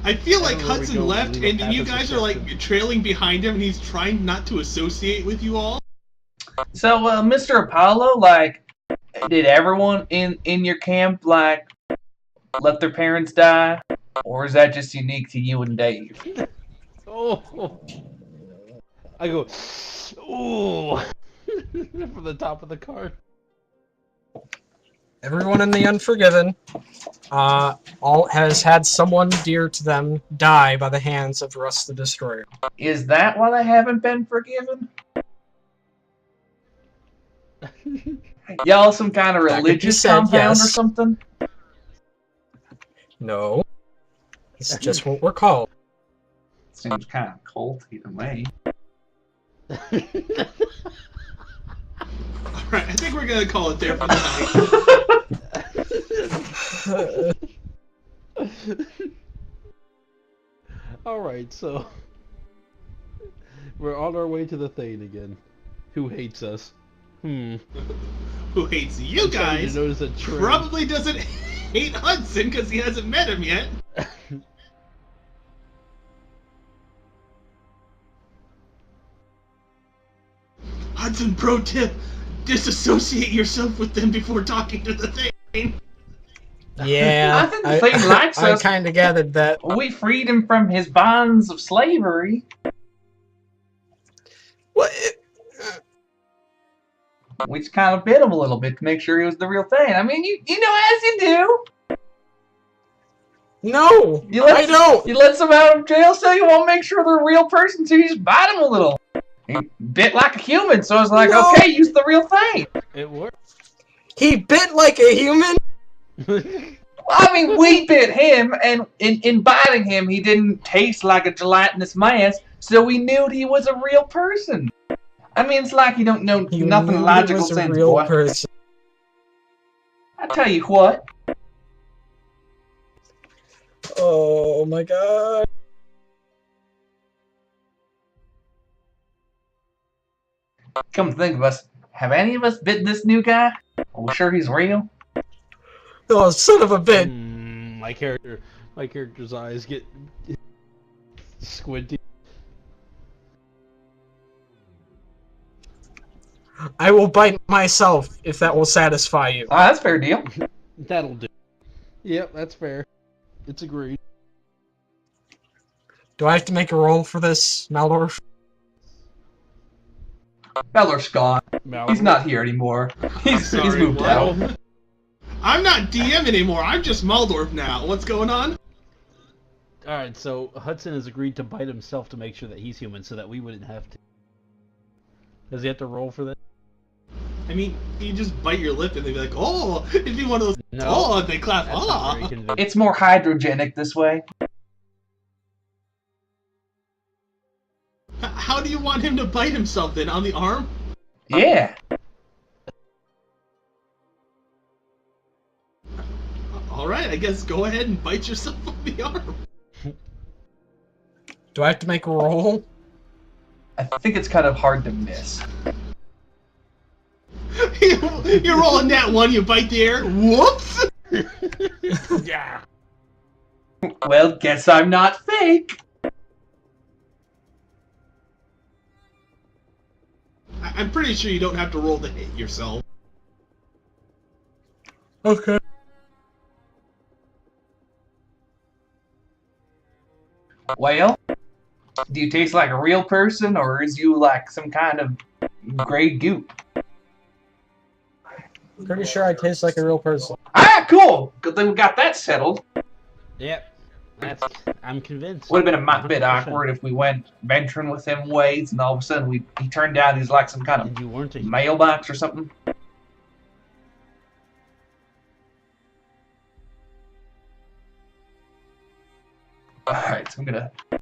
I feel like Hudson left and you guys are like trailing behind him and he's trying not to associate with you all. So, Mr. Apollo, like, did everyone in your camp, like, let their parents die? Or is that just unique to you and Dave? Oh. I go, ooh, from the top of the cart. Everyone in the Unforgiven all has had someone dear to them die by the hands of Russ the Destroyer. Is that why they haven't been forgiven? Y'all some kind of religious compound or something? No. It's just what we're called. Seems kind of culty to me. Alright, I think we're gonna call it there for the night. Alright, so we're on our way to the Thane again. Who hates us? Who hates you guys? Probably doesn't hate Hudson because he hasn't met him yet. Hudson, pro tip: disassociate yourself with them before talking to the Thane. Yeah, I think the Thane likes us. I kind of gathered that. We freed him from his bonds of slavery. What? We just kind of bit him a little bit to make sure he was the real thing. I mean, you know, as you do. No, I don't. You let some out of jail, so you won't make sure they're a real person, so you just bite him a little. He bit like a human, so I was like, No. okay, use the real thing. It worked. He bit like a human? I mean, we bit him, and in biting him, he didn't taste like a gelatinous mass, so we knew he was a real person. I mean, it's like you don't know nothing logical sense, boy. Person. I tell you what. Oh my god. Come to think of us, have any of us bitten this new guy? Are we sure he's real? Oh, son of a bitch. My character's eyes get squinty. I will bite myself if that will satisfy you. That's a fair deal. That'll do. Yep, that's fair. It's agreed. Do I have to make a roll for this, Maldorf? Beller's gone. He's not here anymore. He's moved out. I'm not DM anymore. I'm just Maldorf now. What's going on? Alright, so Hudson has agreed to bite himself to make sure that he's human so that we wouldn't have to. Does he have to roll for this? I mean, you just bite your lip and they'd be like, oh, it'd be one of those, No. oh, they clap, That's not very ah. convincing. It's more hydrogenic this way. How do you want him to bite himself then? On the arm? Yeah. Alright, I guess go ahead and bite yourself on the arm. Do I have to make a roll? I think it's kind of hard to miss. You're rolling that one, you bite the air, whoops! Yeah. Well, guess I'm not fake. I'm pretty sure you don't have to roll to hit yourself. Okay. Well, do you taste like a real person, or is you like some kind of gray goop? Pretty sure I taste like a real person. Ah, cool! Good thing we got that settled. Yep. I'm convinced. Would have been a bit 100%. awkward if we went venturing with him ways, and all of a sudden he turned out he's like some kind And of you weren't a mailbox or something. Alright, so I'm gonna